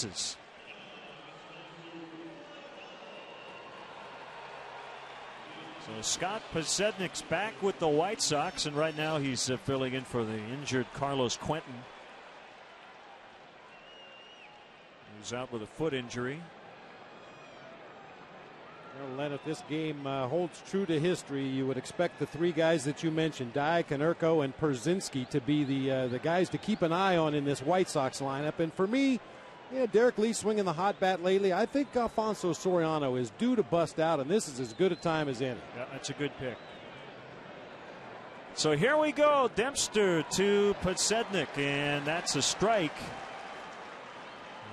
chances. So Scott Podsednik's back with the White Sox, and right now he's filling in for the injured Carlos Quentin, who's out with a foot injury. Well, Len, if this game holds true to history, you would expect the three guys that you mentioned, Dye, Konerko, and Pierzynski, to be the guys to keep an eye on in this White Sox lineup. And for me, yeah, Derek Lee swinging the hot bat lately. I think Alfonso Soriano is due to bust out, and this is as good a time as any. Yeah, that's a good pick. So here we go. Dempster to Podsednik, and that's a strike.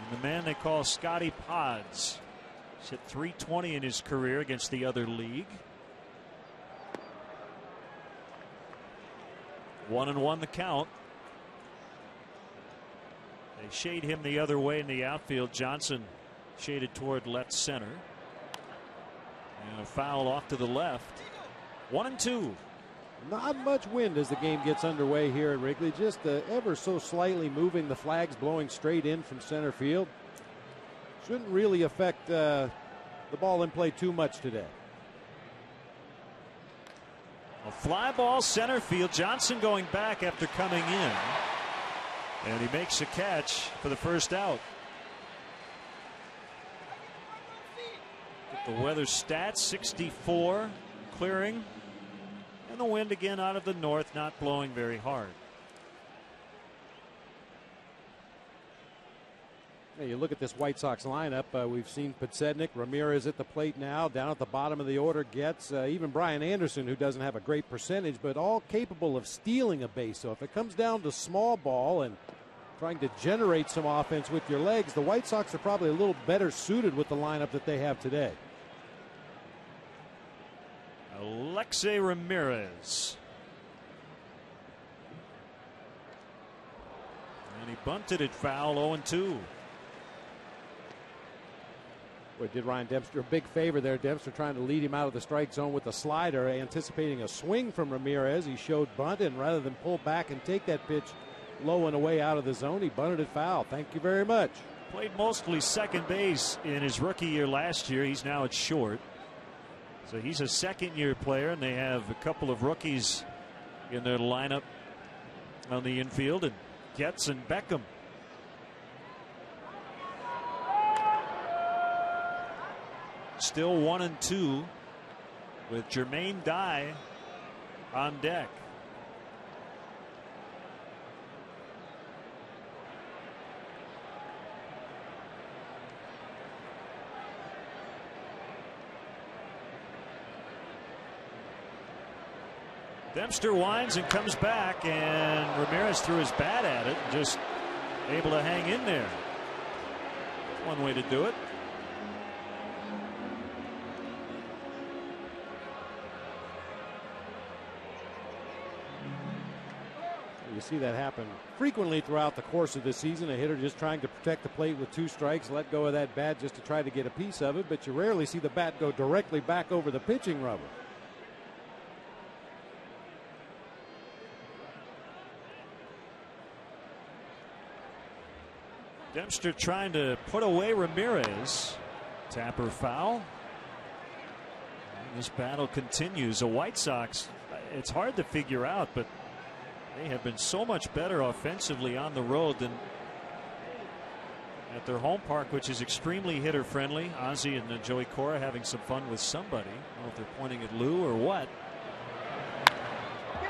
And the man they call Scotty Pods. He's hit .320 in his career against the other league. 1-1 the count. They shade him the other way in the outfield. Johnson shaded toward left center. And a foul off to the left. 1-2. Not much wind as the game gets underway here at Wrigley. Just ever so slightly moving. The flags blowing straight in from center field. Shouldn't really affect the ball in play too much today. A fly ball center field. Johnson going back after coming in. And he makes a catch for the first out. Get the weather stats, 64 clearing. And the wind again out of the north, not blowing very hard. Hey, you look at this White Sox lineup. We've seen Podsednik, Ramirez at the plate now. Down at the bottom of the order gets even Brian Anderson, who doesn't have a great percentage, but all capable of stealing a base. So if it comes down to small ball and trying to generate some offense with your legs, the White Sox are probably a little better suited with the lineup that they have today. Alexei Ramirez. And he bunted it foul, 0-2. Boy, did Ryan Dempster a big favor there. Dempster trying to lead him out of the strike zone with a slider, anticipating a swing from Ramirez. He showed bunt, and rather than pull back and take that pitch low and away out of the zone, he bunted it foul. Thank you very much. Played mostly second base in his rookie year last year. He's now at short. So he's a second-year player, and they have a couple of rookies in their lineup on the infield, and Getz and Beckham. Still 1-2 with Jermaine Dye on deck. Dempster winds and comes back, and Ramirez threw his bat at it and just able to hang in there. One way to do it. You see that happen frequently throughout the course of the season. A hitter just trying to protect the plate with two strikes, let go of that bat just to try to get a piece of it, but you rarely see the bat go directly back over the pitching rubber. Dempster trying to put away Ramirez. Tapper foul. And this battle continues. The White Sox, it's hard to figure out, but they have been so much better offensively on the road than at their home park, which is extremely hitter friendly. Ozzie and Joey Cora having some fun with somebody. I don't know if they're pointing at Lou or what.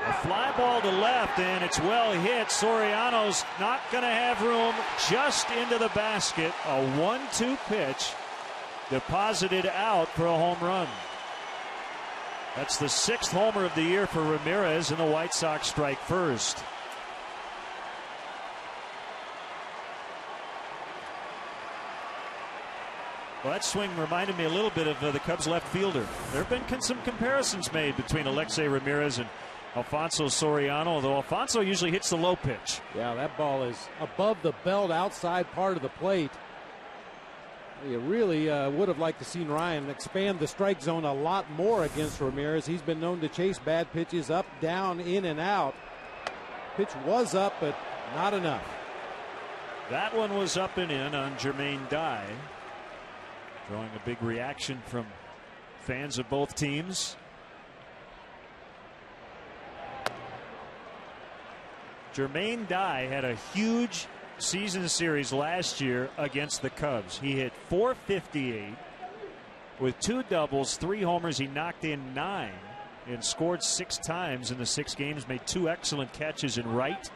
A fly ball to left, and it's well hit. Soriano's not going to have room, just into the basket. A 1-2 pitch deposited out for a home run. That's the 6th homer of the year for Ramirez, and the White Sox strike first. Well, that swing reminded me a little bit of the Cubs left fielder. There have been some comparisons made between Alexei Ramirez and Alfonso Soriano, although Alfonso usually hits the low pitch. Yeah, that ball is above the belt, outside part of the plate. You really would have liked to seen Ryan expand the strike zone a lot more against Ramirez. He's been known to chase bad pitches up, down, in, and out. Pitch was up, but not enough. That one was up and in on Jermaine Dye, drawing a big reaction from fans of both teams. Jermaine Dye had a huge season series last year against the Cubs. He hit .458 with 2 doubles, 3 homers. He knocked in 9 and scored 6 times in the 6 games. Made 2 excellent catches in right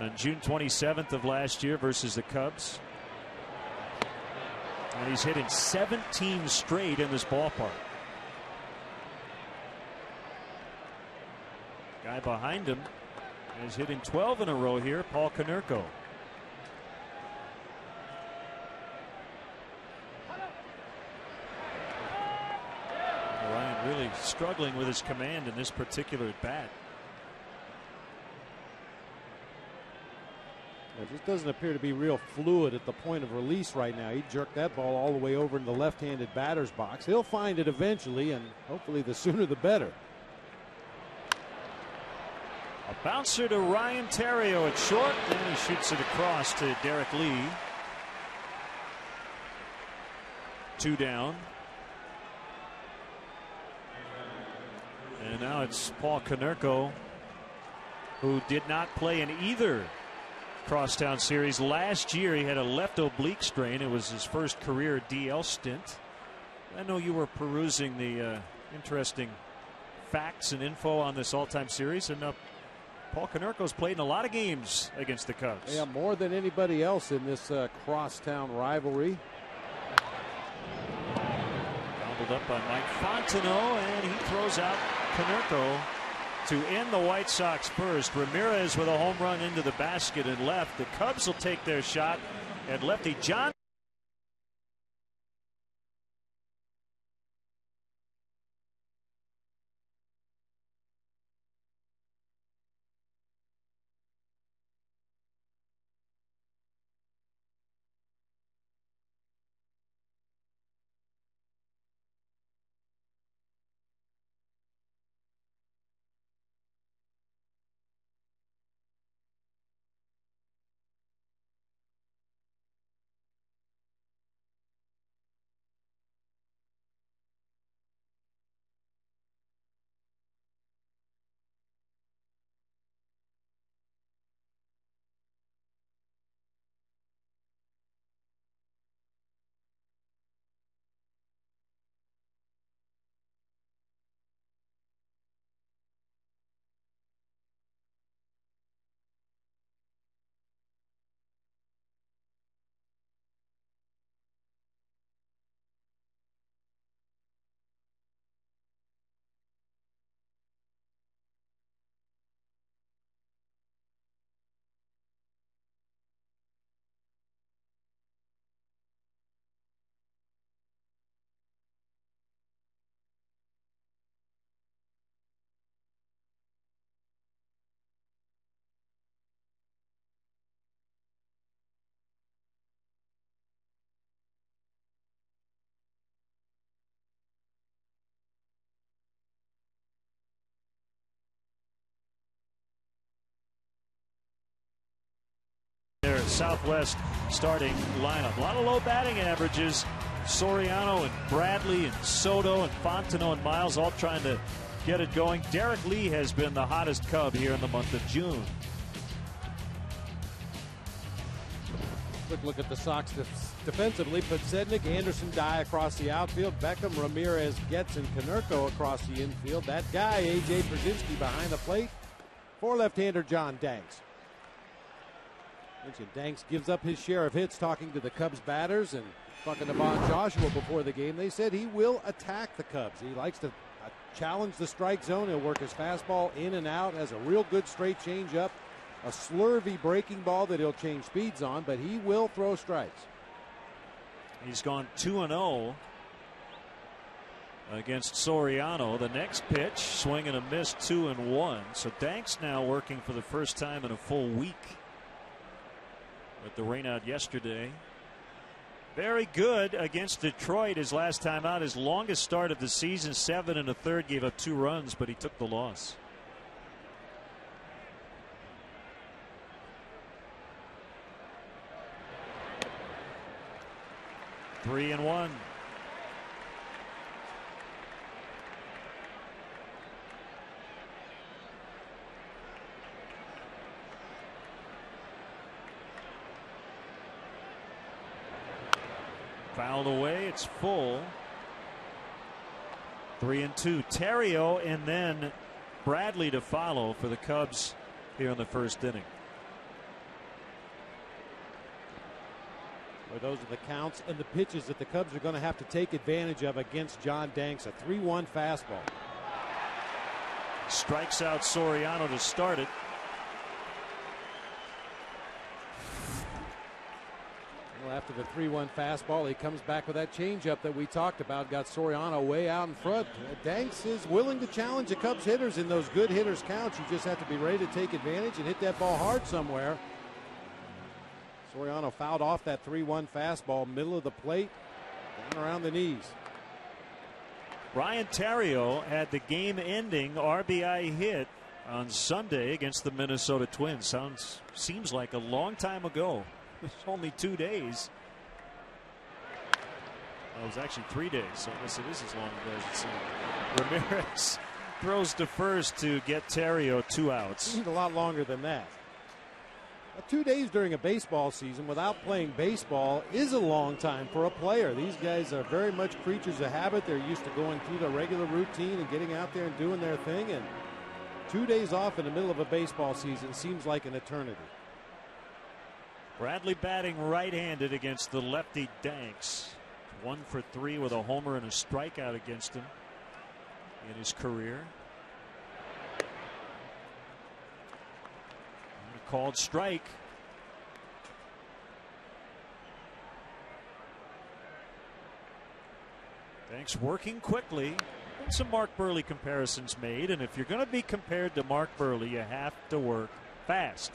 on June 27th of last year versus the Cubs. And he's hitting 17 straight in this ballpark. Guy behind him is hitting 12 in a row here, Paul Konerko. Ryan really struggling with his command in this particular at bat. It just doesn't appear to be real fluid at the point of release right now. He jerked that ball all the way over in the left-handed batter's box. He'll find it eventually, and hopefully the sooner the better. A bouncer to Ryan Theriot at short, and he shoots it across to Derek Lee. 2 down. And now it's Paul Konerko, who did not play in either crosstown series. Last year he had a left oblique strain. It was his first career DL stint. I know you were perusing the interesting facts and info on this all-time series, and Paul Konerko's played in a lot of games against the Cubs. Yeah, more than anybody else in this crosstown rivalry. Gobbled up by Mike Fontenot, and he throws out Konerko to end the White Sox first. Ramirez with a home run into the basket and left. The Cubs will take their shot at lefty John. Their Southwest starting lineup. A lot of low batting averages. Soriano and Bradley and Soto and Fontenot and Miles all trying to get it going. Derek Lee has been the hottest Cub here in the month of June. Quick look at the Sox defensively. Podsednik, Anderson, Dye across the outfield. Beckham, Ramirez, Getz, and Konerko across the infield. That guy, A.J. Brzezinski, behind the plate for left-hander John Danks. Danks gives up his share of hits talking to the Cubs batters and talking to Von Joshua before the game. They said he will attack the Cubs. He likes to challenge the strike zone. He'll work his fastball in and out, has a real good straight changeup, a slurvy breaking ball that he'll change speeds on, but he will throw strikes. He's gone 2-0 against Soriano. The next pitch, swing and a miss, 2-1. So Danks now working for the first time in a full week with the rain out yesterday. Very good against Detroit his last time out. His longest start of the season, 7 1/3, gave up 2 runs, but he took the loss. 3-1. Fouled away. It's full. 3-2. Terrio and then Bradley to follow for the Cubs here in the first inning. Well, those are the counts and the pitches that the Cubs are going to have to take advantage of against John Danks. A 3-1 fastball. Strikes out Soriano to start it. Well, after the 3-1 fastball, he comes back with that changeup that we talked about. Got Soriano way out in front. Danks is willing to challenge the Cubs hitters in those good hitters counts. You just have to be ready to take advantage and hit that ball hard somewhere. Soriano fouled off that 3-1 fastball, middle of the plate, down around the knees. Ryan Terrio had the game-ending RBI hit on Sunday against the Minnesota Twins. Seems like a long time ago. It's only 2 days. Well, it was actually 3 days, so I guess it is as long ago as it seems. Ramirez throws to first to get Terrio 2 outs. Seemed a lot longer than that. 2 days during a baseball season without playing baseball is a long time for a player. These guys are very much creatures of habit. They're used to going through the regular routine and getting out there and doing their thing. And 2 days off in the middle of a baseball season seems like an eternity. Bradley batting right-handed against the lefty Danks. 1 for 3 with a homer and a strikeout against him in his career. Called strike. Danks working quickly. And some Mark Burley comparisons made, and if you're going to be compared to Mark Burley, you have to work fast.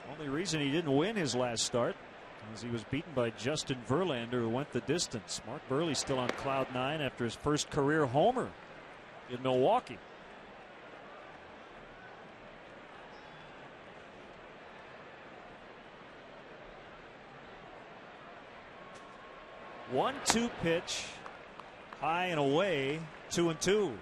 Only reason he didn't win his last start was he was beaten by Justin Verlander, who went the distance. Mark Burley still on cloud 9 after his first career homer in Milwaukee. One-two pitch, high and away, 2-2. And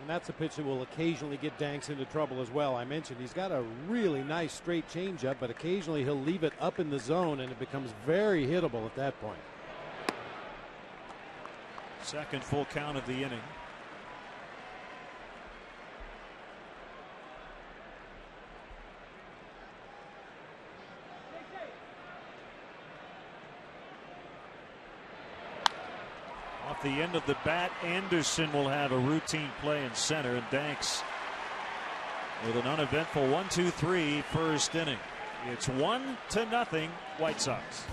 that's a pitch that will occasionally get Danks into trouble as well. I mentioned he's got a really nice straight changeup, but occasionally he'll leave it up in the zone and it becomes very hittable at that point. Second full count of the inning. Off the end of the bat, Anderson will have a routine play in center, and Danks with an uneventful 1-2-3 first inning. It's 1-0 White Sox.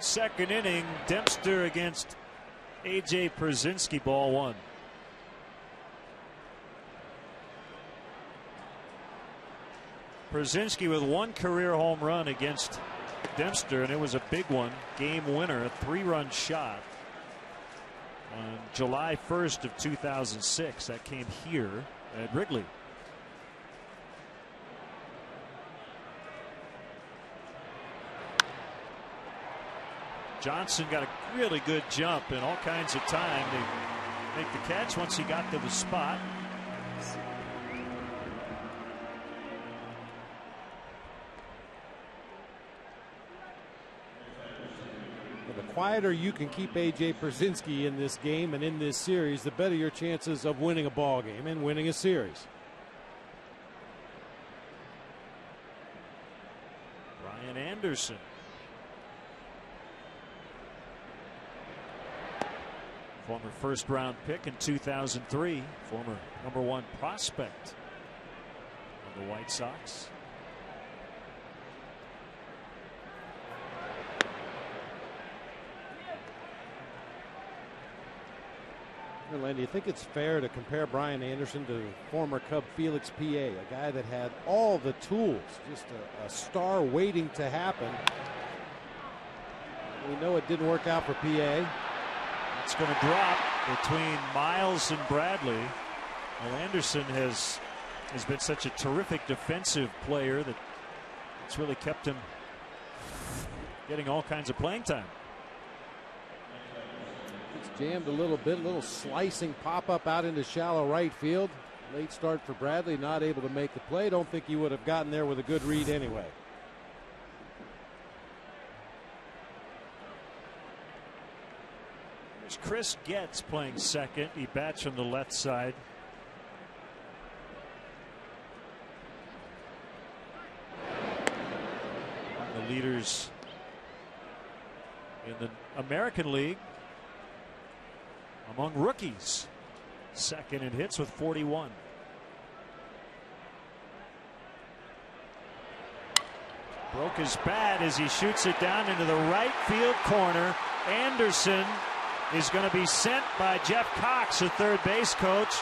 Second inning, Dempster against AJ Pierzynski, ball one. Pierzynski with one career home run against Dempster, and it was a big one. Game winner, a 3-run shot on July 1st of 2006. That came here at Wrigley. Johnson got a really good jump and all kinds of time to make the catch once he got to the spot. The quieter you can keep AJ Pierzynski in this game and in this series, the better your chances of winning a ball game and winning a series. Brian Anderson. Former first-round pick in 2003, former #1 prospect of the White Sox. Len, do you think it's fair to compare Brian Anderson to former Cub Felix PA, a guy that had all the tools, just a star waiting to happen? We know it didn't work out for PA. It's going to drop between Miles and Bradley. Well, Anderson has been such a terrific defensive player that it's really kept him getting all kinds of playing time. It's jammed a little bit, a little slicing pop-up out into shallow right field. Late start for Bradley, not able to make the play. Don't think he would have gotten there with a good read anyway. There's Chris Getz playing second. He bats from the left side. The leaders in the American League among rookies. Second in hits with 41. Broke his bat as he shoots it down into the right field corner. Anderson is going to be sent by Jeff Cox, the third base coach.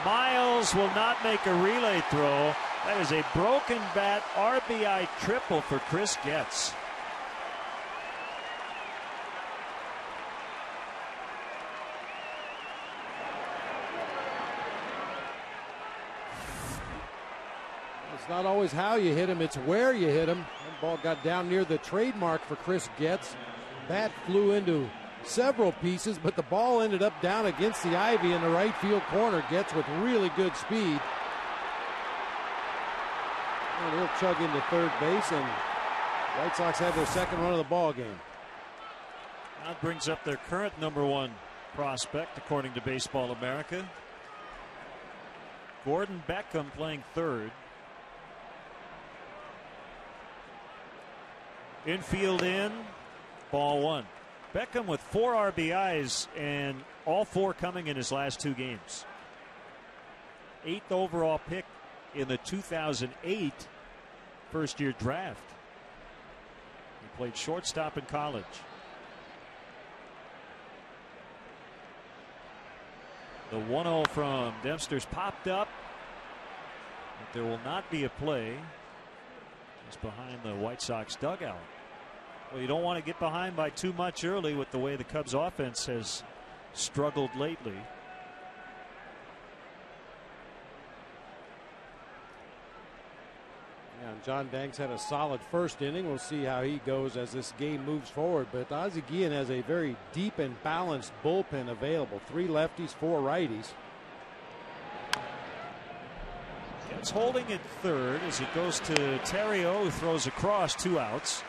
Miles will not make a relay throw. That is a broken bat RBI triple for Chris Getz. It's not always how you hit him, it's where you hit him. That ball got down near the trademark for Chris Getz. Bat flew into several pieces, but the ball ended up down against the ivy in the right field corner. Getz with really good speed. And he'll chug into third base, and White Sox have their second run of the ball game. That brings up their current #1 prospect, according to Baseball America. Gordon Beckham playing third. Infield in, ball one. Beckham with 4 RBIs, and all 4 coming in his last 2 games. 8th overall pick in the 2008 first-year draft. He played shortstop in college. The 1-0 from Dempster's popped up, but there will not be a play. It's behind the White Sox dugout. Well, you don't want to get behind by too much early with the way the Cubs offense has struggled lately. Yeah, and John Banks had a solid first inning. We'll see how he goes as this game moves forward. But Ozzie Guillen has a very deep and balanced bullpen available. 3 lefties, 4 righties. It's holding at third as it goes to Terrio, who throws across, 2 outs.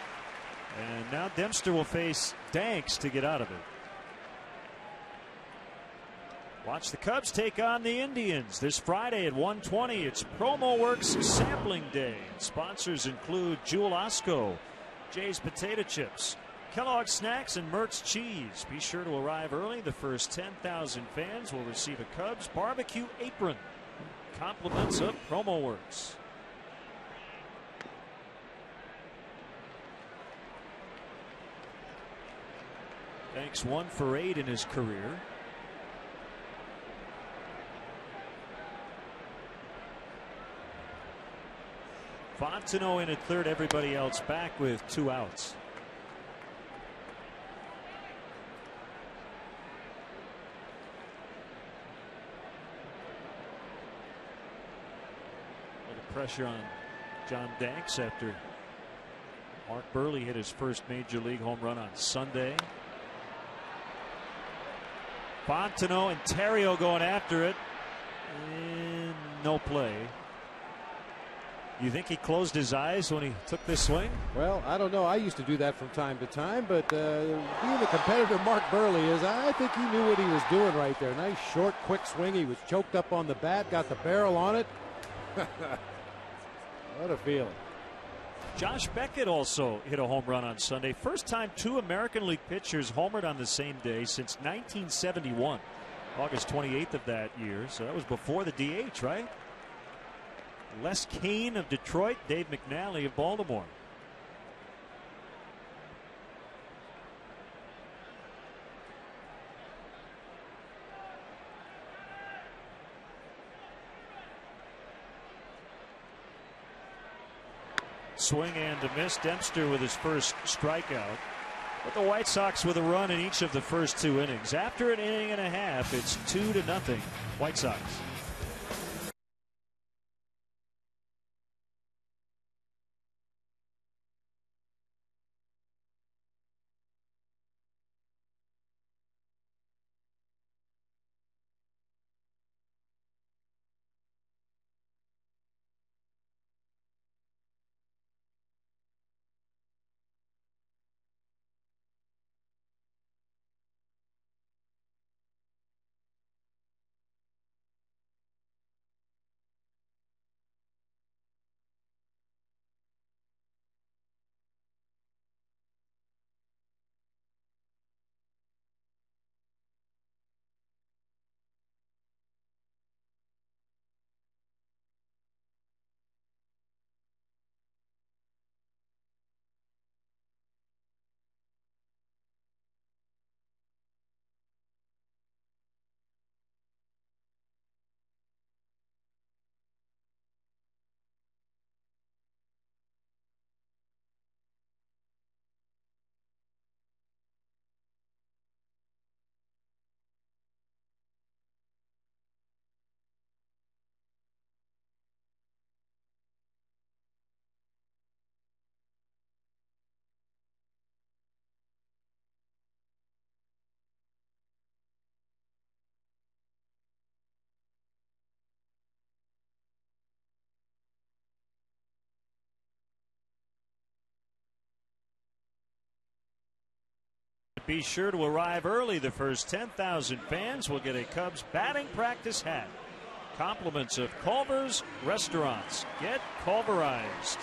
And now Dempster will face Danks to get out of it. Watch the Cubs take on the Indians this Friday at 1:20. It's Promo Works Sampling Day. Sponsors include Jewel Osco, Jay's Potato Chips, Kellogg's Snacks, and Mertz Cheese. Be sure to arrive early. The first 10,000 fans will receive a Cubs barbecue apron. Compliments of Promo Works. Banks 1 for 8 in his career. Fontenot in at third, everybody else back with 2 outs. A little pressure on John Danks after Mark Burley hit his first major league home run on Sunday. Fontenot and Terrio going after it. And no play. You think he closed his eyes when he took this swing? Well, I don't know. I used to do that from time to time, but being the competitor Mark Burley is, I think he knew what he was doing right there. Nice, short, quick swing. He was choked up on the bat, got the barrel on it. What a feeling. Josh Beckett also hit a home run on Sunday. First time 2 American League pitchers homered on the same day since 1971. August 28th of that year. So that was before the DH, right? Les Kane of Detroit, Dave McNally of Baltimore. Swing and a miss. Dempster with his first strikeout. But the White Sox with a run in each of the first 2 innings. After an inning and a half, it's 2-0 White Sox. Be sure to arrive early. The first 10,000 fans will get a Cubs batting practice hat. Compliments of Culver's Restaurants. Get Culverized.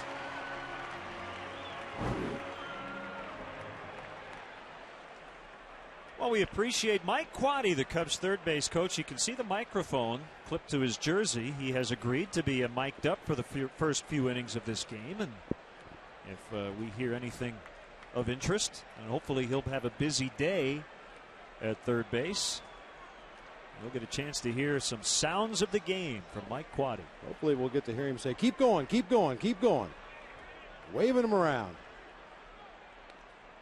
Well, we appreciate Mike Quaddy, the Cubs third base coach. You can see the microphone clipped to his jersey. He has agreed to be mic'd up for the first few innings of this game. And if we hear anything of interest, and hopefully he'll have a busy day at third base, we'll get a chance to hear some sounds of the game from Mike Quaddy. Hopefully we'll get to hear him say, keep going, keep going, keep going. Waving him around.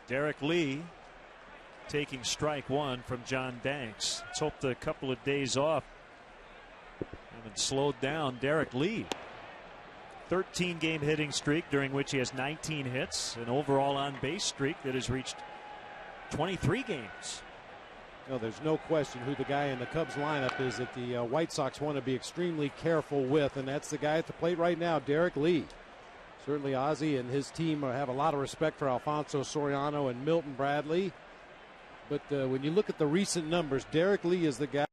Derek Lee taking strike 1 from John Danks. Let's hope the couple of days off haven't slowed down Derek Lee. 13-game hitting streak during which he has 19 hits, an overall on-base streak that has reached 23 games. No, there's no question who the guy in the Cubs lineup is that the White Sox want to be extremely careful with, and that's the guy at the plate right now, Derek Lee. Certainly Ozzie and his team have a lot of respect for Alfonso Soriano and Milton Bradley, but when you look at the recent numbers, Derek Lee is the guy.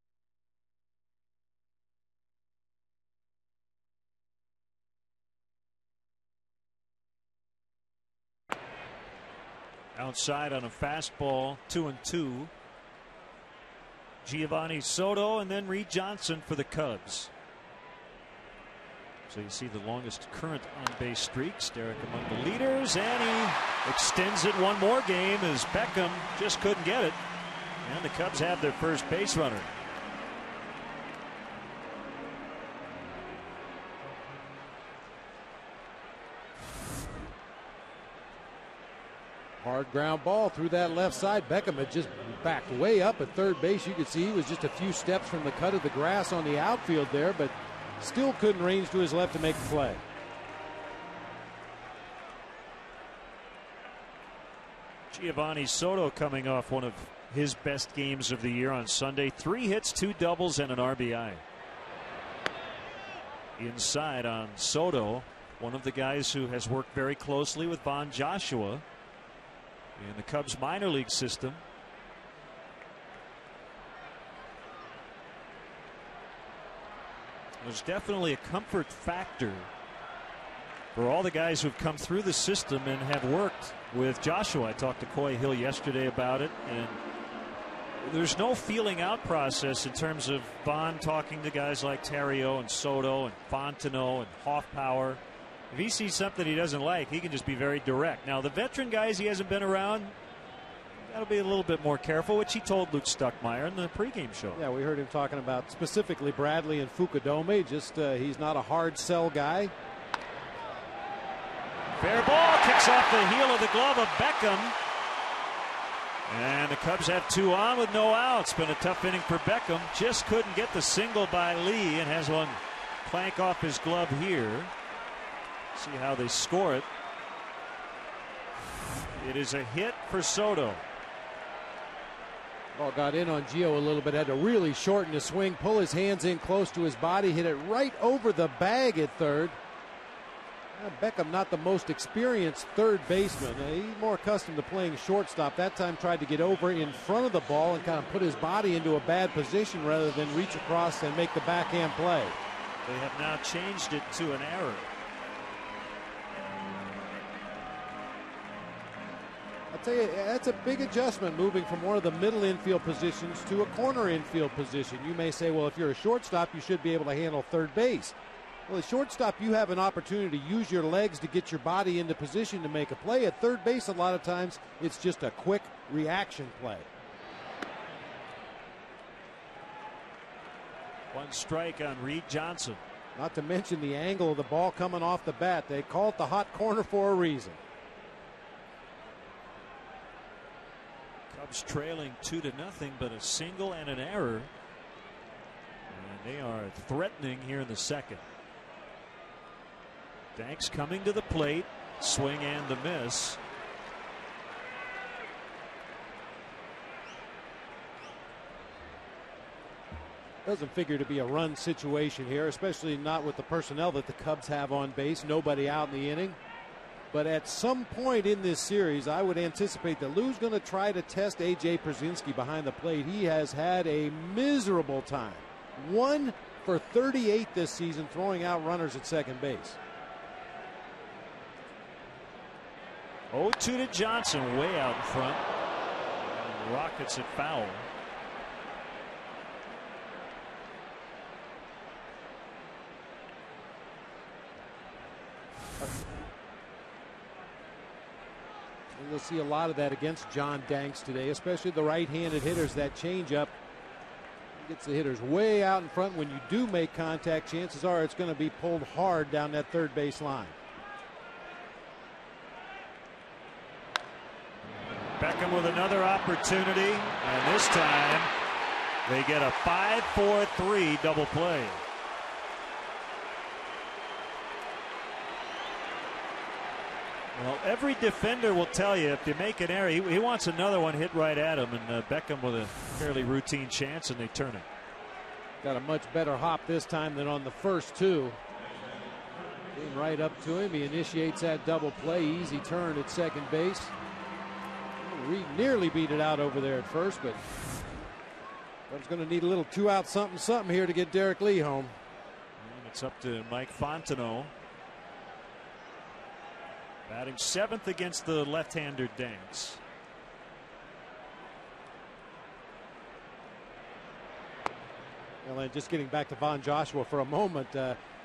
Outside on a fastball, 2-2. Giovanni Soto and then Reed Johnson for the Cubs. So you see the longest current on-base streaks. Derek among the leaders, and he extends it one more game as Beckham just couldn't get it. And the Cubs have their first base runner. Hard ground ball through that left side. Beckham had just backed way up at third base. You could see he was just a few steps from the cut of the grass on the outfield there, but still couldn't range to his left to make the play. Giovanni Soto coming off one of his best games of the year on Sunday. 3 hits, 2 doubles, and an RBI. Inside on Soto, one of the guys who has worked very closely with Von Joshua in the Cubs minor league system. There's definitely a comfort factor for all the guys who've come through the system and have worked with Joshua. I talked to Coy Hill yesterday about it, and there's no feeling out process in terms of Vaughn talking to guys like Theriot and Soto and Fontenot and Hoffpower. If he sees something he doesn't like, he can just be very direct. Now, the veteran guys he hasn't been around, that'll be a little bit more careful, which he told Luke Stuckmeyer in the pregame show. Yeah, we heard him talking about specifically Bradley and Fukudome. Just he's not a hard sell guy. Fair ball, kicks off the heel of the glove of Beckham. And the Cubs have 2 on with no outs. Been a tough inning for Beckham. Just couldn't get the single by Lee, and has one clank off his glove here. See how they score it. It is a hit for Soto. Ball got in on Gio a little bit, had to really shorten the swing, pull his hands in close to his body, hit it right over the bag at third. Beckham, not the most experienced third baseman. He's more accustomed to playing shortstop. That time tried to get over in front of the ball and kind of put his body into a bad position rather than reach across and make the backhand play. They have now changed it to an error. I'll tell you, that's a big adjustment, moving from one of the middle infield positions to a corner infield position. You may say, well, if you're a shortstop, you should be able to handle third base. Well, at shortstop, you have an opportunity to use your legs to get your body into position to make a play. At third base, a lot of times, it's just a quick reaction play. 1 strike on Reed Johnson. Not to mention the angle of the ball coming off the bat. They call it the hot corner for a reason. Cubs trailing 2-0, but a single and an error. And they are threatening here in the second. Danks coming to the plate, swing and the miss. Doesn't figure to be a run situation here, especially not with the personnel that the Cubs have on base. Nobody out in the inning. But at some point in this series, I would anticipate that Lou's going to try to test A.J. Pierzynski behind the plate. He has had a miserable time. 1 for 38 this season, throwing out runners at second base. 0-2 to Johnson, way out in front. And rockets it foul. You'll see a lot of that against John Danks today, especially the right-handed hitters. That changeup gets the hitters way out in front. When you do make contact, chances are it's going to be pulled hard down that third base line. Beckham with another opportunity, and this time they get a 5-4-3 double play. Well, every defender will tell you if you make an error, he wants another one hit right at him, and Beckham with a fairly routine chance, and they turn it. Got a much better hop this time than on the first 2. Came right up to him. He initiates that double play. Easy turn at second base. Reed nearly beat it out over there at first, but Cubs going to need a little 2-out something here to get Derek Lee home. And it's up to Mike Fontenot. Batting 7th against the left-hander Danks. Well, and just getting back to Von Joshua for a moment,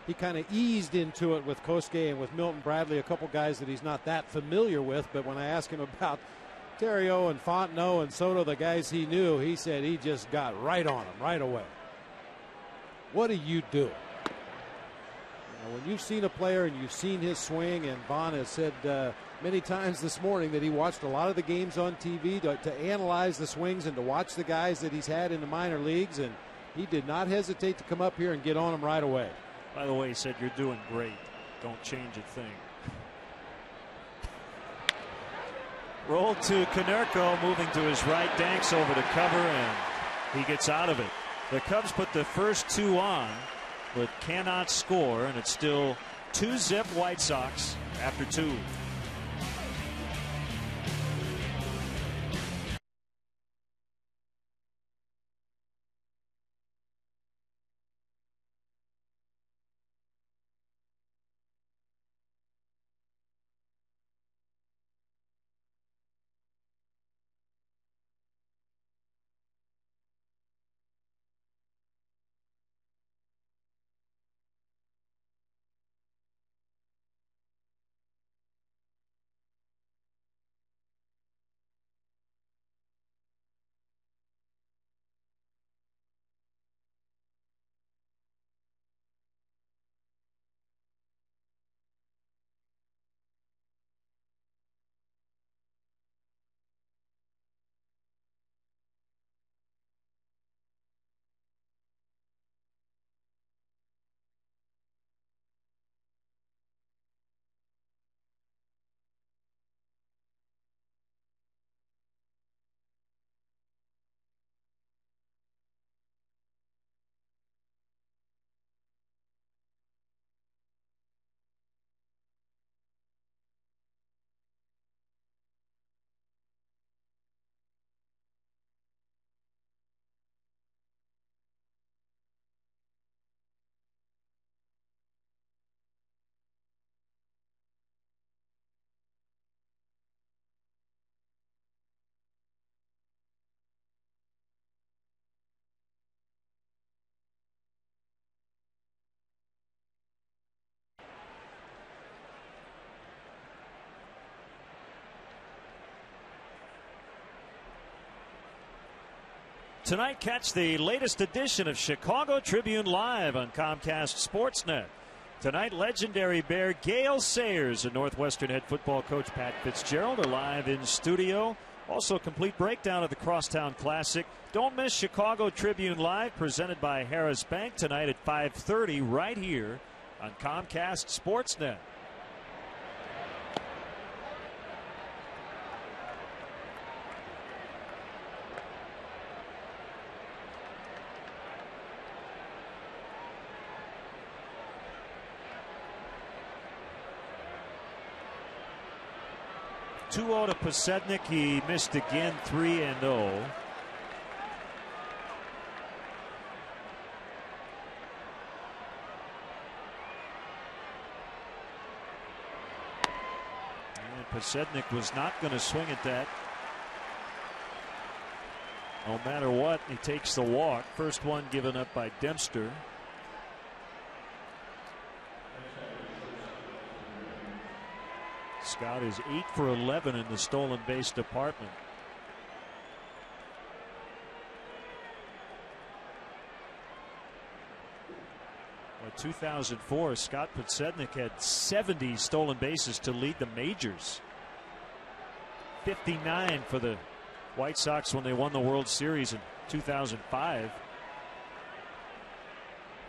he kind of eased into it with Kosuke and with Milton Bradley, a couple guys that he's not that familiar with. But when I ask him about Terrio and Fontenot and Soto, the guys he knew, he said he just got right on them right away. What are you doing? When you've seen a player and you've seen his swing, and Vaughn has said many times this morning that he watched a lot of the games on TV to analyze the swings and to watch the guys that he's had in the minor leagues, and he did not hesitate to come up here and get on them right away. By the way, he said, "You're doing great. Don't change a thing." Roll to Konerko, moving to his right, Danks over to cover, and he gets out of it. The Cubs put the first two on, but cannot score, and it's still 2-zip White Sox after 2. Tonight, catch the latest edition of Chicago Tribune Live on Comcast Sportsnet. Tonight, legendary Bear Gale Sayers and Northwestern head football coach Pat Fitzgerald are live in studio. Also, a complete breakdown of the Crosstown Classic. Don't miss Chicago Tribune Live, presented by Harris Bank, tonight at 5:30 right here on Comcast Sportsnet. Two-0 to Posednik. He missed again, 3-0. And Posednik was not going to swing at that. No matter what, he takes the walk. First one given up by Dempster. Scott is 8 for 11 in the stolen base department. In 2004, Scott Podsednik had 70 stolen bases to lead the majors. 59 for the White Sox when they won the World Series in 2005.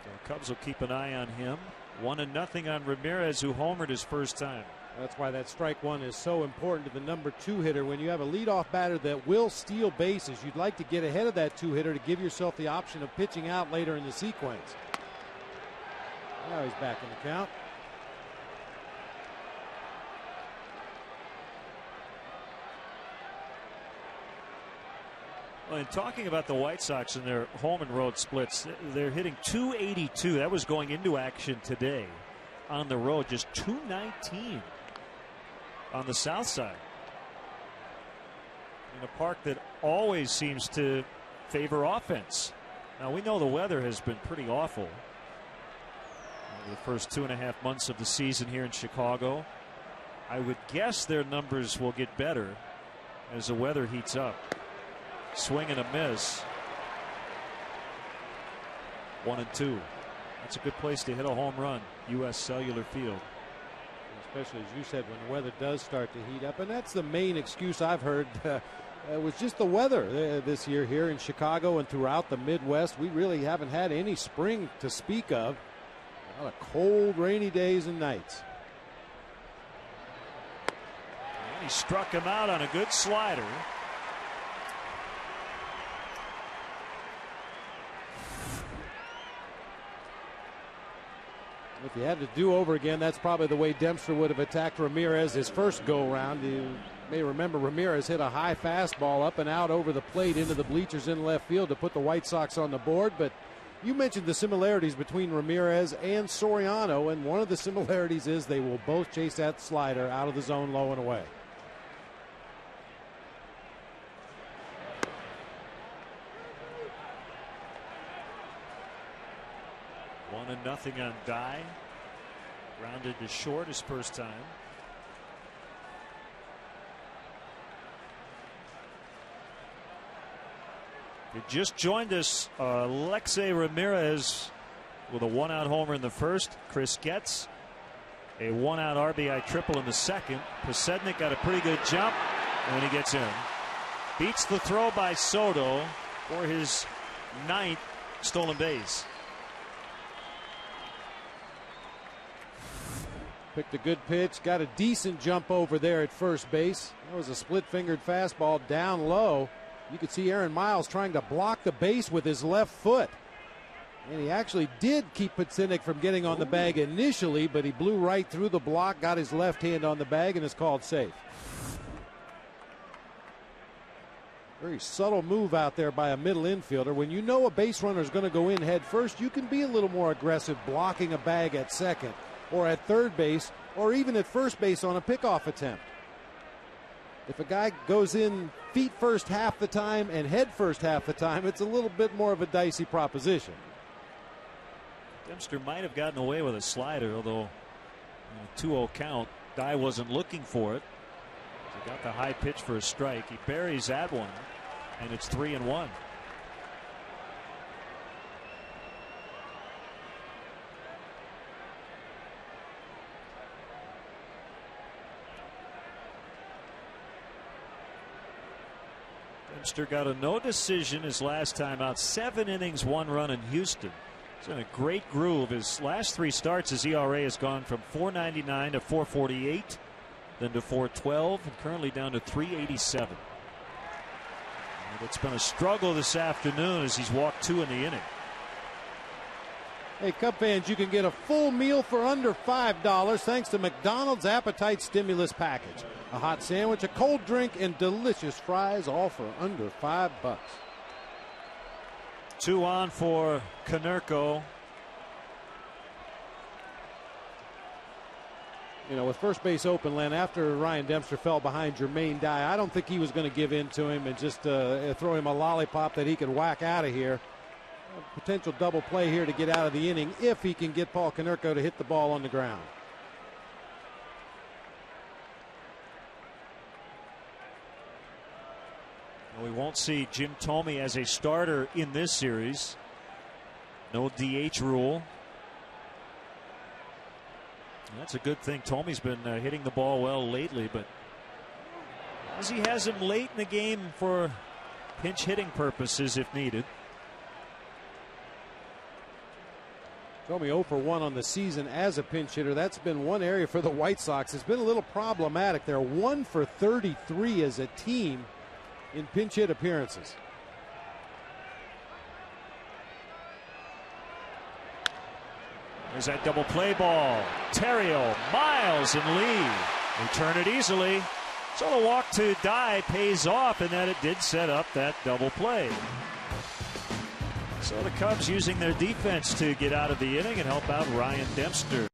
The Cubs will keep an eye on him. 1-0 on Ramirez, who homered his first time. That's why that strike one is so important to the number 2 hitter. When you have a leadoff batter that will steal bases, you'd like to get ahead of that 2 hitter to give yourself the option of pitching out later in the sequence. Now he's back in the count. Well, in talking about the White Sox and their home and road splits, they're hitting .282. That was going into action today. On the road, just .219 on the south side. In a park that always seems to favor offense. Now, we know the weather has been pretty awful the first 2.5 months of the season here in Chicago. I would guess their numbers will get better as the weather heats up. Swing and a miss. 1-2. That's a good place to hit a home run. U.S. Cellular Field. Especially, as you said, when the weather does start to heat up. And that's the main excuse I've heard. It was just the weather this year here in Chicago and throughout the Midwest. We really haven't had any spring to speak of. A lot of cold, rainy days and nights. And he struck him out on a good slider. If you had to do over again, that's probably the way Dempster would have attacked Ramirez his first go-around. You may remember Ramirez hit a high fastball up and out over the plate into the bleachers in left field to put the White Sox on the board. But you mentioned the similarities between Ramirez and Soriano, and one of the similarities is they will both chase that slider out of the zone low and away. One and nothing on Dye. Grounded to short his first time. You just joined us. Alexei Ramirez with a one-out homer in the first. Chris Getz a one-out RBI triple in the second. Pasednik got a pretty good jump when he gets in. Beats the throw by Soto for his 9th stolen base. Picked a good pitch, got a decent jump over there at first base. That was a split-fingered fastball down low. You could see Aaron Miles trying to block the base with his left foot. And he actually did keep Pasednik from getting on the bag initially, but he blew right through the block, got his left hand on the bag, and is called safe. Very subtle move out there by a middle infielder. When you know a base runner is going to go in head first, you can be a little more aggressive blocking a bag at second, or at third base, or even at first base on a pickoff attempt. If a guy goes in feet first half the time and head first half the time, it's a little bit more of a dicey proposition. Dempster might have gotten away with a slider, although 2-0 count. Dye wasn't looking for it. He got the high pitch for a strike. He buries that one, and it's 3-1. Dempster got a no decision his last time out. 7 innings, 1 run in Houston. He's in a great groove. His last 3 starts, his ERA has gone from 4.99 to 4.48, then to 4.12, and currently down to 3.87. It's been a struggle this afternoon as he's walked 2 in the inning. Hey, Cub fans, you can get a full meal for under $5 thanks to McDonald's Appetite Stimulus Package. A hot sandwich, a cold drink, and delicious fries, all for under $5. 2 on for Konerko. You know, with first base open, Len, after Ryan Dempster fell behind Jermaine Dye, I don't think he was going to give in to him and just throw him a lollipop that he could whack out of here. A potential double play here to get out of the inning if he can get Paul Konerko to hit the ball on the ground. We won't see Jim Thome as a starter in this series. No DH rule. That's a good thing. Thome's been hitting the ball well lately, but as he has him late in the game for pinch hitting purposes if needed. Thome 0 for 1 on the season as a pinch hitter. That's been one area for the White Sox. It's been a little problematic. They're 1 for 33 as a team in pinch hit appearances. There's that double play ball. Terrio, Miles, and Lee return it easily. So the walk to Dye pays off, and that it did set up that double play. So the Cubs using their defense to get out of the inning and help out Ryan Dempster.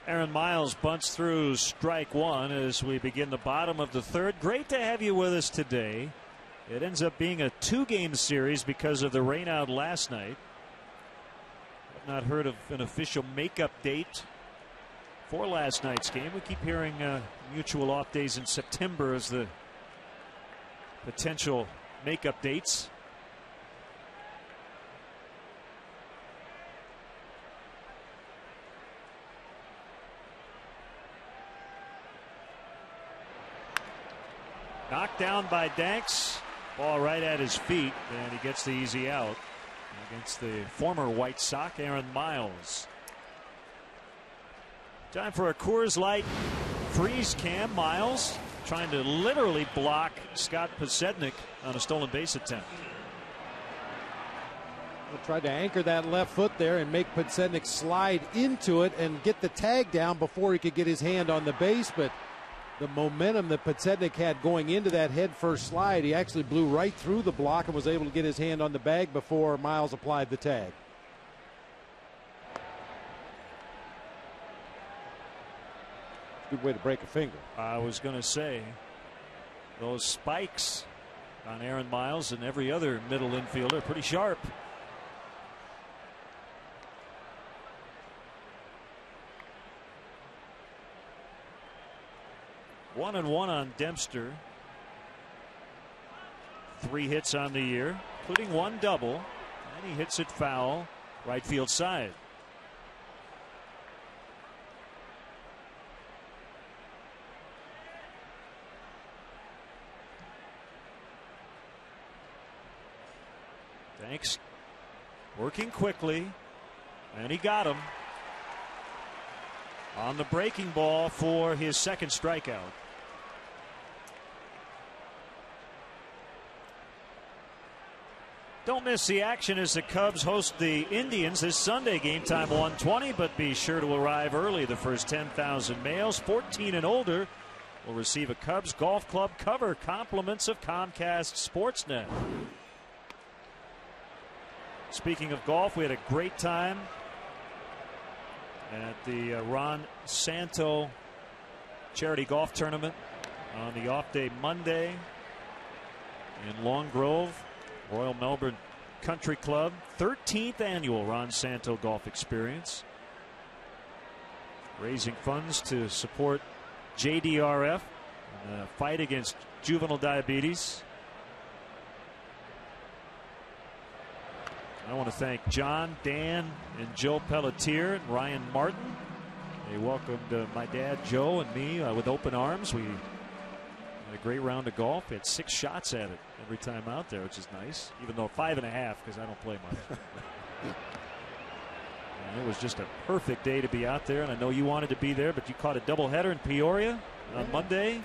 Aaron Miles bunts through strike one as we begin the bottom of the third. Great to have you with us today. It ends up being a 2-game series because of the rainout last night. I've not heard of an official makeup date for last night's game. We keep hearing mutual off days in September as the potential makeup dates. Knocked down by Danks. Ball right at his feet, and he gets the easy out against the former White Sox, Aaron Miles. Time for a Coors Light freeze cam. Miles trying to literally block Scott Podsednik on a stolen base attempt. Tried to anchor that left foot there and make Podsednik slide into it and get the tag down before he could get his hand on the base, but the momentum that Podsednik had going into that head first slide, he actually blew right through the block and was able to get his hand on the bag before Miles applied the tag. Good way to break a finger. I was going to say, those spikes on Aaron Miles and every other middle infielder are pretty sharp. One and one on Dempster. 3 hits on the year, including 1 double, and he hits it foul right field side. Danks working quickly, and he got him on the breaking ball for his second strikeout. Don't miss the action as the Cubs host the Indians this Sunday. Game time 1:20, but be sure to arrive early. The first 10,000 males 14 and older will receive a Cubs Golf Club cover. Compliments of Comcast Sportsnet. Speaking of golf, we had a great time at the Ron Santo charity golf tournament on the off day Monday in Long Grove. Royal Melbourne Country Club, 13th annual Ron Santo Golf Experience, raising funds to support JDRF and the fight against juvenile diabetes. I want to thank John, Dan, and Joe Pelletier and Ryan Martin. They welcomed my dad Joe and me with open arms. We had a great round of golf. We had 6 shots at it every time out there, which is nice, even though 5.5 because I don't play much. And it was just a perfect day to be out there, and I know you wanted to be there, but you caught a doubleheader in Peoria on Monday.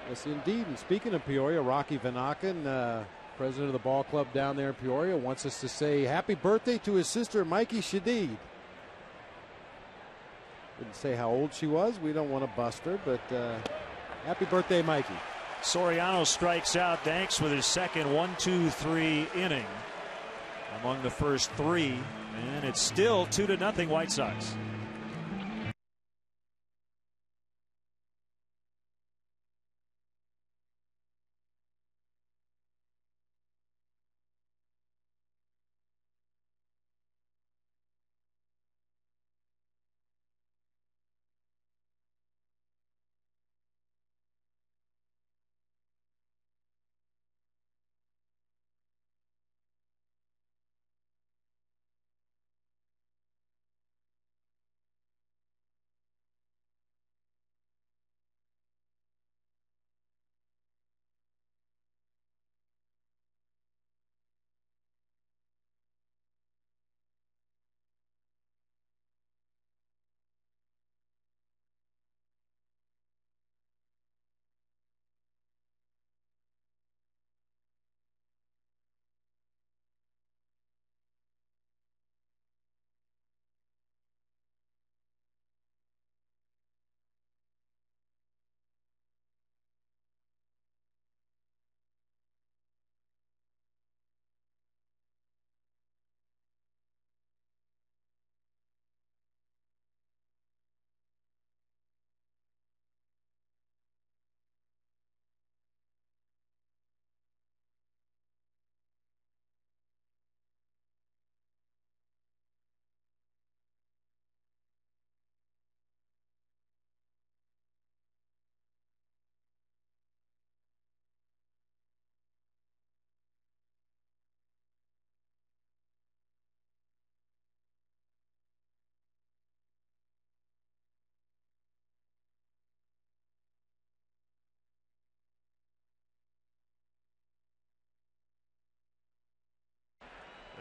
Yes, indeed. And speaking of Peoria, Rocky Vanaken, president of the ball club down there in Peoria, wants us to say happy birthday to his sister, Mikey Shadid. Didn't say how old she was. We don't want to bust her, but happy birthday, Mikey. Soriano strikes out Danks with his second 1-2-3 inning among the first 3, and it's still 2-0 White Sox.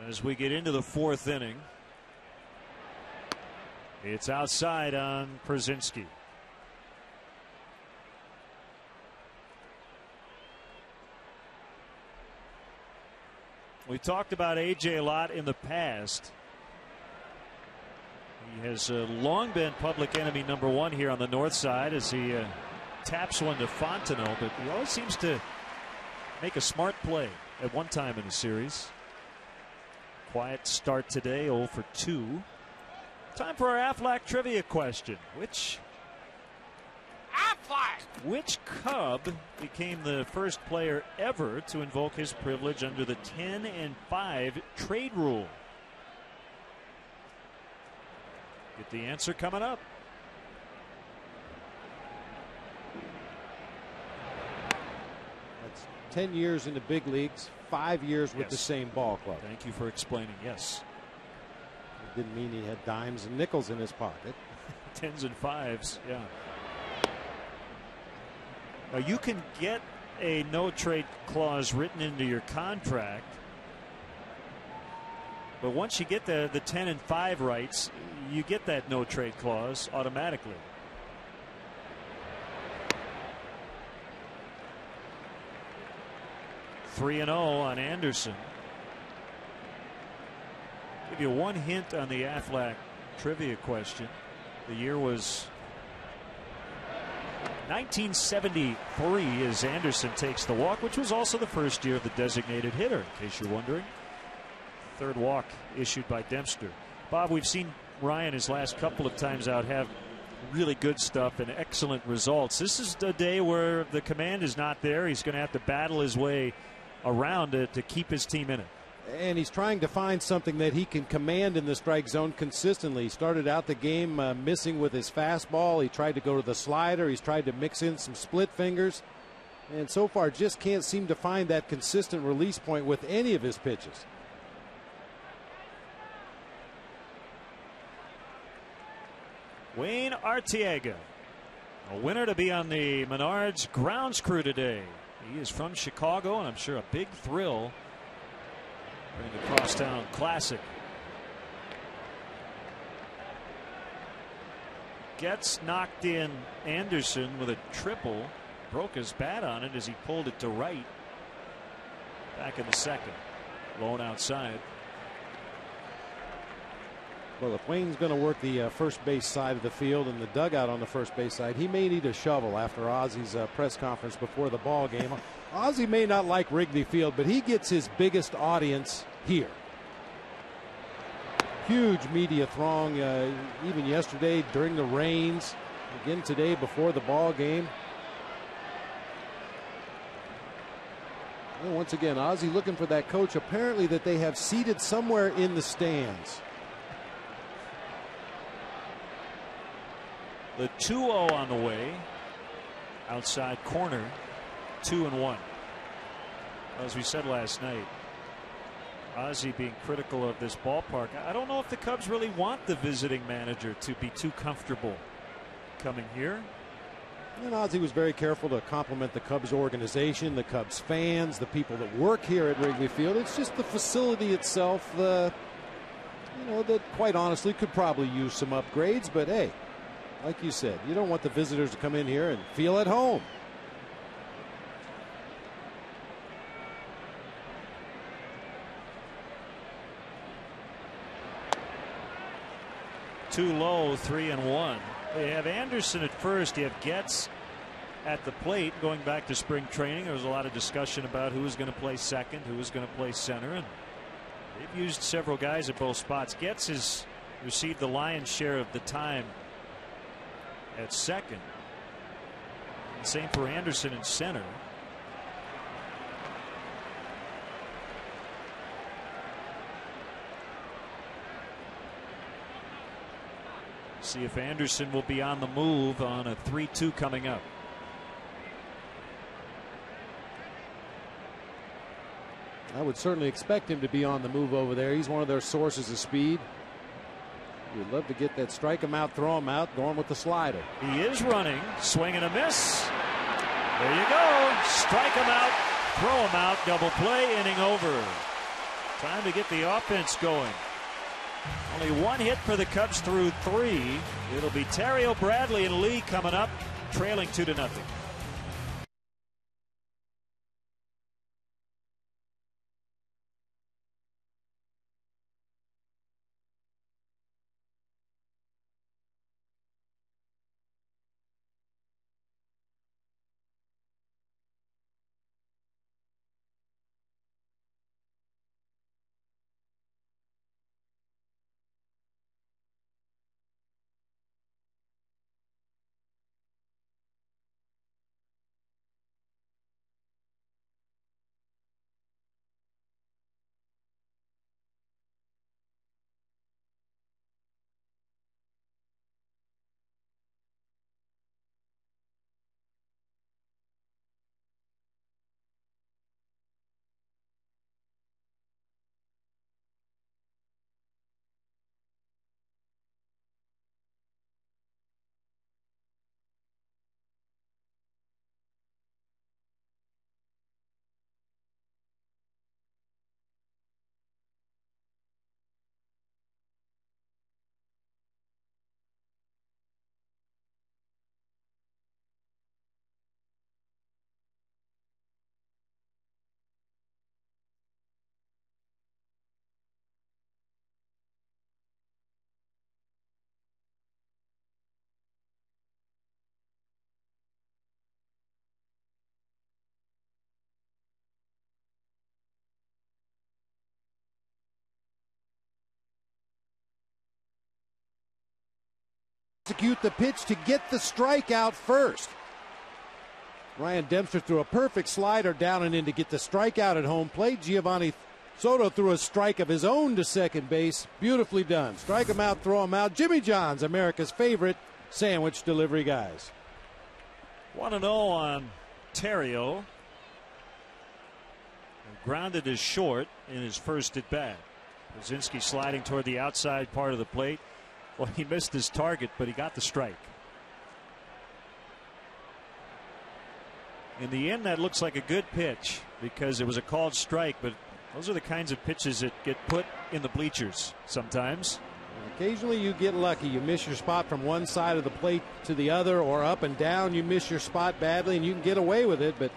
as we get into the 4th inning. It's outside on Przinsky. We talked about AJ a lot in the past. He has long been public enemy #1 here on the north side as he taps one to Fontenot, but he always seems to make a smart play at one time in the series. Quiet start today, 0 for 2. Time for our Aflac trivia question. Which Cub became the first player ever to invoke his privilege under the 10-5 trade rule? Get the answer coming up. That's 10 years in the big leagues, 5 years with the same ball club. Thank you for explaining. Yes. It didn't mean he had dimes and nickels in his pocket. 10s and 5s, yeah. Now you can get a no trade clause written into your contract, but once you get the 10 and 5 rights, you get that no trade clause automatically. (3-0) on Anderson. Give you one hint on the Aflac trivia question. The year was 1973 as Anderson takes the walk, which was also the first year of the designated hitter, in case you're wondering. 3rd walk issued by Dempster. Bob, we've seen Ryan his last couple of times out have really good stuff and excellent results. This is the day where the command is not there. He's going to have to battle his way around it to keep his team in it. And he's trying to find something that he can command in the strike zone consistently. He started out the game missing with his fastball. He tried to go to the slider. He's tried to mix in some split fingers. And so far just can't seem to find that consistent release point with any of his pitches. Wayne Arteaga, a winner to be on the Menards grounds crew today. He is from Chicago, and I'm sure a big thrill during the Crosstown Classic. Gets knocked in Anderson with a triple. Broke his bat on it as he pulled it to right. Back in the 2nd. Blown outside. Well, if Wayne's going to work the first base side of the field and the dugout on the first base side, he may need a shovel after Ozzy's press conference before the ball game. Ozzy may not like Wrigley Field, but he gets his biggest audience here. Huge media throng, even yesterday during the rains, again today before the ball game. And once again, Ozzy looking for that coach apparently that they have seated somewhere in the stands. The 2-0 on the way. Outside corner. 2-1. As we said last night, Ozzy being critical of this ballpark. I don't know if the Cubs really want the visiting manager to be too comfortable coming here. And Ozzy was very careful to compliment the Cubs organization, the Cubs fans, the people that work here at Wrigley Field. It's just the facility itself, you know, that quite honestly could probably use some upgrades. But hey, like you said, you don't want the visitors to come in here and feel at home. Too low, 3-1. They have Anderson at first. You have Getz at the plate. Going back to spring training, there was a lot of discussion about who was going to play second, who was going to play center, and they've used several guys at both spots. Getz has received the lion's share of the time at second. Same for Anderson in center. See if Anderson will be on the move on a 3-2 coming up. I would certainly expect him to be on the move over there. He's one of their sources of speed. We'd love to get that, strike him out, throw him out, going with the slider. He is running, swing and a miss. There you go. Strike him out, throw him out, double play, inning over. Time to get the offense going. Only one hit for the Cubs through 3. It'll be Terrio, Bradley, and Lee coming up, trailing 2-0. Execute the pitch to get the strikeout first. Ryan Dempster threw a perfect slider down and in to get the strikeout at home plate. Giovanni Soto threw a strike of his own to second base. Beautifully done. Strike him out, throw him out. Jimmy John's, America's favorite sandwich delivery guys. 1-0 on Terrio. Grounded as short in his first at bat. Brzezinski sliding toward the outside part of the plate. Well, he missed his target, but he got the strike. In the end, that looks like a good pitch because it was a called strike, but those are the kinds of pitches that get put in the bleachers sometimes. Occasionally you get lucky. You miss your spot from one side of the plate to the other, or up and down. You miss your spot badly and you can get away with it, but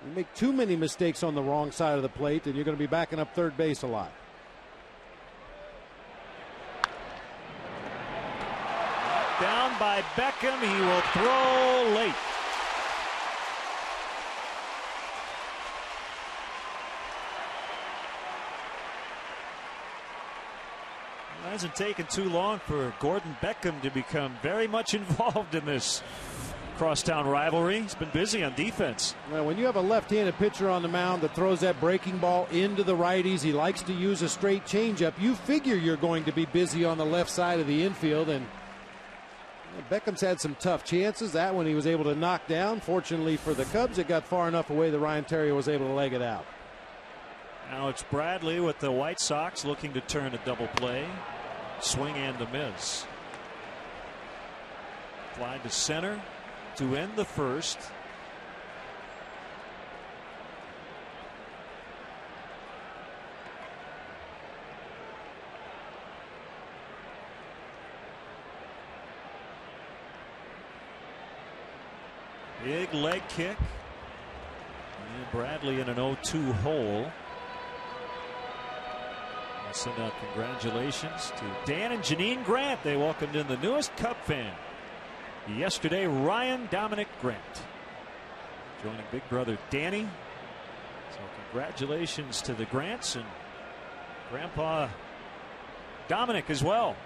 you make too many mistakes on the wrong side of the plate and you're going to be backing up third base a lot. Down by Beckham. He will throw late. It hasn't taken too long for Gordon Beckham to become very much involved in this crosstown rivalry. He's been busy on defense. Well, when you have a left-handed pitcher on the mound that throws that breaking ball into the righties, he likes to use a straight changeup. You figure you're going to be busy on the left side of the infield, and Beckham's had some tough chances. That one he was able to knock down. Fortunately for the Cubs, it got far enough away that Ryan Terrio was able to leg it out. Now it's Bradley with the White Sox looking to turn a double play. Swing and a miss. Fly to center to end the first. Big leg kick. And Bradley in an 0-2 hole. I'll send out congratulations to Dan and Janine Grant. They welcomed in the newest Cub fan yesterday, Ryan Dominic Grant, joining big brother Danny. So congratulations to the Grants and Grandpa Dominic as well.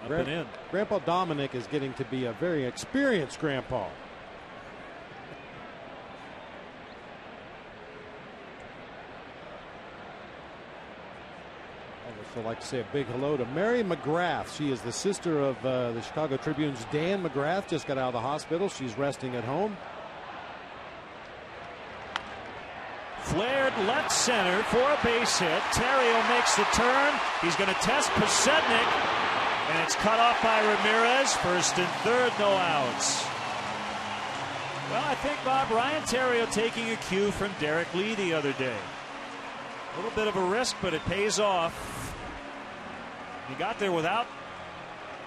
Up and in. Grandpa Dominic is getting to be a very experienced grandpa. I'd like to say a big hello to Mary McGrath. She is the sister of the Chicago Tribune's Dan McGrath. Just got out of the hospital. She's resting at home. Flared left center for a base hit. Terrio makes the turn. He's going to test Pasednik, and it's cut off by Ramirez. First and third, no outs. Well, I think, Bob, Ryan Theriot taking a cue from Derek Lee the other day. A little bit of a risk, but it pays off. He got there without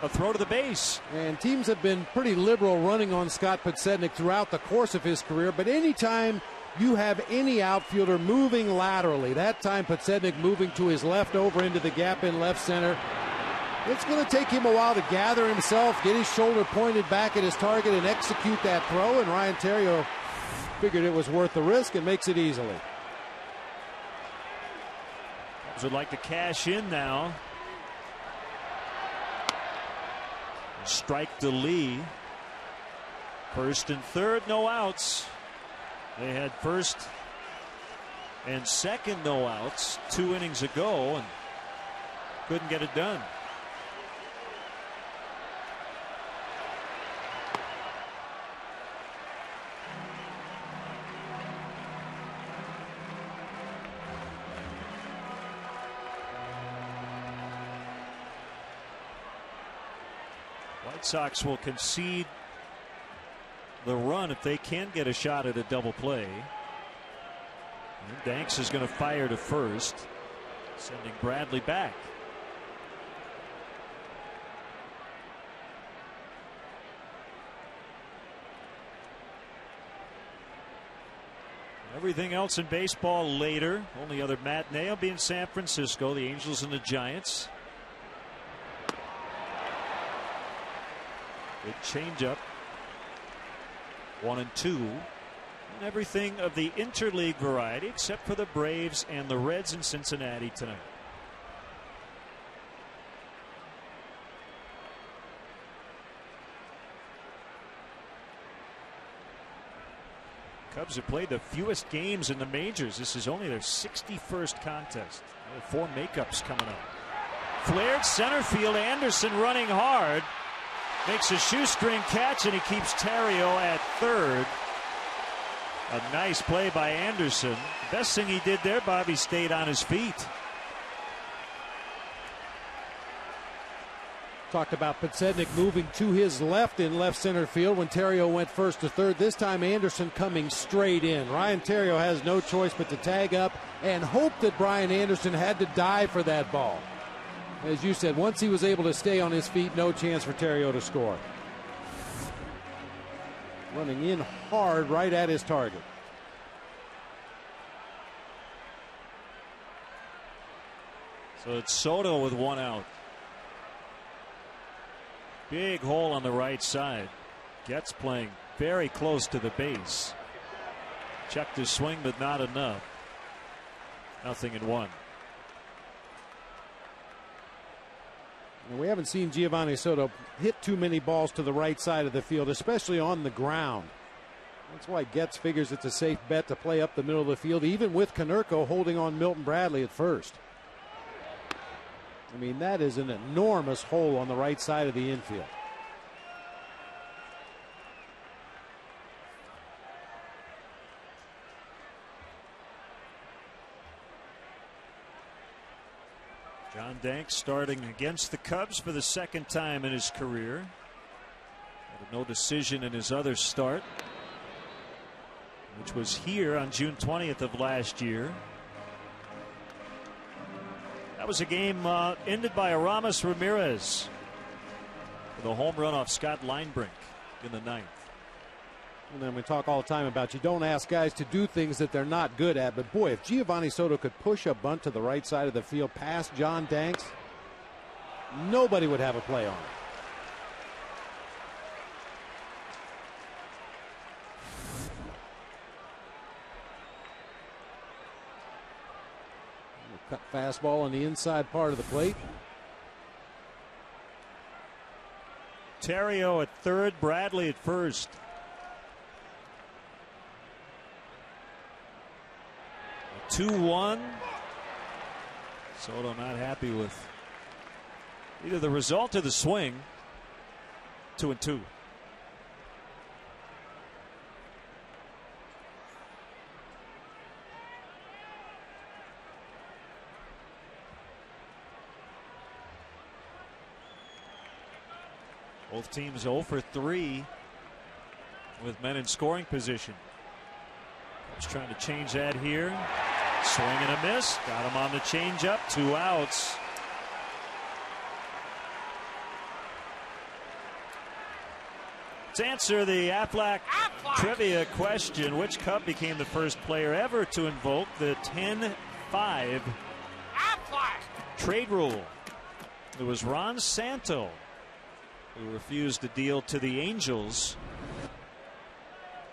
a throw to the base. And teams have been pretty liberal running on Scott Podsednik throughout the course of his career, but anytime you have any outfielder moving laterally, that time Podsednik moving to his left over into the gap in left center, it's going to take him a while to gather himself, get his shoulder pointed back at his target, and execute that throw. And Ryan Theriot figured it was worth the risk and makes it easily. Cubs would like to cash in now. Strike to Lee. First and third, no outs. They had first and second no outs 2 innings ago and couldn't get it done. White Sox will concede the run if they can get a shot at a double play. And Danks is going to fire to first, sending Bradley back. Everything else in baseball later. Only other matinee will be in San Francisco, the Angels and the Giants. Good changeup. 1-2. And everything of the interleague variety except for the Braves and the Reds in Cincinnati tonight. Cubs have played the fewest games in the majors. This is only their 61st contest. They have 4 makeups coming up. Flared center field. Anderson running hard. Makes a shoestring catch, and he keeps Theriot at third. A nice play by Anderson. The best thing he did there, Bobby, stayed on his feet. Talked about Podsednik moving to his left in left center field when Theriot went first to third. This time Anderson coming straight in. Ryan Theriot has no choice but to tag up and hope that Brian Anderson had to dive for that ball. As you said, once he was able to stay on his feet, no chance for Theriot to score. Running in hard right at his target. So it's Soto with 1 out. Big hole on the right side. Gets playing very close to the base. Checked his swing, but not enough. 0-1. We haven't seen Giovanni Soto hit too many balls to the right side of the field, especially on the ground. That's why Getz figures it's a safe bet to play up the middle of the field, even with Konerko holding on Milton Bradley at first. I mean, that is an enormous hole on the right side of the infield. John Danks starting against the Cubs for the second time in his career. Had no decision in his other start, which was here on June 20th of last year. That was a game ended by Aramis Ramirez with a home run off Scott Linebrink in the 9th. And then we talk all the time about you don't ask guys to do things that they're not good at. But boy, if Giovanni Soto could push a bunt to the right side of the field past John Danks, nobody would have a play on it. Cut fastball on the inside part of the plate. Theriot at third, Bradley at first. A 2-1. Soto not happy with either the result or the swing. 2-2. Both teams 0 for 3 with men in scoring position. Just trying to change that here. Swing and a miss. Got him on the changeup. 2 outs. To answer the Aflac trivia question, which Cub became the first player ever to invoke the 10-5 trade rule? It was Ron Santo, who refused a deal to the Angels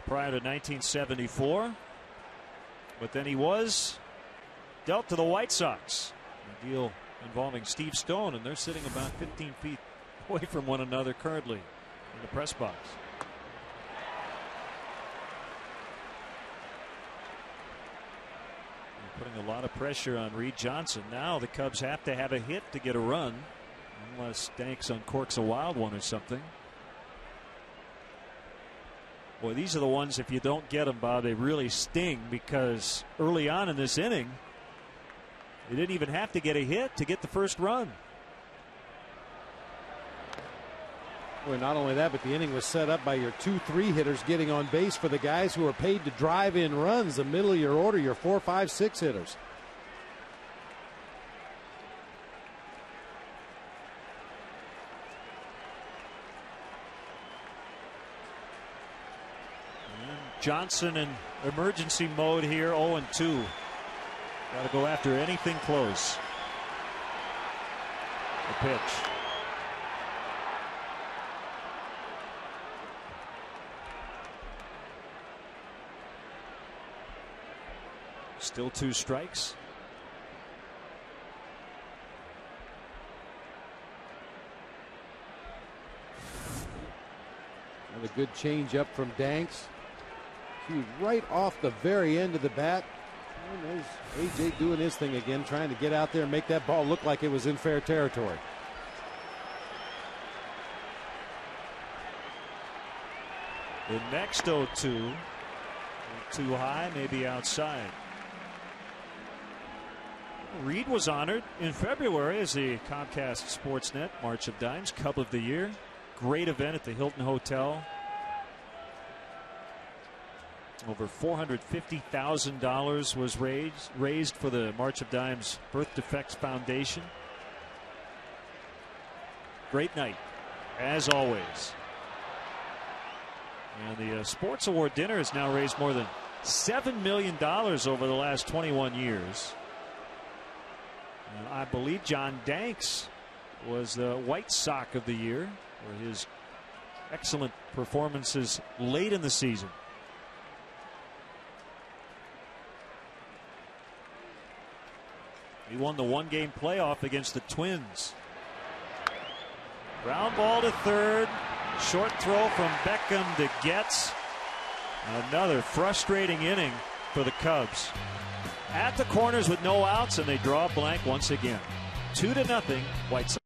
prior to 1974. But then he was dealt to the White Sox. A deal involving Steve Stone, and they're sitting about 15 feet away from one another currently in the press box. They're putting a lot of pressure on Reed Johnson. Now the Cubs have to have a hit to get a run, unless Danks uncorks a wild one or something. Boy, these are the ones, if you don't get them, Bob, they really sting, because early on in this inning, they didn't even have to get a hit to get the first run. Well, not only that, but the inning was set up by your 2-3 hitters getting on base for the guys who are paid to drive in runs. The middle of your order, your 4, 5, 6 hitters. Johnson in emergency mode here, 0-2. Got to go after anything close. The pitch. Still 2 strikes. And a good change up from Danks. He was right off the very end of the bat. And there's AJ doing his thing again, trying to get out there and make that ball look like it was in fair territory. The next 0-2. Too high, maybe outside. Reed was honored in February as the Comcast Sportsnet March of Dimes Cub of the Year. Great event at the Hilton Hotel. Over $450,000 was raised for the March of Dimes Birth Defects Foundation. Great night, as always. And the Sports Award dinner has now raised more than $7 million over the last 21 years. And I believe John Danks was the White Sox of the Year for his excellent performances late in the season. He won the 1-game playoff against the Twins. Ground ball to third. Short throw from Beckham to Getz. Another frustrating inning for the Cubs. At the corners with no outs, and they draw a blank once again. 2-0 White Sox.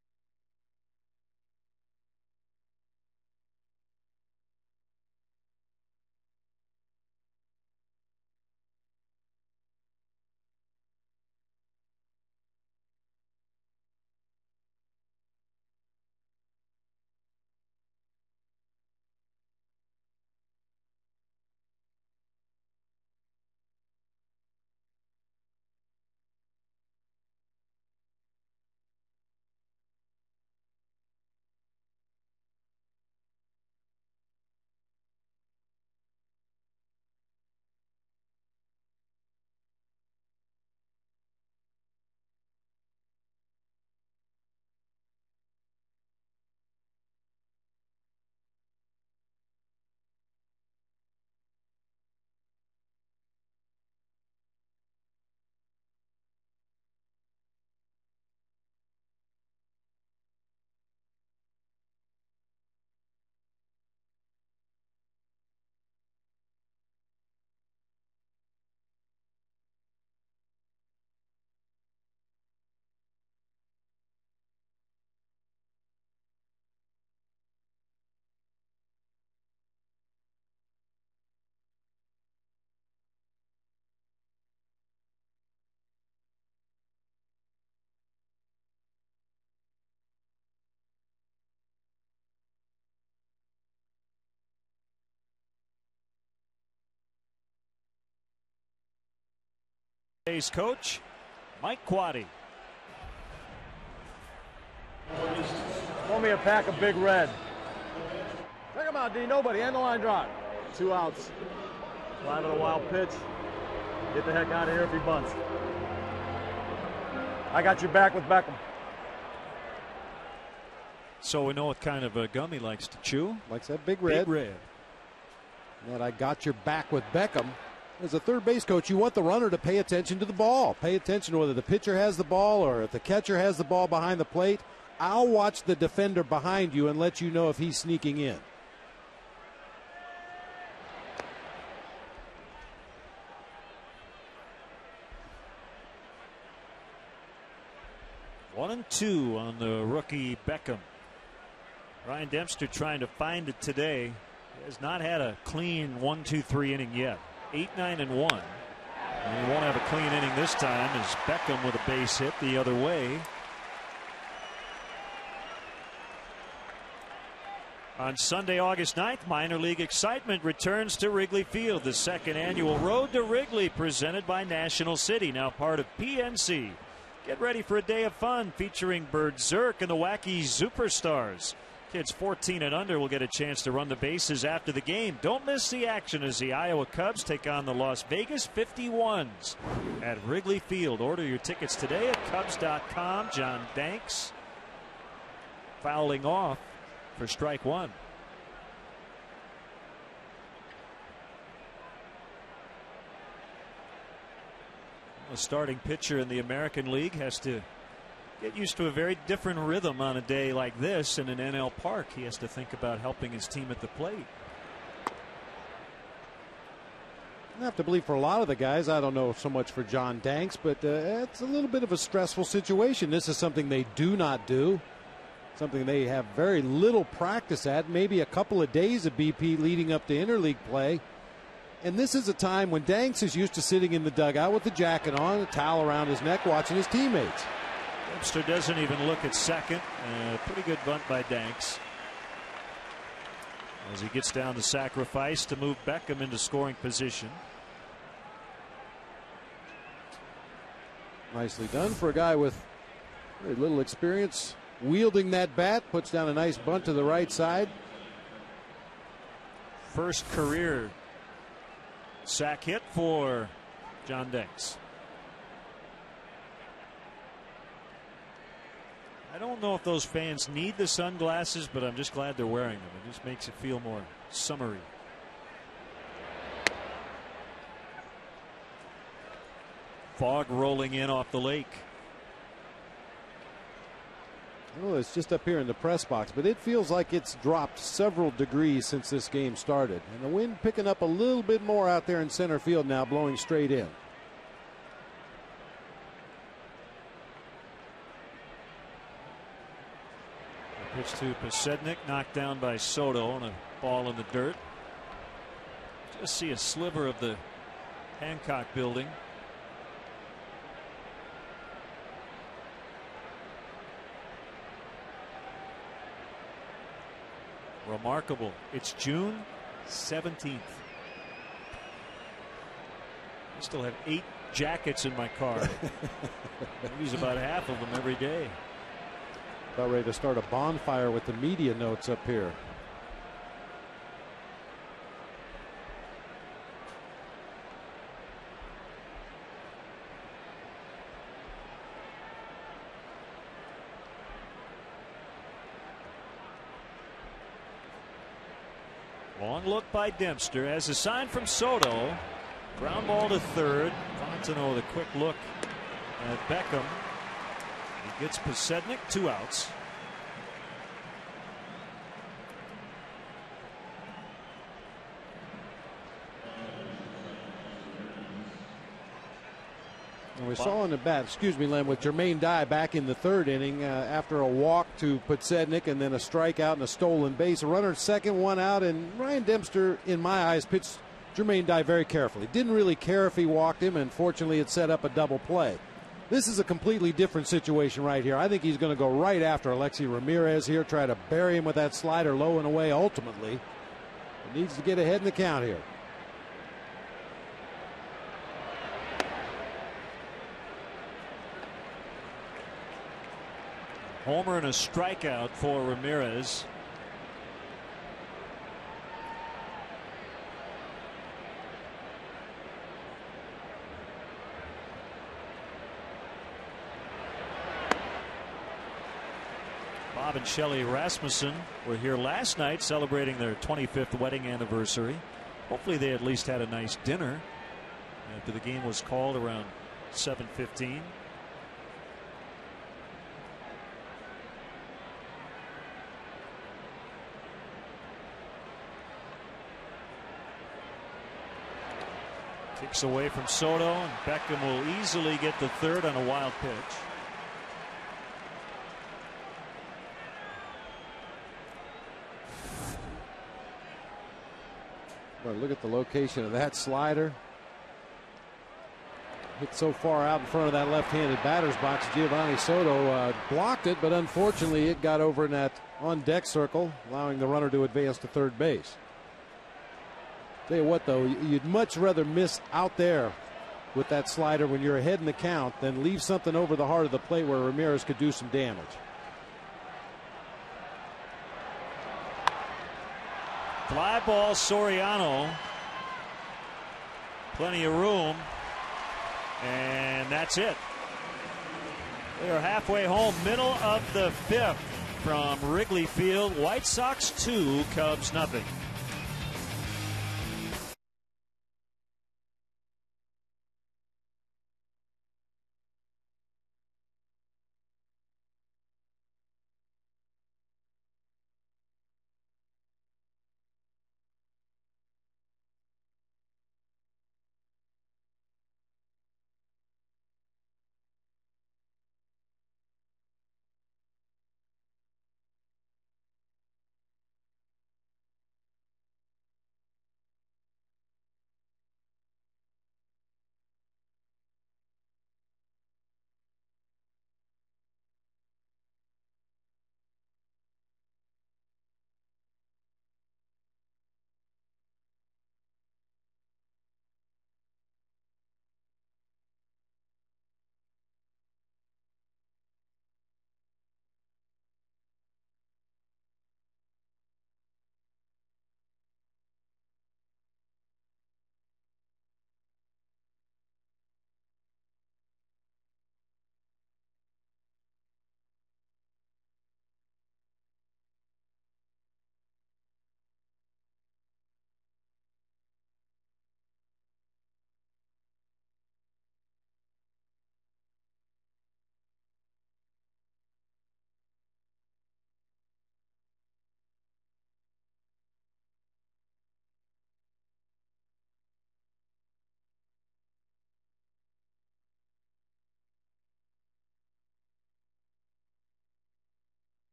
Base coach Mike Quaddy. Throw me a pack of Big Red. Check him out, D. Nobody. End the line drive. 2 outs. 5 of the wild pitch. Get the heck out of here if he bunts. I got your back with Beckham. So we know what kind of a gum he likes to chew. Likes that Big Red. Big Red. And I got your back with Beckham. As a third base coach, you want the runner to pay attention to the ball. Pay attention to whether the pitcher has the ball or if the catcher has the ball behind the plate. I'll watch the defender behind you and let you know if he's sneaking in. One and two on the rookie Beckham. Ryan Dempster trying to find it today. He has not had a clean 1-2-3 inning yet. 8, 9, and 1. And he won't have a clean inning this time as Beckham with a base hit the other way. On Sunday, August 9th, minor league excitement returns to Wrigley Field. The second annual Road to Wrigley presented by National City, now part of PNC. Get ready for a day of fun featuring Bird Zirk and the Wacky Superstars. Kids 14 and under will get a chance to run the bases after the game. Don't miss the action as the Iowa Cubs take on the Las Vegas 51s at Wrigley Field. Order your tickets today at Cubs.com. John Danks fouling off for strike one. A starting pitcher in the American League has to get used to a very different rhythm on a day like this in an NL park. He has to think about helping his team at the plate. I have to believe for a lot of the guys, I don't know so much for John Danks, but it's a little bit of a stressful situation. This is something they do not do, something they have very little practice at, maybe a couple of days of BP leading up to interleague play. And this is a time when Danks is used to sitting in the dugout with the jacket on, a towel around his neck, watching his teammates. Webster doesn't even look at second. Pretty good bunt by Danks as he gets down to sacrifice to move Beckham into scoring position. Nicely done for a guy with very little experience wielding that bat. Puts down a nice bunt to the right side. First career sack hit for John Danks. I don't know if those fans need the sunglasses, but I'm just glad they're wearing them. It just makes it feel more summery. Fog rolling in off the lake. Well, it's just up here in the press box, but it feels like it's dropped several degrees since this game started. And the wind picking up a little bit more out there in center field now, blowing straight in. Pitch to Pasednik, knocked down by Soto on a ball in the dirt. Just see a sliver of the Hancock building. Remarkable. It's June 17th. I still have 8 jackets in my car. I use about half of them every day. About ready to start a bonfire with the media notes up here. Long look by Dempster as a sign from Soto. Ground ball to third. Fontenot with a quick look at Beckham. He gets Pasednik, 2 outs. And we saw in the bat, excuse me, Len, with Jermaine Dye back in the third inning after a walk to Pasednik and then a strikeout and a stolen base. A runner at second, 1 out, and Ryan Dempster, in my eyes, pitched Jermaine Dye very carefully. Didn't really care if he walked him, and fortunately it set up a double play. This is a completely different situation right here. I think he's going to go right after Alexi Ramirez here, try to bury him with that slider low and away ultimately. He needs to get ahead in the count here. Homer and a strikeout for Ramirez. Bob and Shelley Rasmussen were here last night celebrating their 25th wedding anniversary. Hopefully they at least had a nice dinner after the game was called around 7:15. Kicks away from Soto, and Beckham will easily get the third on a wild pitch. Well, look at the location of that slider. Hit so far out in front of that left-handed batter's box. Giovanni Soto blocked it, but unfortunately it got over in that on-deck circle, allowing the runner to advance to third base. Tell you what, though, you'd much rather miss out there with that slider when you're ahead in the count than leave something over the heart of the plate where Ramirez could do some damage. Fly ball, Soriano. Plenty of room. And that's it. They are halfway home, middle of the fifth from Wrigley Field. White Sox 2, Cubs nothing.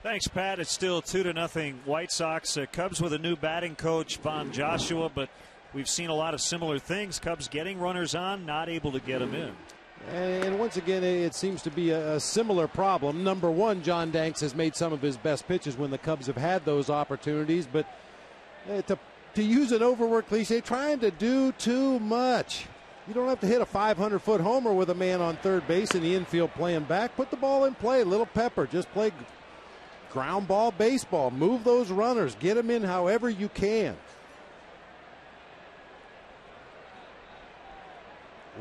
Thanks, Pat. It's still 2-0 White Sox. Cubs with a new batting coach, Von Joshua, but we've seen a lot of similar things. Cubs getting runners on, not able to get them in. And once again, it seems to be a similar problem. Number one, John Danks has made some of his best pitches when the Cubs have had those opportunities, but to use an overworked cliche, trying to do too much. You don't have to hit a 500-foot homer with a man on third base in the infield playing back. Put the ball in play, little pepper. Just play ground ball baseball. Move those runners. Get them in however you can.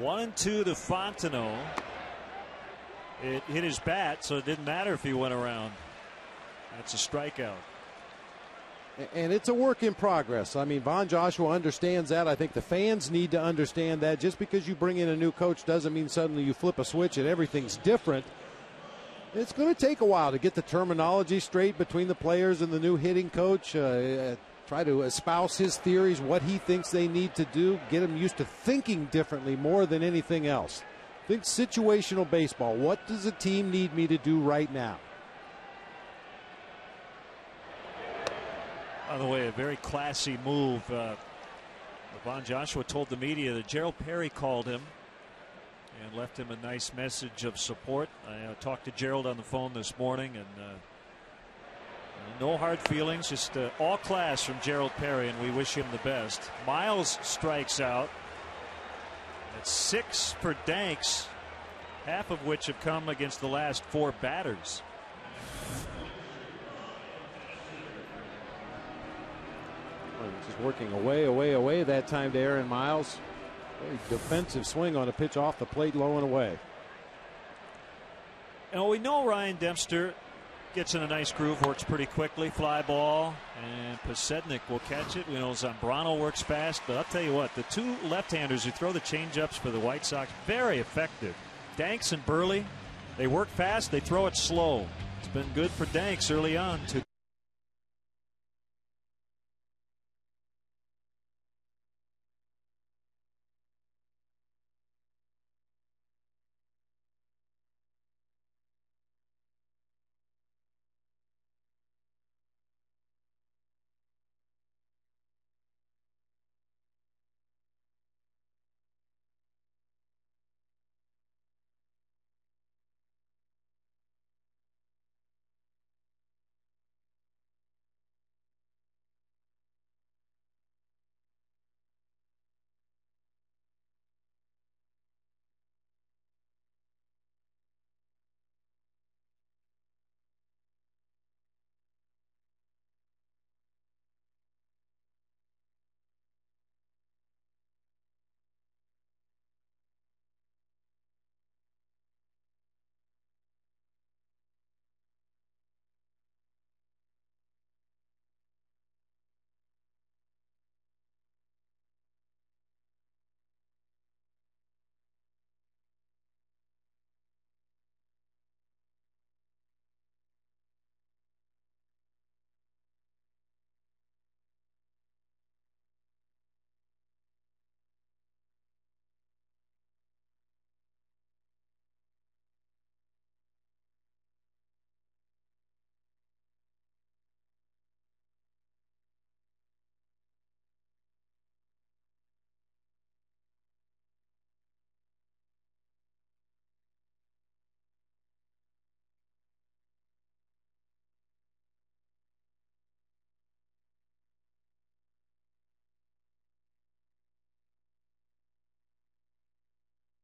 1-2 to Fontenot. It hit his bat, so it didn't matter if he went around. That's a strikeout. And it's a work in progress. I mean, Von Joshua understands that. I think the fans need to understand that. Just because you bring in a new coach doesn't mean suddenly you flip a switch and everything's different. It's going to take a while to get the terminology straight between the players and the new hitting coach. Try to espouse his theories, what he thinks they need to do, get them used to thinking differently more than anything else. Think situational baseball. What does the team need me to do right now? By the way, a very classy move. Von Joshua told the media that Gerald Perry called him and left him a nice message of support. I talked to Gerald on the phone this morning, and no hard feelings, just all class from Gerald Perry, and we wish him the best. Miles strikes out. That's 6 for Danks, half of which have come against the last 4 batters. Just working away that time to Aaron Miles. Very defensive swing on a pitch off the plate, low and away. And we know Ryan Dempster gets in a nice groove, works pretty quickly, fly ball, and Pasednik will catch it. We know Zambrano works fast, but I'll tell you what, the 2 left-handers who throw the changeups for the White Sox, very effective. Danks and Burley, they work fast, they throw it slow. It's been good for Danks early on.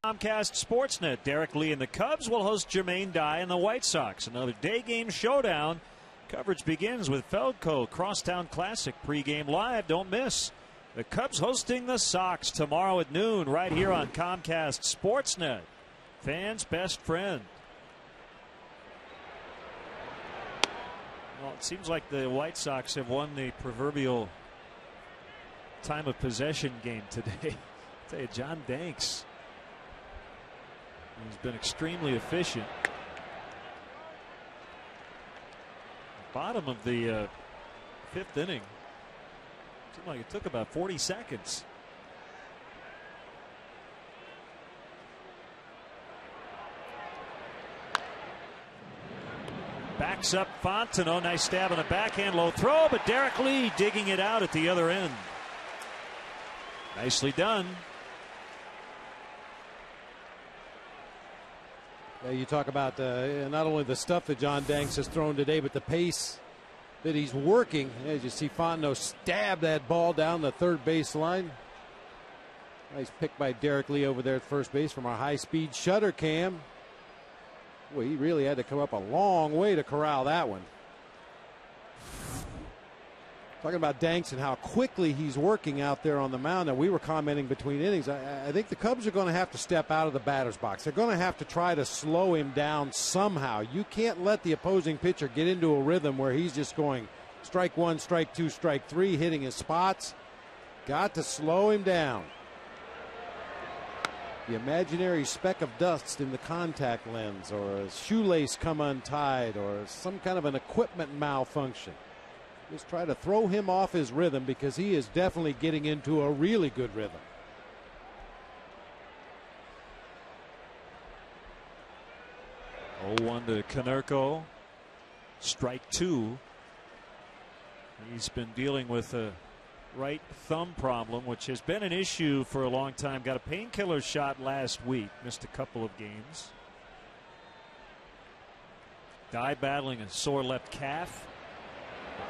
Comcast Sportsnet. Derek Lee and the Cubs will host Jermaine Dye and the White Sox. Another day game showdown. Coverage begins with Feldco Crosstown Classic pregame live. Don't miss. The Cubs hosting the Sox tomorrow at noon right here on Comcast Sportsnet. Fans' best friend. Well, it seems like the White Sox have won the proverbial time of possession game today. I'll tell you, John Danks, he's been extremely efficient. Bottom of the 5th inning. Seemed like it took about 40 seconds. Backs up Fontenot. Nice stab on a backhand low throw, but Derek Lee digging it out at the other end. Nicely done. Yeah, you talk about not only the stuff that John Danks has thrown today, but the pace that he's working. As you see Fontenot stab that ball down the third base line. Nice pick by Derek Lee over there at first base from our high-speed shutter cam. Well, he really had to come up a long way to corral that one. Talking about Danks and how quickly he's working out there on the mound. Now, we were commenting between innings. I think the Cubs are going to have to step out of the batter's box. They're going to have to try to slow him down somehow. You can't let the opposing pitcher get into a rhythm where he's just going strike 1, strike 2, strike 3, hitting his spots. Got to slow him down. The imaginary speck of dust in the contact lens, or a shoelace come untied, or some kind of an equipment malfunction. Just try to throw him off his rhythm, because he is definitely getting into a really good rhythm. Oh, 1 to Konerko. Strike 2. He's been dealing with a right thumb problem, which has been an issue for a long time. Got a painkiller shot last week, missed a couple of games. Dye battling a sore left calf.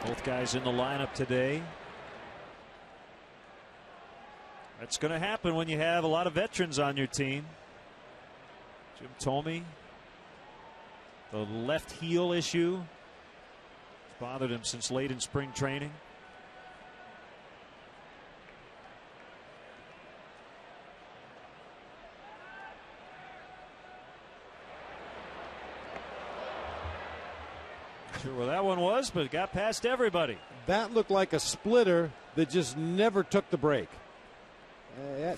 Both guys in the lineup today. That's going to happen when you have a lot of veterans on your team. Jim Thome, the left heel issue, it's bothered him since late in spring training. Sure where that one was, but it got past everybody. That looked like a splitter that just never took the break.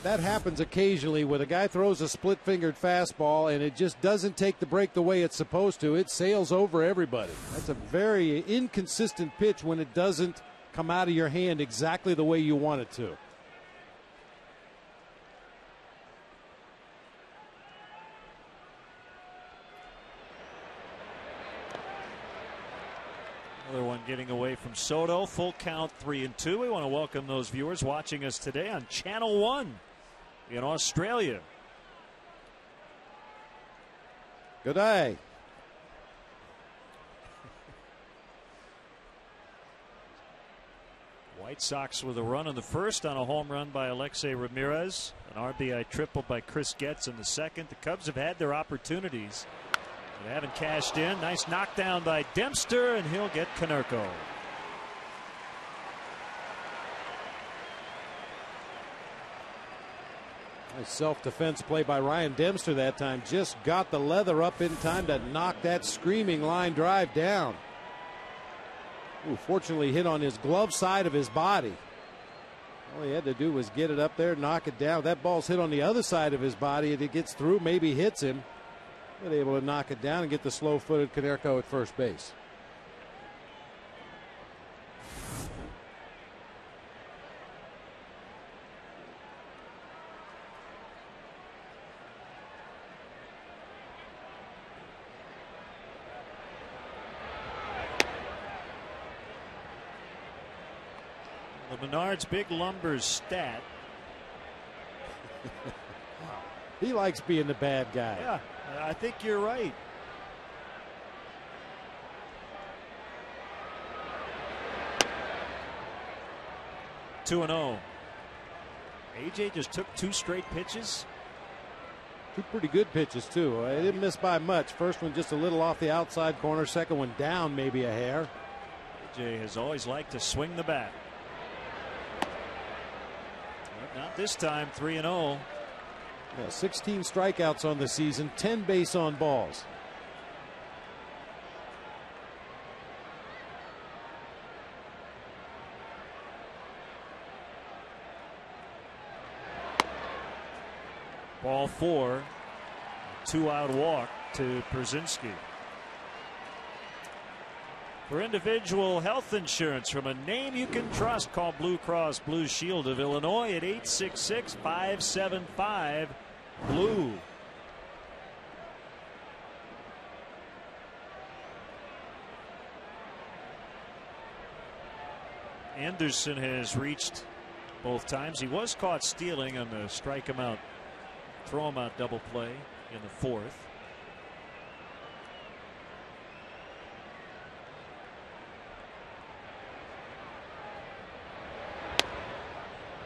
That happens occasionally when a guy throws a split-fingered fastball and it just doesn't take the break the way it's supposed to. It sails over everybody. That's a very inconsistent pitch when it doesn't come out of your hand exactly the way you want it to. Another one getting away from Soto. Full count, 3-2. We want to welcome those viewers watching us today on Channel 1 in Australia. Good day. White Sox with a run in the first on a home run by Alexei Ramirez. An RBI triple by Chris Getz in the second. The Cubs have had their opportunities. They haven't cashed in. Nice knockdown by Dempster, and he'll get Konerko. Nice self-defense play by Ryan Dempster that time. Just got the leather up in time to knock that screaming line drive down. Ooh, fortunately hit on his glove side of his body. All he had to do was get it up there, knock it down. That ball's hit on the other side of his body, and it gets through, maybe hits him. But able to knock it down and get the slow-footed Konerko at first base. The Menards big lumbers stat. He likes being the bad guy. Yeah, I think you're right. Two and 0. AJ just took 2 straight pitches. 2 pretty good pitches too. He didn't miss by much. First one just a little off the outside corner. Second one down maybe a hair. AJ has always liked to swing the bat. But not this time. 3 and 0. Yeah, 16 strikeouts on the season, 10 base on balls. Ball 4. 2-out walk to Pierzynski. For individual health insurance from a name you can trust, call Blue Cross Blue Shield of Illinois at 866-575-BLUE. Anderson has reached both times. He was caught stealing on the strike him out, throw him out double play in the 4th.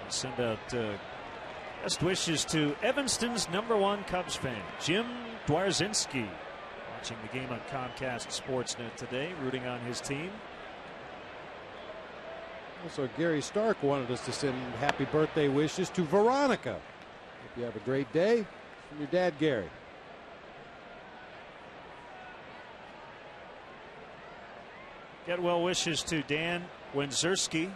Send out best wishes to Evanston's #1 Cubs fan, Jim Dwarzinski, watching the game on Comcast Sportsnet today, rooting on his team. Also, Gary Stark wanted us to send happy birthday wishes to Veronica. Hope you have a great day. From your dad, Gary. Get well wishes to Dan Wenzerski.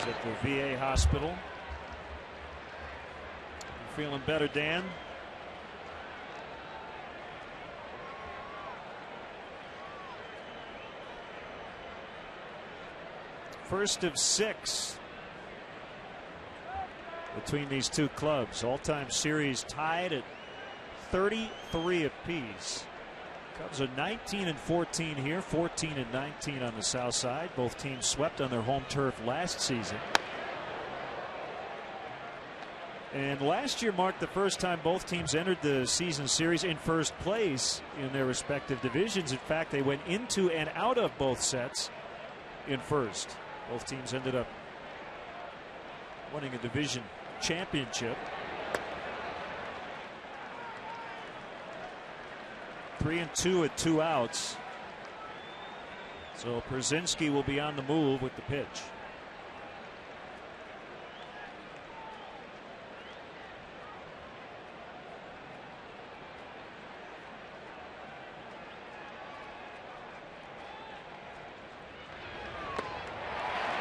At the VA hospital. You feeling better, Dan? First of 6 between these two clubs. All-time series tied at 33 apiece. Cubs are 19-14 here, 14-19 on the south side. Both teams swept on their home turf last season. And last year marked the first time both teams entered the season series in first place in their respective divisions. In fact, they went into and out of both sets in first. Both teams ended up winning a division championship. 3-2 with 2 outs. So Przinsky will be on the move with the pitch.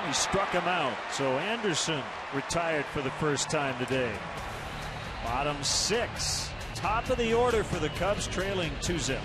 He struck him out. So Anderson retired for the first time today. Bottom 6. Top of the order for the Cubs, trailing 2-0.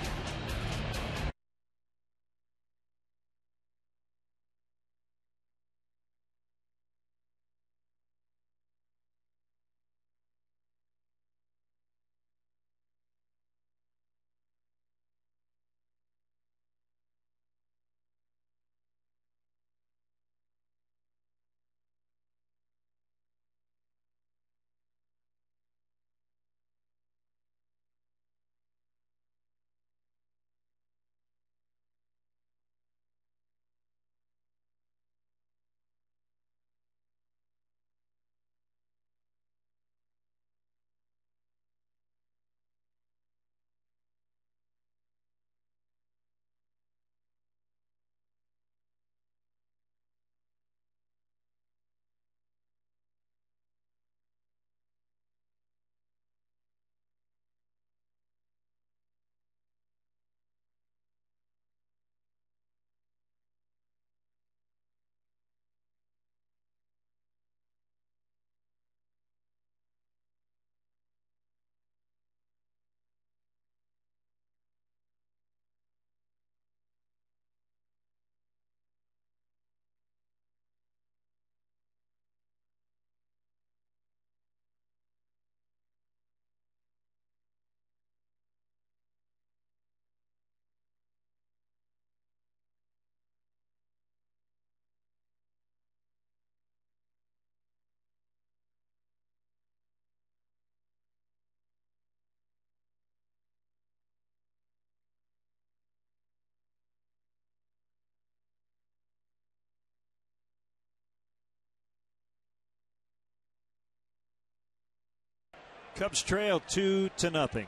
Cubs trail 2-0.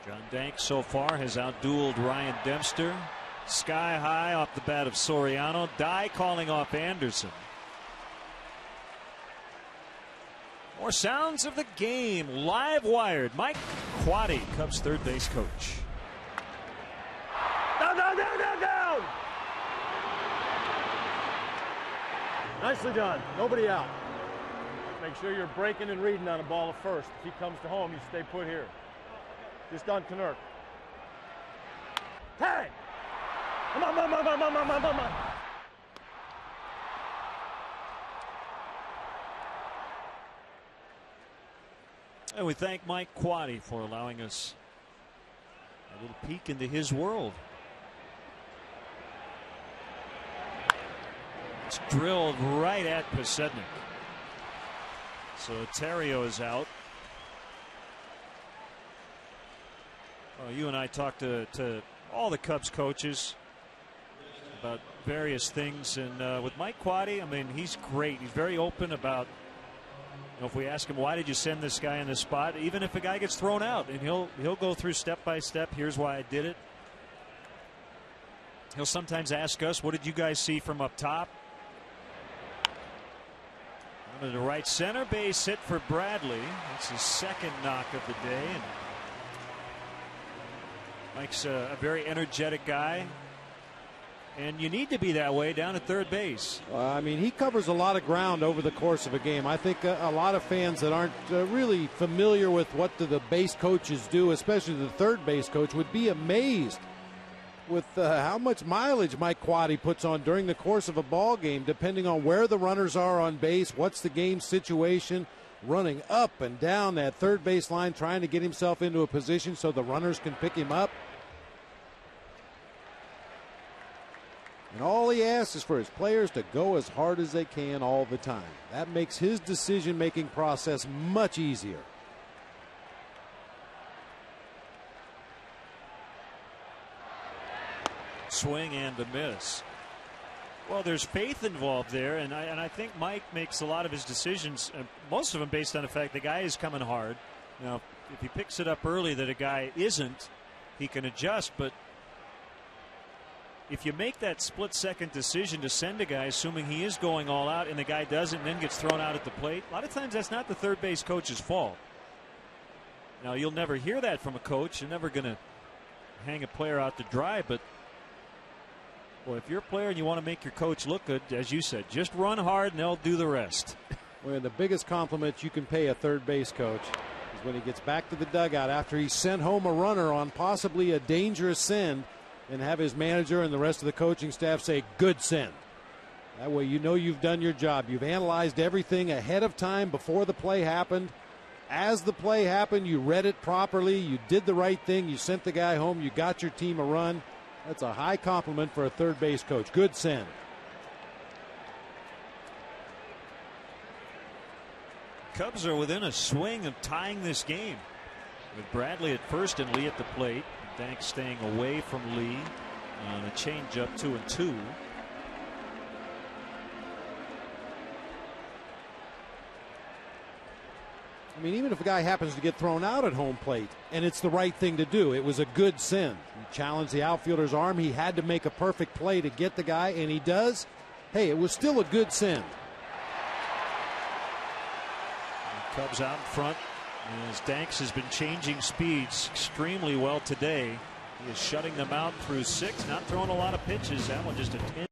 John Dank so far has outdueled Ryan Dempster. Sky high off the bat of Soriano. Dye calling off Anderson. More sounds of the game live wired. Mike Quade, Cubs third base coach. Down, down, down, down, down. Nicely done. Nobody out. Make sure you're breaking and reading on a ball at first. If he comes to home, you stay put here. Just on Knurk. Tag! Come on, come on, come on, come on, come on. And we thank Mike Quade for allowing us a little peek into his world. It's drilled right at Pasednik. So Terrio is out. Well, you and I talked to all the Cubs coaches about various things, and with Mike Quade, I mean, he's great. He's very open about, you know, if we ask him why did you send this guy in this spot, even if a guy gets thrown out, and he'll go through step by step. Here's why I did it. He'll sometimes ask us, what did you guys see from up top? To the right center, base hit for Bradley. That's his second knock of the day. And Mike's a very energetic guy, and you need to be that way down at third base. I mean, he covers a lot of ground over the course of a game. I think a lot of fans that aren't really familiar with what the base coaches do, especially the third base coach, would be amazed with how much mileage Mike Quade puts on during the course of a ball game, depending on where the runners are on base, what's the game situation, running up and down that third base line, trying to get himself into a position so the runners can pick him up. And all he asks is for his players to go as hard as they can all the time. That makes his decision-making process much easier. Swing and a miss. Well, there's faith involved there, and I think Mike makes a lot of his decisions, most of them based on the fact the guy is coming hard. Now, if he picks it up early that a guy isn't, he can adjust, but if you make that split-second decision to send a guy assuming he is going all out and the guy doesn't and then gets thrown out at the plate, a lot of times that's not the third base coach's fault. Now, you'll never hear that from a coach. You're never going to hang a player out to dry, but well, if you're a player and you want to make your coach look good, as you said, just run hard and they'll do the rest. Well, the biggest compliment you can pay a third base coach is when he gets back to the dugout after he sent home a runner on possibly a dangerous send, and have his manager and the rest of the coaching staff say, good send. That way you know you've done your job. You've analyzed everything ahead of time before the play happened. As the play happened, you read it properly. You did the right thing. You sent the guy home. You got your team a run. That's a high compliment for a third base coach. Good send. Cubs are within a swing of tying this game with Bradley at first and Lee at the plate. Danks staying away from Lee on a changeup 2-2. I mean, even if a guy happens to get thrown out at home plate and it's the right thing to do, it was a good send. He challenged the outfielder's arm. He had to make a perfect play to get the guy, and he does. Hey, it was still a good send. Cubs out in front as Danks has been changing speeds extremely well today. He is shutting them out through 6, not throwing a lot of pitches. That one just a 10.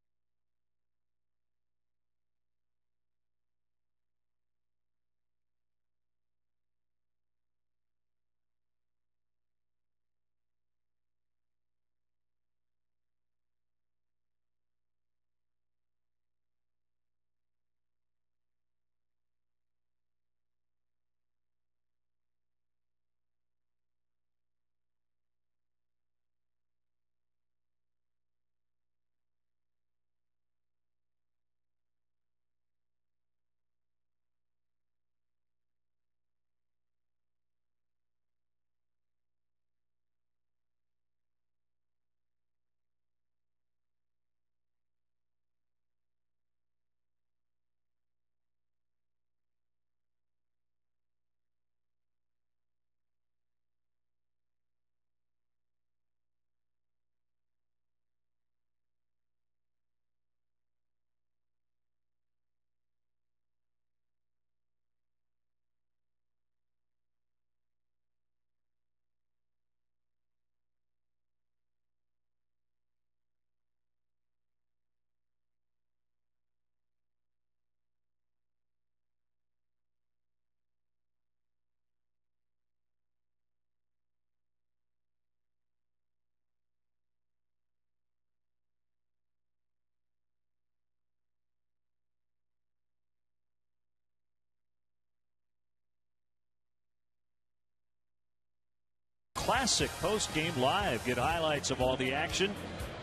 Classic post-game live. Get highlights of all the action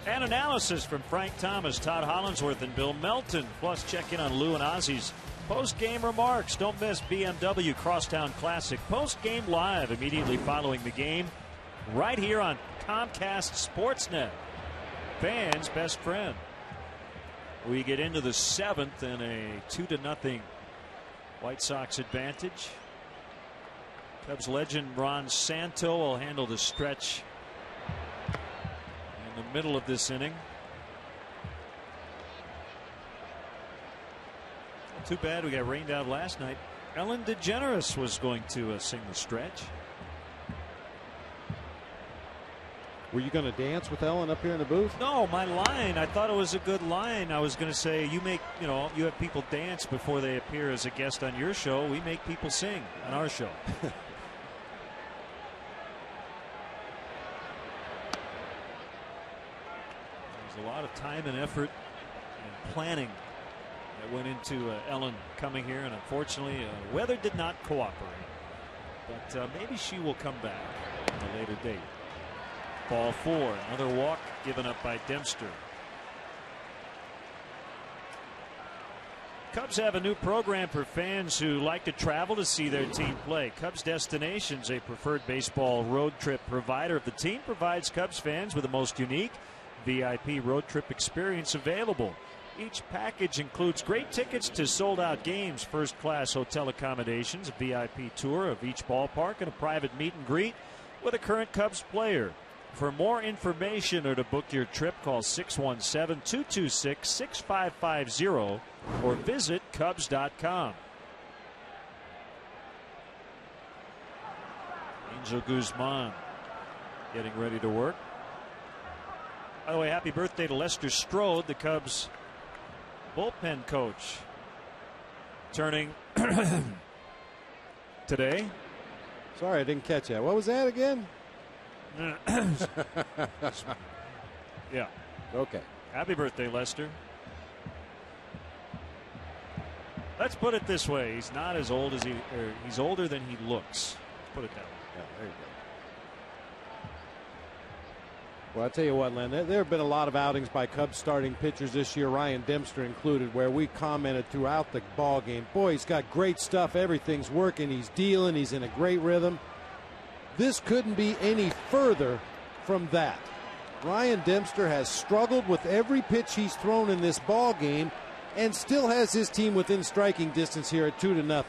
and analysis from Frank Thomas, Todd Hollinsworth, and Bill Melton. Plus, check in on Lou and Ozzy's post-game remarks. Don't miss BMW Crosstown Classic post-game live immediately following the game, right here on Comcast Sportsnet. Fans' best friend. We get into the 7th and a 2-0 White Sox advantage. Cubs legend Ron Santo will handle the stretch in the middle of this inning. Too bad we got rained out last night. Ellen DeGeneres was going to sing the stretch. Were you going to dance with Ellen up here in the booth? No, my line. I thought it was a good line. I was going to say, you have people dance before they appear as a guest on your show. We make people sing on our show. There's a lot of time and effort and planning I went into Ellen coming here, and unfortunately weather did not cooperate. But maybe she will come back on a later date. Ball 4. Another walk given up by Dempster. Cubs have a new program for fans who like to travel to see their team play. Cubs Destinations, a preferred baseball road trip provider of the team, provides Cubs fans with the most unique VIP road trip experience available. Each package includes great tickets to sold-out games, first-class hotel accommodations, a VIP tour of each ballpark, and a private meet and greet with a current Cubs player. For more information or to book your trip, call 617-226-6550 or visit Cubs.com. Angel Guzman getting ready to work. By the way, happy birthday to Lester Strode, the Cubs bullpen coach, turning today. Sorry, I didn't catch that. What was that again? Yeah. Okay. Happy birthday, Lester. Let's put it this way: he's not as old as he's older than he looks. Let's put it that way. Yeah, there you go. Well, I'll tell you what, Len, there have been a lot of outings by Cubs starting pitchers this year, Ryan Dempster included, where we commented throughout the ball game, boy, he's got great stuff, everything's working, he's dealing, he's in a great rhythm. This couldn't be any further from that. Ryan Dempster has struggled with every pitch he's thrown in this ball game and still has his team within striking distance here at 2-0.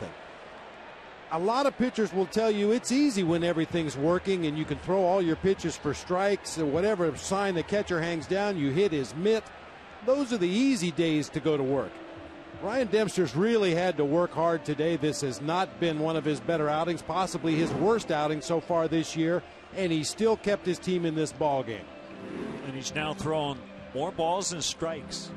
A lot of pitchers will tell you it's easy when everything's working and you can throw all your pitches for strikes or whatever sign the catcher hangs down, you hit his mitt. Those are the easy days to go to work. Ryan Dempster's really had to work hard today. This has not been one of his better outings, possibly his worst outing so far this year, and he still kept his team in this ball game. And he's now thrown more balls than strikes.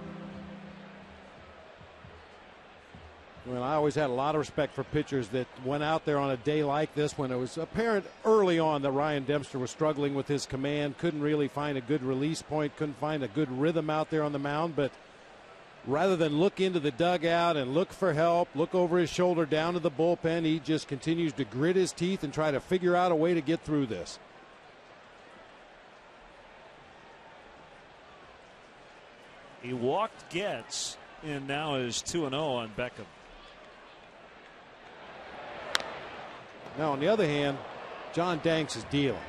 Well, I always had a lot of respect for pitchers that went out there on a day like this when it was apparent early on that Ryan Dempster was struggling with his command, couldn't really find a good release point, couldn't find a good rhythm out there on the mound. But rather than look into the dugout and look for help, look over his shoulder down to the bullpen, he just continues to grit his teeth and try to figure out a way to get through this. He walked Getz and now is 2-0 on Beckham. Now, on the other hand, John Danks is dealing.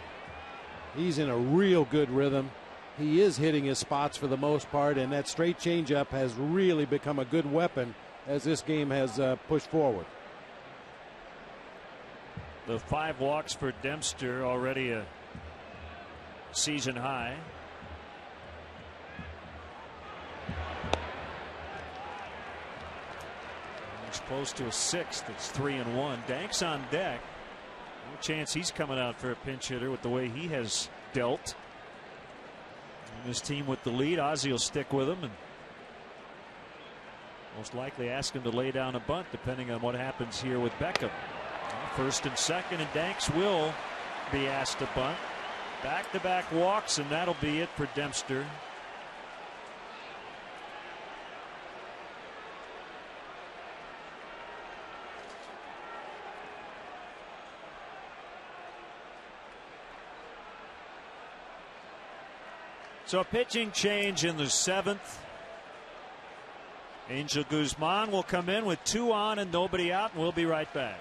He's in a real good rhythm. He is hitting his spots for the most part, and that straight changeup has really become a good weapon as this game has pushed forward. The 5 walks for Dempster, already a season high. He's close to a 6th. It's 3-1. Danks on deck. No chance he's coming out for a pinch hitter with the way he has dealt. And his team with the lead. Ozzie will stick with him and most likely ask him to lay down a bunt depending on what happens here with Beckham. First and second, and Danks will be asked to bunt. Back-to-back walks, and that'll be it for Dempster. So a pitching change in the 7th. Angel Guzman will come in with 2 on and nobody out, and we'll be right back.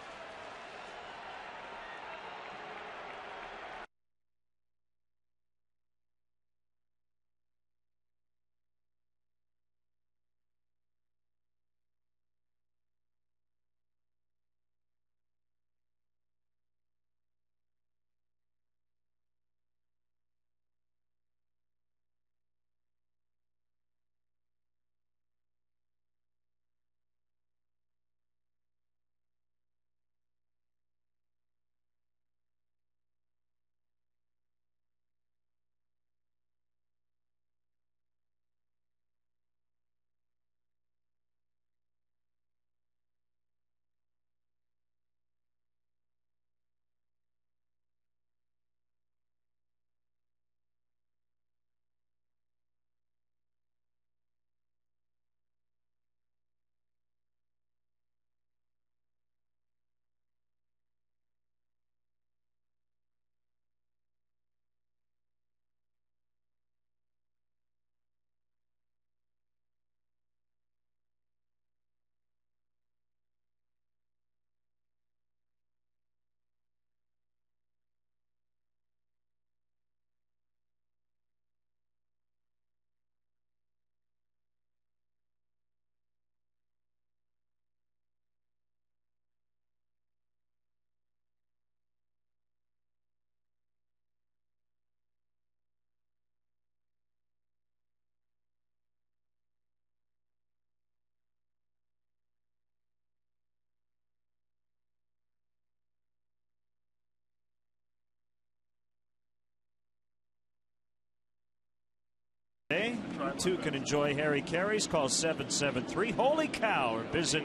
You too can enjoy Harry Carey's. Call 773 Holy Cow or visit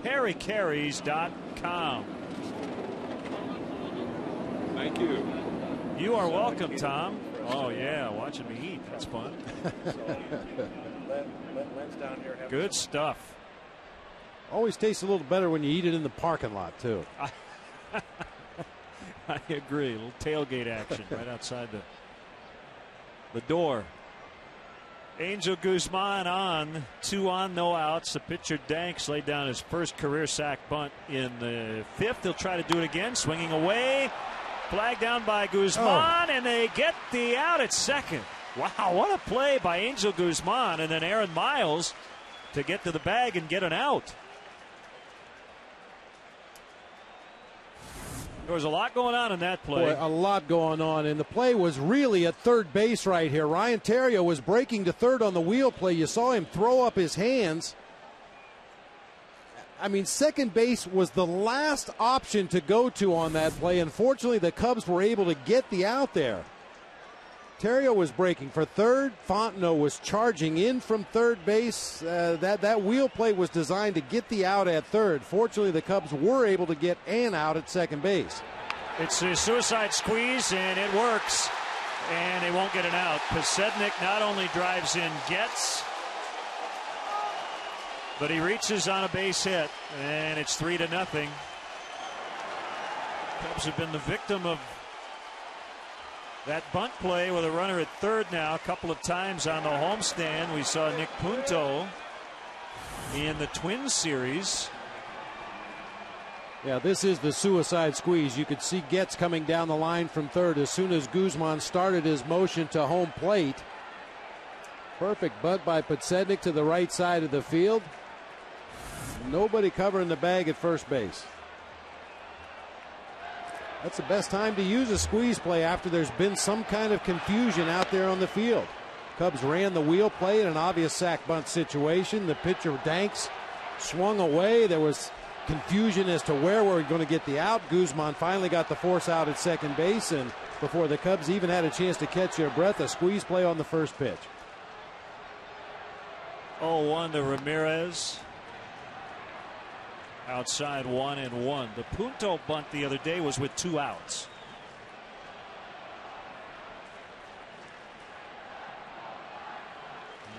harrycareys.com. Thank you. You are welcome, Tom. Oh yeah, watching me eat, that's fun. Good stuff. Always tastes a little better when you eat it in the parking lot too. I agree. A little tailgate action right outside the door. Angel Guzman on, 2 on, no outs. The pitcher Danks laid down his first career sack bunt in the 5th. He'll try to do it again, swinging away. Flag down by Guzman, and they get the out at second. Wow, what a play by Angel Guzman, and then Aaron Miles to get to the bag and get an out. There was a lot going on in that play. Boy, a lot going on, and the play was really at third base right here. Ryan Theriot was breaking to third on the wheel play. You saw him throw up his hands. I mean, second base was the last option to go to on that play. Unfortunately, the Cubs were able to get the out there. Theriot was breaking for third. Fontenot was charging in from third base. That wheel play was designed to get the out at third. Fortunately, the Cubs were able to get an out at second base. It's a suicide squeeze, and it works. And they won't get an out. Pasednik not only drives in, gets, but he reaches on a base hit, and it's 3-0. Cubs have been the victim of that bunt play with a runner at third now a couple of times on the homestand. We saw Nick Punto in the Twins series. Yeah, this is the suicide squeeze. You could see Getz coming down the line from third as soon as Guzman started his motion to home plate. Perfect bunt by Pasednik to the right side of the field. Nobody covering the bag at first base. That's the best time to use a squeeze play after there's been some kind of confusion out there on the field. Cubs ran the wheel play in an obvious sack bunt situation. The pitcher Danks swung away. There was confusion as to where we're going to get the out. Guzman finally got the force out at second base, and before the Cubs even had a chance to catch their breath, a squeeze play on the first pitch. 0-1 to Ramirez. Outside 1-1. The Punto bunt the other day was with 2 outs.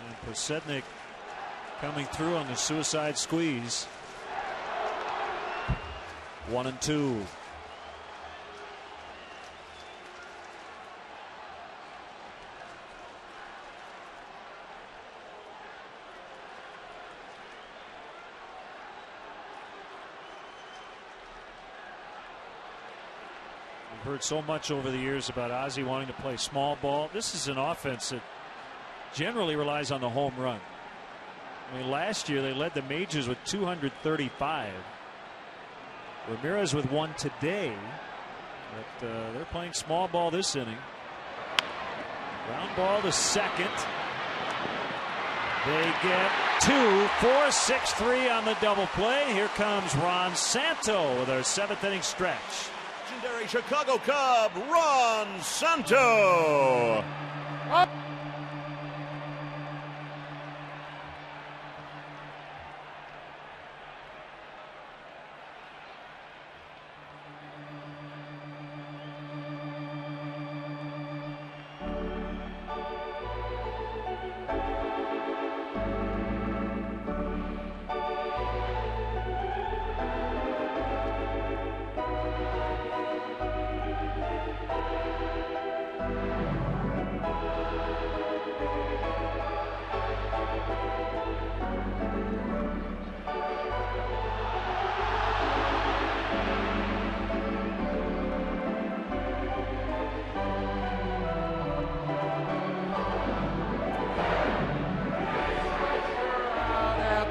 And Pasednik coming through on the suicide squeeze. 1-2. We've heard so much over the years about Ozzie wanting to play small ball. This is an offense that generally relies on the home run. I mean, last year they led the majors with 235. Ramirez with 1 today. But they're playing small ball this inning. Ground ball to second. They get 2, 4-6-3 on the double play. Here comes Ron Santo with our 7th inning stretch. Legendary Chicago Cub, Ron Santo.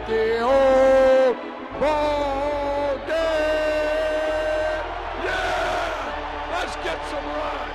The old ball game. Yeah, let's get some run.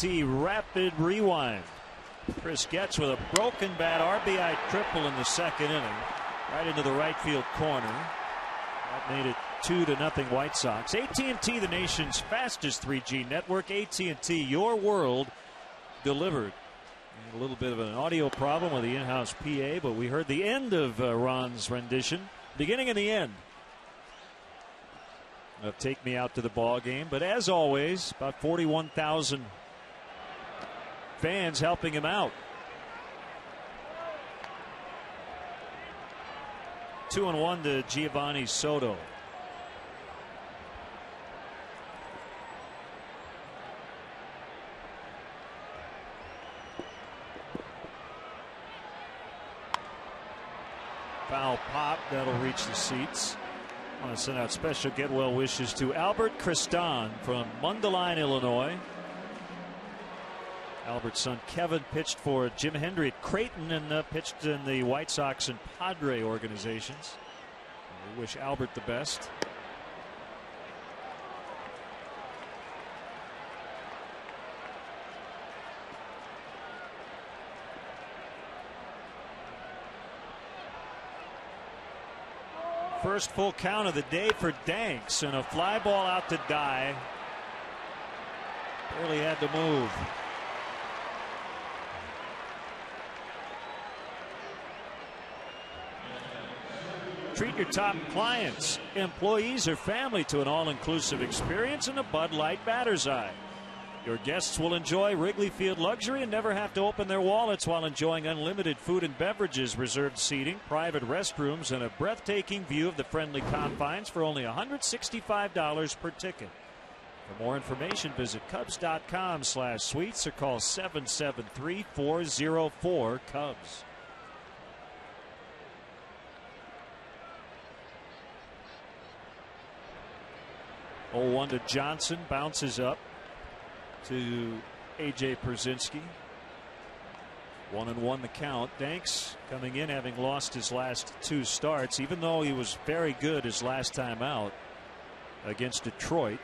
Rapid rewind. Chris Getz with a broken bat RBI triple in the second inning, right into the right field corner. That made it 2-0 White Sox. AT&T, the nation's fastest 3G network. AT&T, your world delivered. A little bit of an audio problem with the in-house PA, but we heard the end of Ron's rendition, beginning and the end of Take Me Out to the Ball Game. But as always, about 41,000 fans helping him out. 2-1 to Giovanni Soto. Foul pop, that'll reach the seats. I want to send out special get well wishes to Albert Cristan from Mundelein, Illinois. Albert's son Kevin pitched for Jim Hendry at Creighton and pitched in the White Sox and Padre organizations. We wish Albert the best. First full count of the day for Danks, and a fly ball out to die. Barely had to move. Treat your top clients, employees, or family to an all-inclusive experience in a Bud Light Batter's Eye. Your guests will enjoy Wrigley Field luxury and never have to open their wallets while enjoying unlimited food and beverages, reserved seating, private restrooms, and a breathtaking view of the friendly confines for only $165 per ticket. For more information, visit Cubs.com/suites or call 773-404-Cubs. Oh, 0-1 to Johnson, bounces up to A.J. Pierzynski. 1-1 the count. Danks coming in having lost his last two starts, even though he was very good his last time out against Detroit.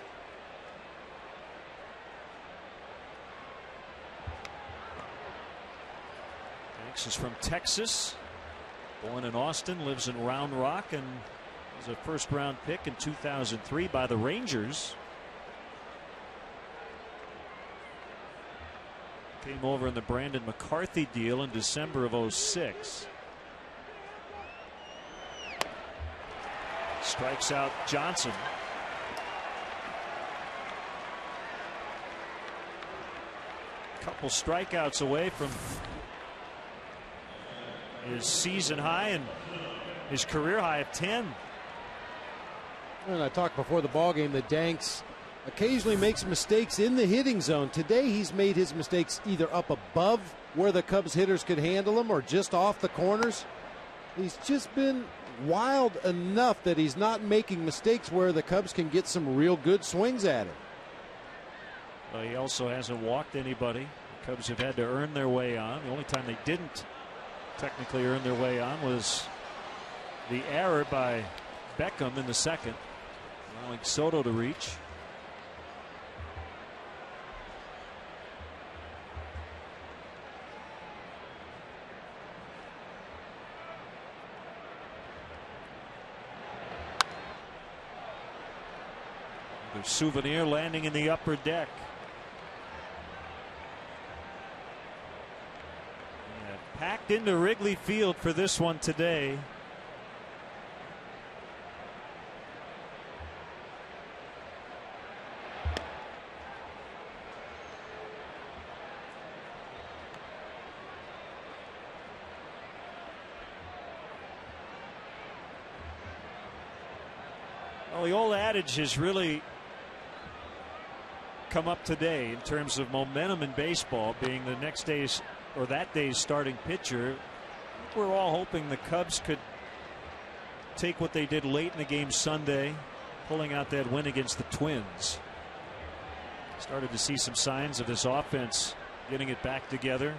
Danks is from Texas, born in Austin, lives in Round Rock, and was a first-round pick in 2003 by the Rangers. Came over in the Brandon McCarthy deal in December of 2006. Strikes out Johnson. Couple strikeouts away from his season high and his career high of 10. And I talked before the ball game that Danks occasionally makes mistakes in the hitting zone. Today he's made his mistakes either up above where the Cubs hitters could handle him or just off the corners. He's just been wild enough that he's not making mistakes where the Cubs can get some real good swings at him. Well, he also hasn't walked anybody. The Cubs have had to earn their way on. The only time they didn't technically earn their way on was the error by Beckham in the second, allowing Soto to reach. The Souvenir landing in the upper deck. Yeah, packed into Wrigley Field for this one today. Well, the old adage has really come up today in terms of momentum in baseball, being the next day's or that day's starting pitcher. We're all hoping the Cubs could take what they did late in the game Sunday, pulling out that win against the Twins. Started to see some signs of this offense getting it back together.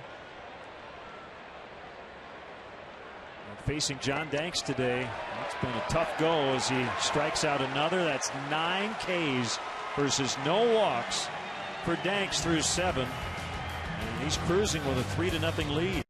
Facing John Danks today, it's been a tough go as he strikes out another. That's 9 Ks versus no walks for Danks through 7. And he's cruising with a 3-0 lead.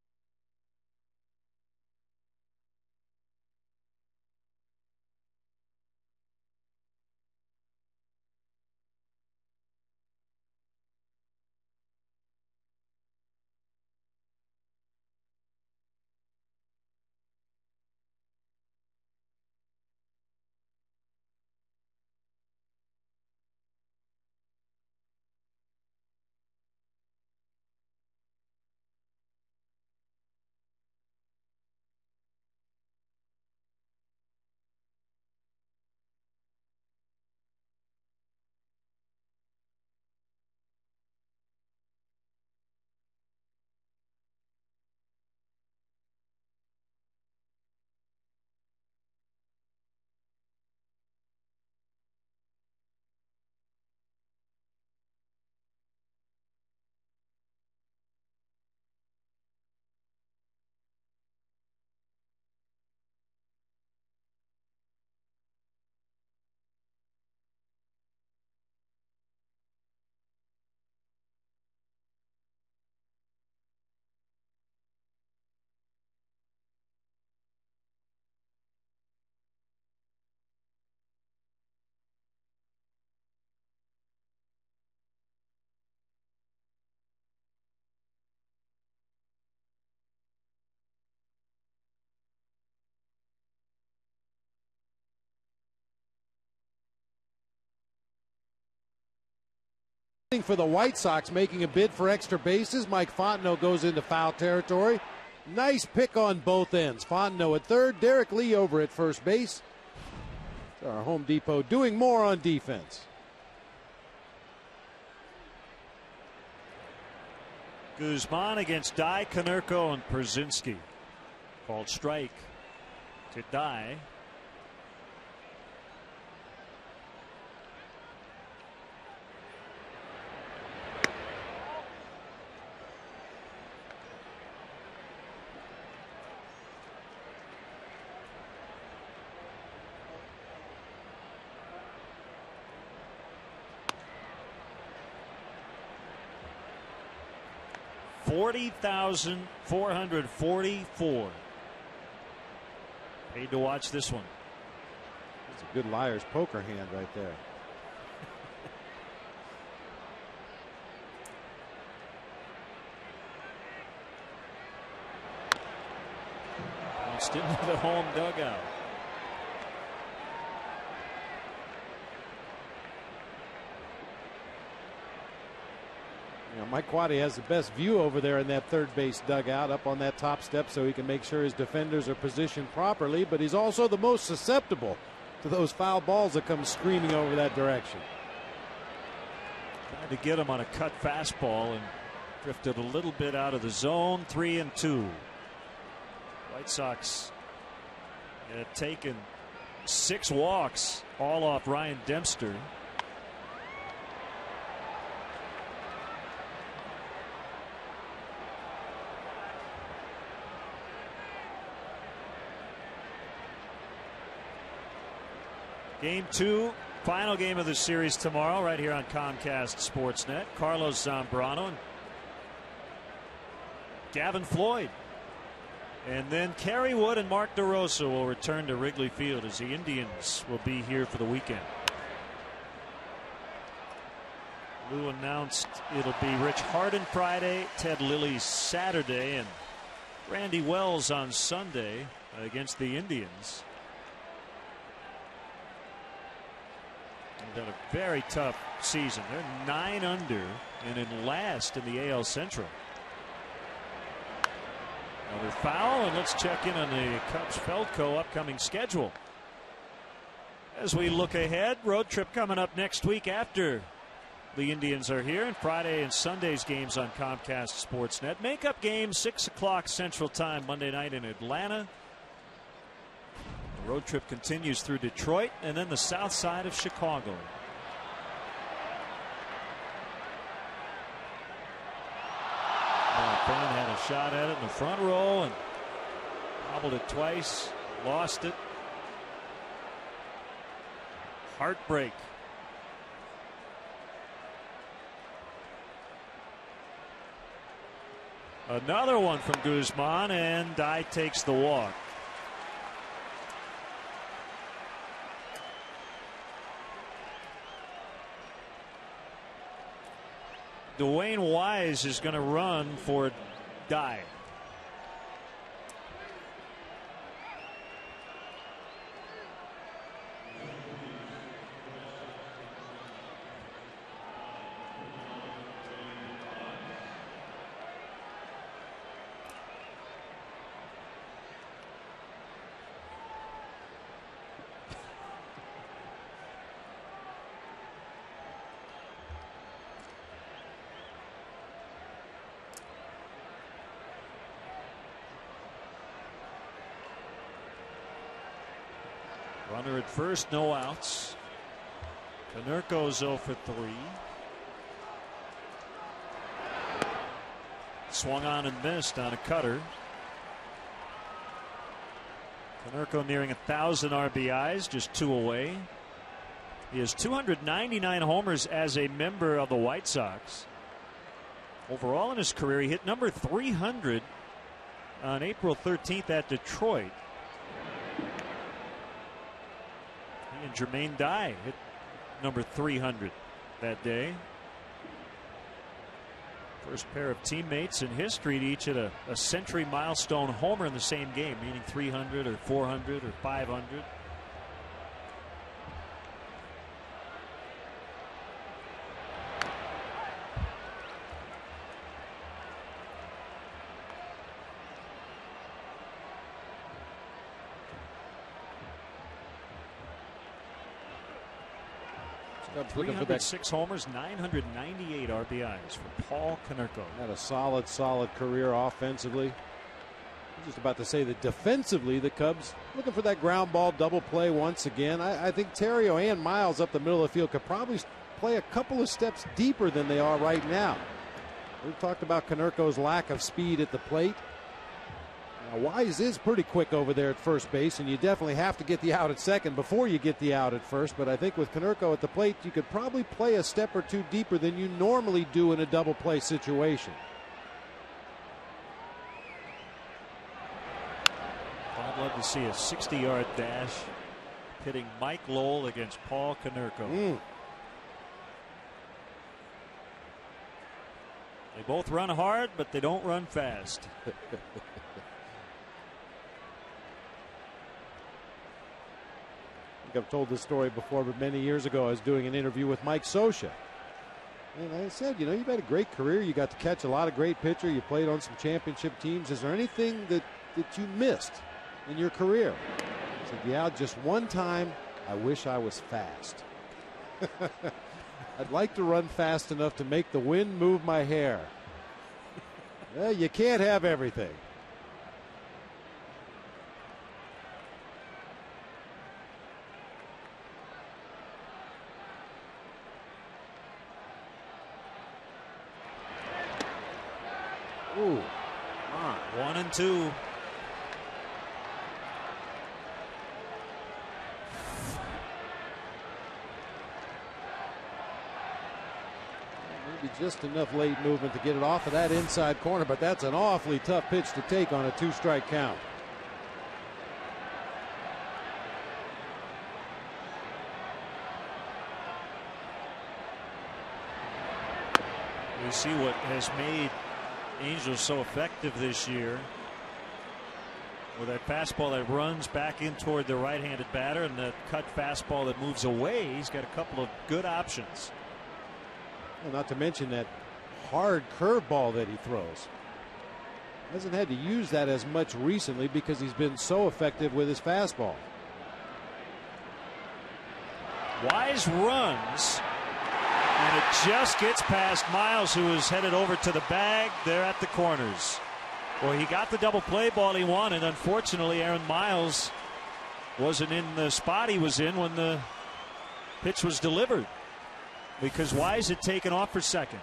For the White Sox, making a bid for extra bases. Mike Fontenot goes into foul territory. Nice pick on both ends. Fontenot at third, Derek Lee over at first base. Our Home Depot doing more on defense. Guzman against Dye, Konerko, and Przynski. Called strike to Dye. $40,444. Paid to watch this one. That's a good liar's poker hand right there. Bounced into the home dugout. Mike Quade has the best view over there in that third base dugout up on that top step so he can make sure his defenders are positioned properly, but he's also the most susceptible to those foul balls that come screaming over that direction. Tried to get him on a cut fastball and drifted a little bit out of the zone. 3-2. White Sox had taken 6 walks, all off Ryan Dempster. Game 2, final game of the series tomorrow, right here on Comcast Sportsnet. Carlos Zambrano and Gavin Floyd. And then Kerry Wood and Mark DeRosa will return to Wrigley Field as the Indians will be here for the weekend. Lou announced it'll be Rich Harden Friday, Ted Lilly Saturday, and Randy Wells on Sunday against the Indians. Done a very tough season. They're 9 under and in last in the AL Central. Another foul, and let's check in on the Cubs Feldco upcoming schedule. As we look ahead, road trip coming up next week after the Indians are here, and Friday and Sunday's games on Comcast Sportsnet. Makeup game 6 o'clock Central Time Monday night in Atlanta. The road trip continues through Detroit and then the south side of Chicago. Fan had a shot at it in the front row and hobbled it twice, lost it. Heartbreak. Another one from Guzman, and Dye takes the walk. Dwayne Wise is going to run for Dye. Runner at first, no outs. Konerko's 0 for 3. Swung on and missed on a cutter. Konerko nearing 1,000 RBIs, just 2 away. He has 299 homers as a member of the White Sox. Overall in his career, he hit number 300 on April 13th at Detroit. And Jermaine Dye hit number 300 that day. First pair of teammates in history to each hit a century milestone homer in the same game, meaning 300 or 400 or 500. Cubs 306 homers, 998 RBIs for Paul Konerko. Had a solid career offensively. I was just about to say that defensively, the Cubs looking for that ground ball double play once again. I think Terrio and Miles up the middle of the field could probably play a couple of steps deeper than they are right now. We've talked about Konerko's lack of speed at the plate. Now, Wise is pretty quick over there at first base, and you definitely have to get the out at second before you get the out at first. But I think with Konerko at the plate, you could probably play a step or two deeper than you normally do in a double play situation. I'd love to see a 60-yard dash pitting Mike Lowell against Paul Konerko. They both run hard, but they don't run fast. I've told this story before, but many years ago I was doing an interview with Mike Scioscia. And I said, you know, you've had a great career. You got to catch a lot of great pitcher. You played on some championship teams. Is there anything that you missed in your career? I said, yeah, just one time. I wish I was fast. I'd like to run fast enough to make the wind move my hair. Well, you can't have everything. Ooh, 1-2. Maybe just enough late movement to get it off of that inside corner, but that's an awfully tough pitch to take on a 2-strike count. We see what has made Angels so effective this year, with that fastball that runs back in toward the right-handed batter and the cut fastball that moves away. He's got a couple of good options. Well, not to mention that hard curveball that he throws. Hasn't had to use that as much recently because he's been so effective with his fastball. Wise runs, and it just gets past Miles, who is headed over to the bag there at the corners. Well, he got the double play ball he wanted. Unfortunately, Aaron Miles wasn't in the spot he was in when the pitch was delivered, because Wise had taken off for second.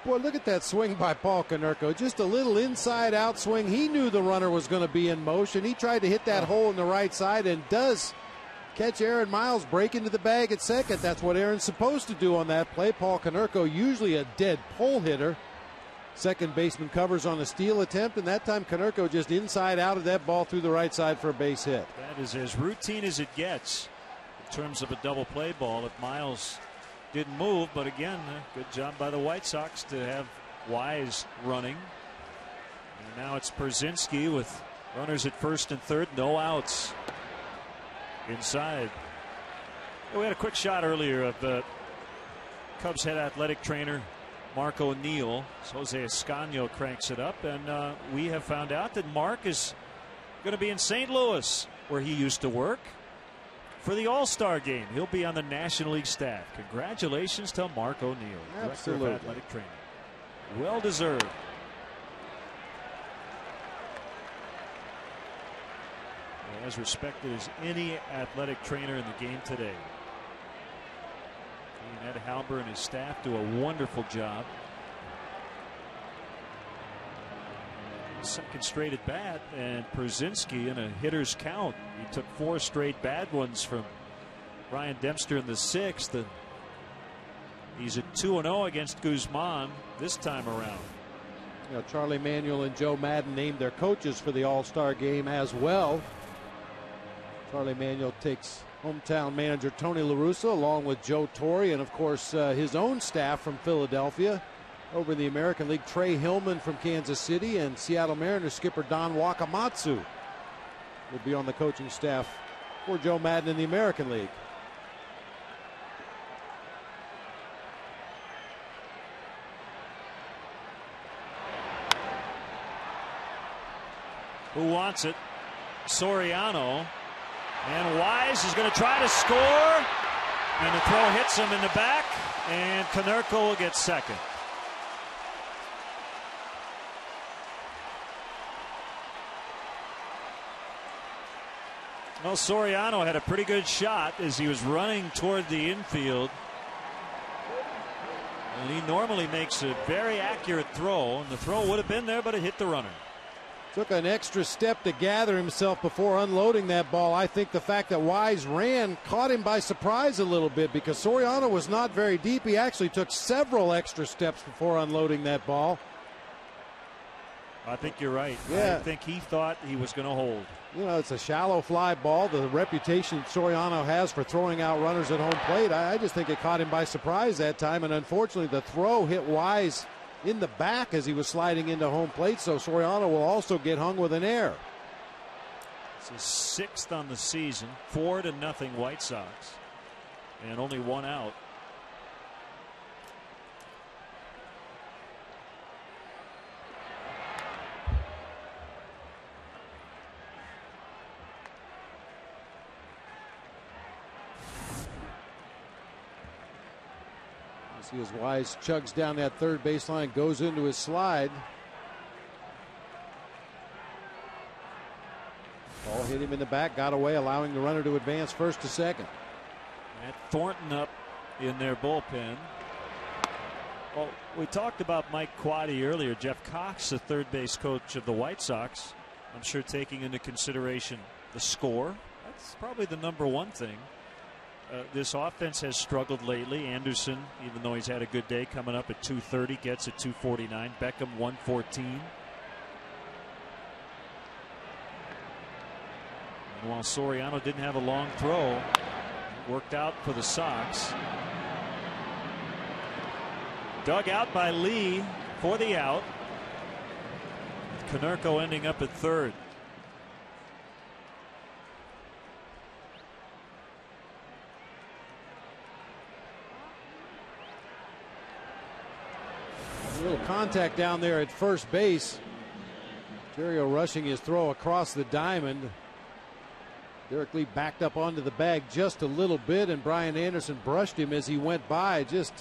Boy, look at that swing by Paul Konerko. Just a little inside out swing. He knew the runner was going to be in motion. He tried to hit that hole in the right side and does catch Aaron Miles break into the bag at second. That's what Aaron's supposed to do on that play. Paul Konerko, usually a dead pull hitter, Second baseman covers on a steal attempt, and that time Konerko just inside out of that ball through the right side for a base hit. That is as routine as it gets in terms of a double play ball if Miles didn't move. But again, good job by the White Sox to have Wise running. And now it's Pierzynski with runners at first and third, no outs inside. We had a quick shot earlier of the Cubs head athletic trainer Mark O'Neill. Jose Escanio cranks it up, and we have found out that Mark is going to be in St. Louis, where he used to work, for the All-Star game. He'll be on the National League staff. Congratulations to Mark O'Neill, Director of Athletic Training. Well deserved. As respected as any athletic trainer in the game today. He and Ed Halber and his staff do a wonderful job. Second straight at bat, and Pierzynski in a hitter's count. He took 4 straight bad ones from Ryan Dempster in the 6th. And he's at 2-0 against Guzman this time around. You know, Charlie Manuel and Joe Madden named their coaches for the All-Star game as well. Charlie Manuel takes hometown manager Tony La Russa along with Joe Torre, and of course his own staff from Philadelphia. Over in the American League, Trey Hillman from Kansas City, and Seattle Mariners skipper Don Wakamatsu will be on the coaching staff for Joe Madden in the American League. Who wants it? Soriano. And Wise is going to try to score. And the throw hits him in the back. And Konerko will get second. Well, Soriano had a pretty good shot as he was running toward the infield. And he normally makes a very accurate throw. And the throw would have been there, but it hit the runner. Took an extra step to gather himself before unloading that ball. I think the fact that Wise ran caught him by surprise a little bit, because Soriano was not very deep. He actually took several extra steps before unloading that ball. I think you're right. Yeah. I think he thought he was going to hold. You know, it's a shallow fly ball. The reputation Soriano has for throwing out runners at home plate, I just think it caught him by surprise that time. And unfortunately, the throw hit Wise in the back as he was sliding into home plate, so Soriano will also get hung with an error. It's his 6th on the season, 4-0 White Sox, and only 1 out. See as Wise chugs down that third baseline, goes into his slide. Ball hit him in the back, got away, allowing the runner to advance first to second. Matt Thornton up in their bullpen. Well, we talked about Mike Quade earlier. Jeff Cox, the third base coach of the White Sox, I'm sure taking into consideration the score. That's probably the #1 thing. This offense has struggled lately. Anderson, even though he's had a good day, coming up at 230, gets at 249. Beckham 114. And while Soriano didn't have a long throw, it worked out for the Sox. Dug out by Lee for the out. Konerko ending up at third. A little contact down there at first base. Terrio rushing his throw across the diamond. Derek Lee backed up onto the bag just a little bit, and Brian Anderson brushed him as he went by. Just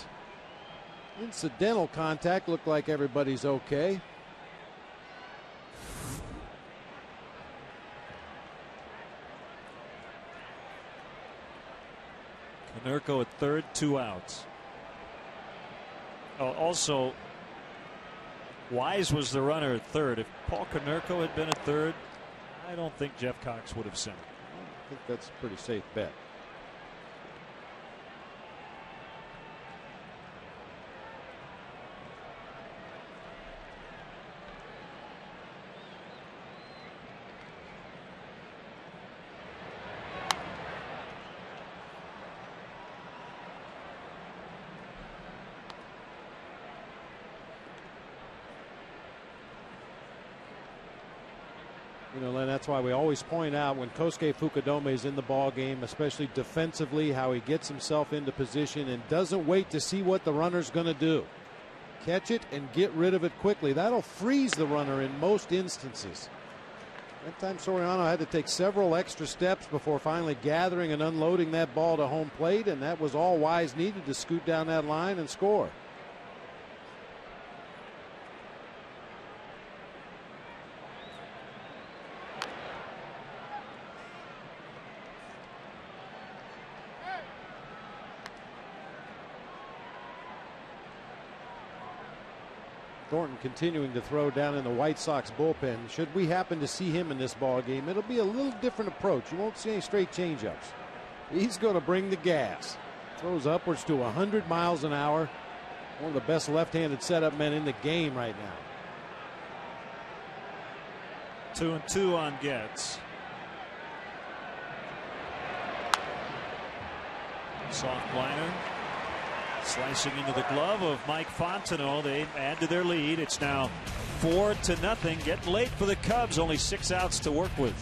incidental contact. Looked like everybody's okay. Konerko at third, 2 outs. Also, Wise was the runner at third. If Paul Konerko had been at third, I don't think Jeff Cox would have sent it. I think that's a pretty safe bet. You know, Len, that's why we always point out when Kosuke Fukudome is in the ball game, especially defensively, how he gets himself into position and doesn't wait to see what the runner's going to do. Catch it and get rid of it quickly. That'll freeze the runner in most instances. That time Soriano had to take several extra steps before finally gathering and unloading that ball to home plate, and that was all Wise needed to scoot down that line and score. Thornton continuing to throw down in the White Sox bullpen. Should we happen to see him in this ball game, it'll be a little different approach. You won't see any straight changeups. He's going to bring the gas. Throws upwards to 100 miles an hour. One of the best left-handed setup men in the game right now. 2-2 on Getz. Soft liner. Slicing into the glove of Mike Fontenot. They add to their lead. It's now 4-0. Getting late for the Cubs. Only 6 outs to work with.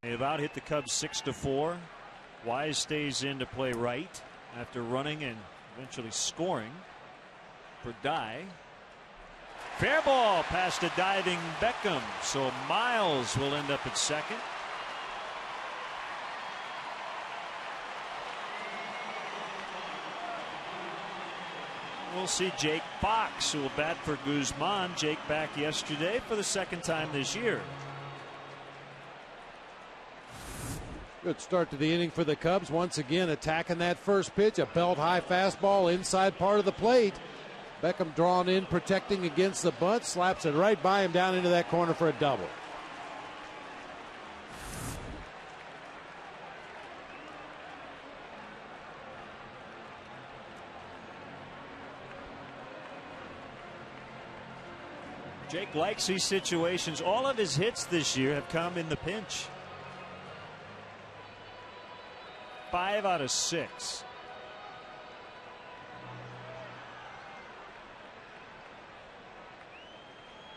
They've out hit the Cubs 6-4. Wise stays in to play right after running and eventually scoring for Dye. Fair ball past a diving Beckham, so Miles will end up at second. We'll see Jake Fox, who will bat for Guzman. Jake back yesterday for the second time this year. Good start to the inning for the Cubs. Once again attacking that first pitch. A belt high fastball inside part of the plate. Beckham drawn in, protecting against the bunt. Slaps it right by him down into that corner for a double. Jake likes these situations. All of his hits this year have come in the pinch. 5 out of 6.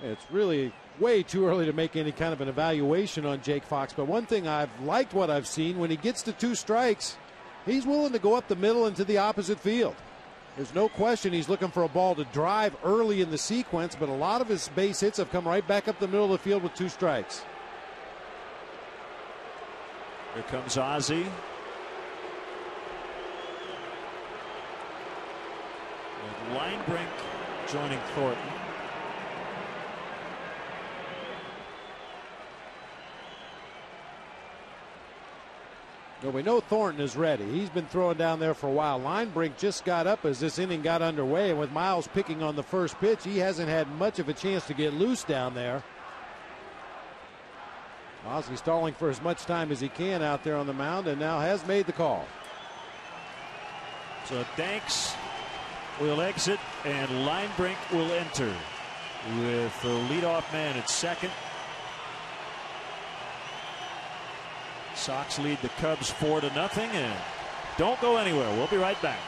It's really way too early to make any kind of an evaluation on Jake Fox, but one thing I've liked what I've seen, when he gets to 2 strikes, he's willing to go up the middle into the opposite field. There's no question he's looking for a ball to drive early in the sequence, but a lot of his base hits have come right back up the middle of the field with 2 strikes. Here comes Ozzie. Linebrink joining Thornton. Well, we know Thornton is ready. He's been throwing down there for a while. Linebrink just got up as this inning got underway, and with Miles picking on the first pitch, he hasn't had much of a chance to get loose down there. Ozzie stalling for as much time as he can out there on the mound, and now has made the call. So Danks will exit and Linebrink will enter with the leadoff man at second. Sox lead the Cubs 4-0 and don't go anywhere. We'll be right back.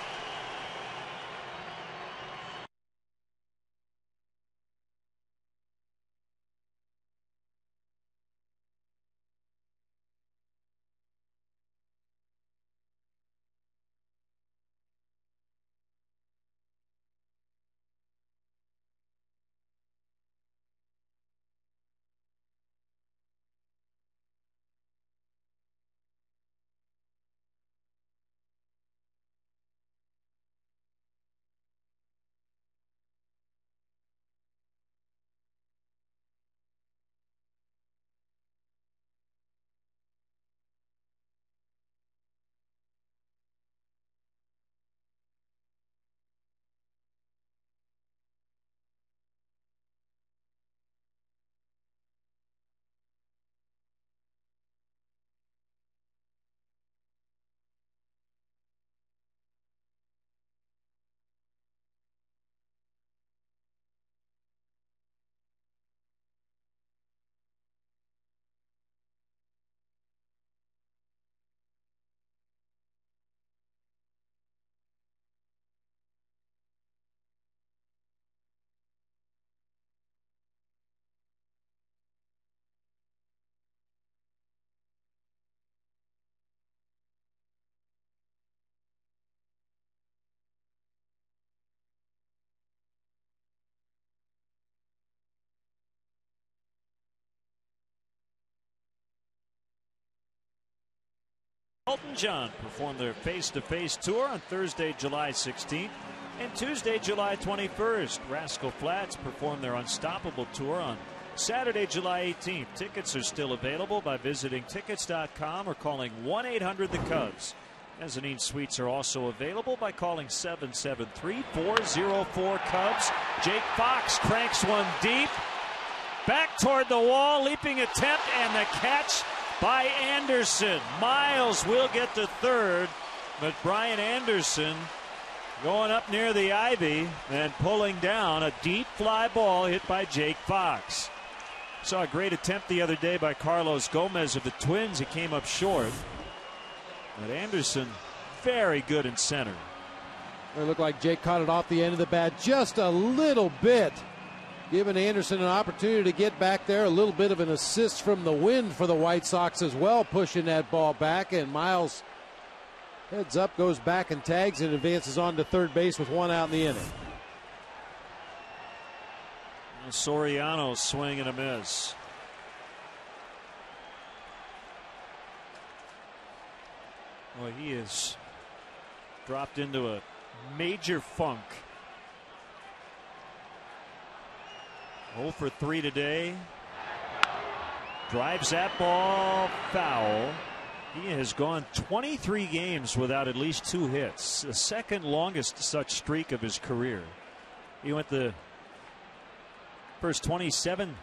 Elton John performed their face-to-face tour on Thursday, July 16th, and Tuesday, July 21st. Rascal Flatts performed their Unstoppable tour on Saturday, July 18th. Tickets are still available by visiting tickets.com or calling 1-800-THE-CUBS. Mezzanine suites are also available by calling 773-404-CUBS. Jake Fox cranks one deep. Back toward the wall, leaping attempt, and the catch by Anderson. Miles will get to third, but Brian Anderson going up near the ivy and pulling down a deep fly ball hit by Jake Fox. Saw a great attempt the other day by Carlos Gomez of the Twins. He came up short, but Anderson very good in center. It looked like Jake caught it off the end of the bat just a little bit, giving Anderson an opportunity to get back there. A little bit of an assist from the wind for the White Sox as well, pushing that ball back, and Miles heads up, goes back and tags and advances on to third base with one out in the inning. Soriano swing and a miss. Well, he is dropped into a major funk. 0 for 3 today. Drives that ball foul. He has gone 23 games without at least 2 hits, the second longest such streak of his career. He went the first 27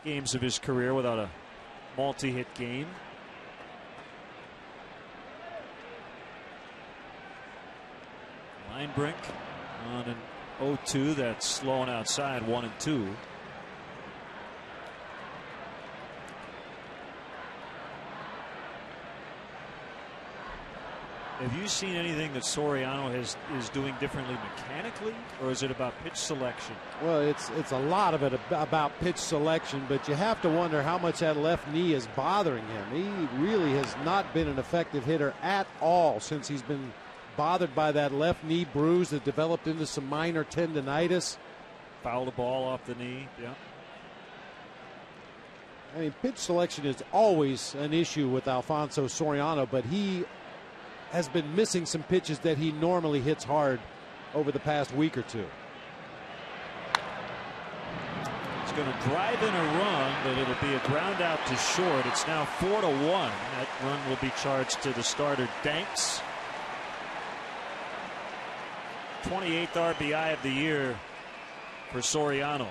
games of his career without a multi-hit game. Linebrink on an 0-2 that's slowing outside, 1-2. Have you seen anything that Soriano is doing differently mechanically, or is it about pitch selection? Well, it's a lot of it about pitch selection, but you have to wonder how much that left knee is bothering him. He really has not been an effective hitter at all since he's been bothered by that left knee bruise that developed into some minor tendonitis. Fouled the ball off the knee. Yeah. I mean, pitch selection is always an issue with Alfonso Soriano, but he has been missing some pitches that he normally hits hard over the past week or two. It's going to drive in a run, but it'll be a ground out to short. It's now 4-1. That run will be charged to the starter, Danks. 28th RBI of the year for Soriano.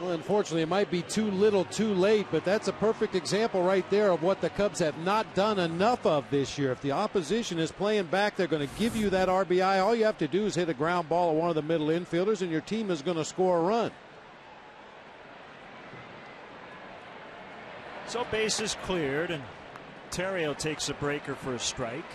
Well, unfortunately, it might be too little too late, but that's a perfect example right there of what the Cubs have not done enough of this year. If the opposition is playing back, they're going to give you that RBI. All you have to do is hit a ground ball at one of the middle infielders, and your team is going to score a run. So bases cleared, and Terrio takes a breaker for a strike.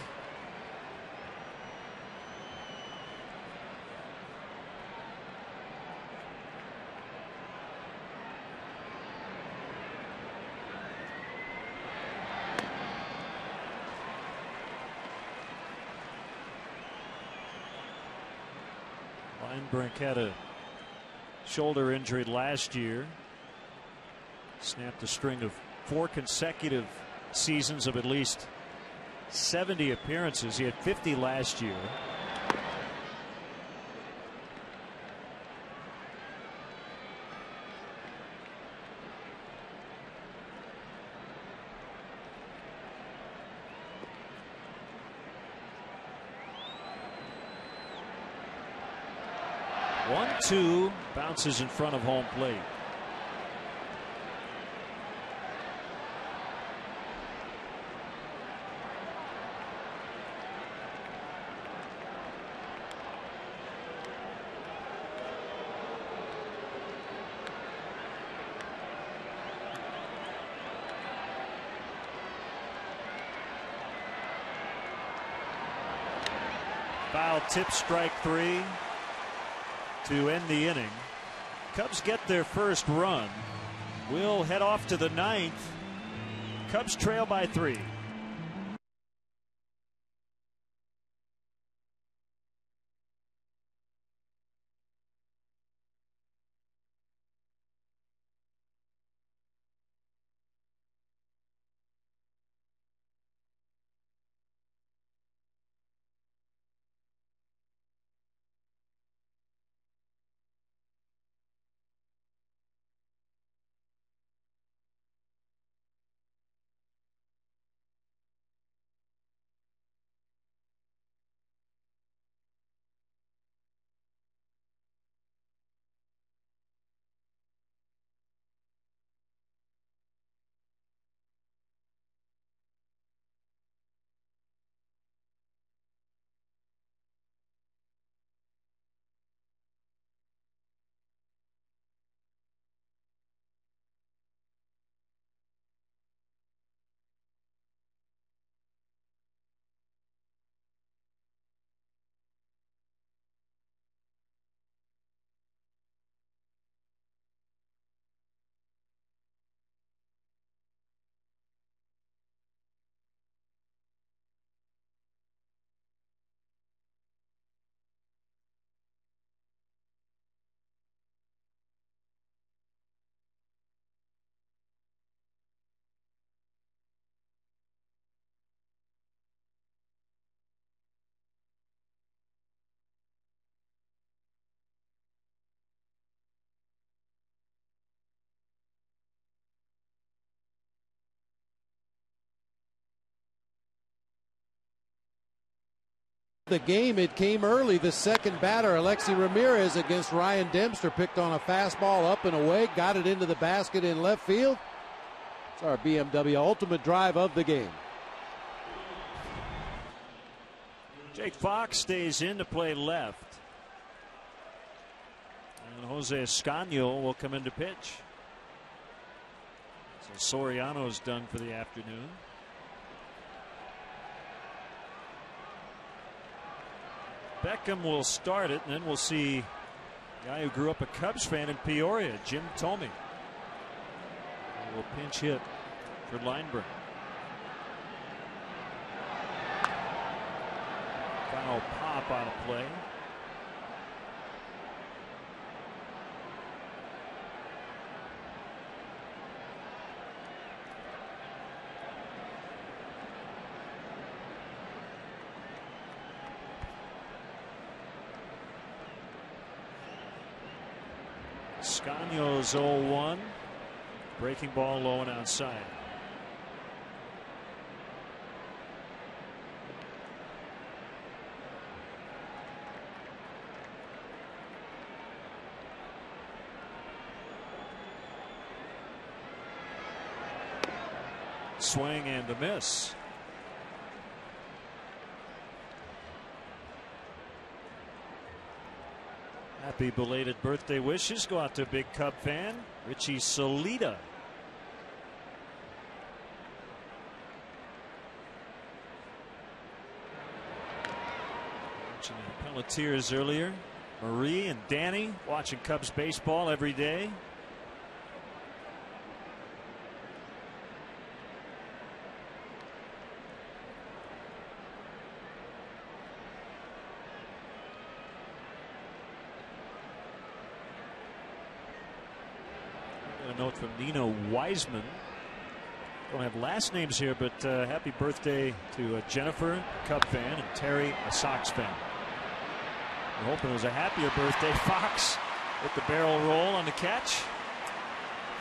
Linebrink had a shoulder injury last year. Snapped a string of 4 consecutive seasons of at least 70 appearances. He had 50 last year. One, two, bounces in front of home plate. Foul tip, strike 3 to end the inning. Cubs get their first run. We'll head off to the 9th. Cubs trail by 3. The game, it came early. The second batter, Alexi Ramirez, against Ryan Dempster, picked on a fastball up and away, got it into the basket in left field. It's our BMW ultimate drive of the game. Jake Fox stays in to play left. And Jose Escanio will come in to pitch. So Soriano's done for the afternoon. Beckham will start it, and then we'll see a guy who grew up a Cubs fan in Peoria, Jim Thome. He will pinch hit for Linebrink. Foul pop out of play. Scano's 0-1. Breaking ball low and outside. Swing and a miss. Happy belated birthday wishes go out to big Cub fan Richie Solita. Mentioned the Pelletiers earlier. Marie and Danny watching Cubs baseball every day. A note from Nina Wiseman. Don't have last names here, but happy birthday to Jennifer, Cub fan, and Terry, a Sox fan. We're hoping it was a happier birthday. Fox with the barrel roll on the catch.